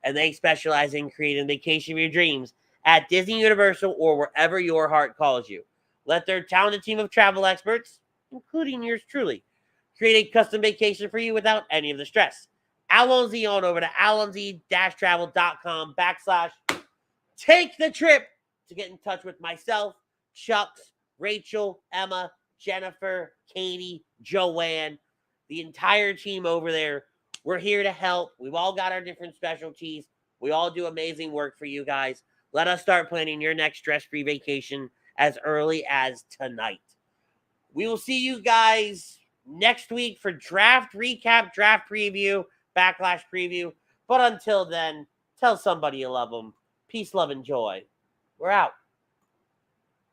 and they specialize in creating vacation of your dreams at Disney, Universal, or wherever your heart calls you. Let their talented team of travel experts, including yours truly, create a custom vacation for you without any of the stress. Alan Z on over to alanz-travel.com/take the trip to get in touch with myself, Chucks, Rachel, Emma, Jennifer, Katie, Joanne, the entire team over there. We're here to help. We've all got our different specialties. We all do amazing work for you guys. Let us start planning your next stress-free vacation as early as tonight. We will see you guys next week for draft recap, draft preview, Backlash preview. But until then, tell somebody you love them. Peace, love, and joy. We're out.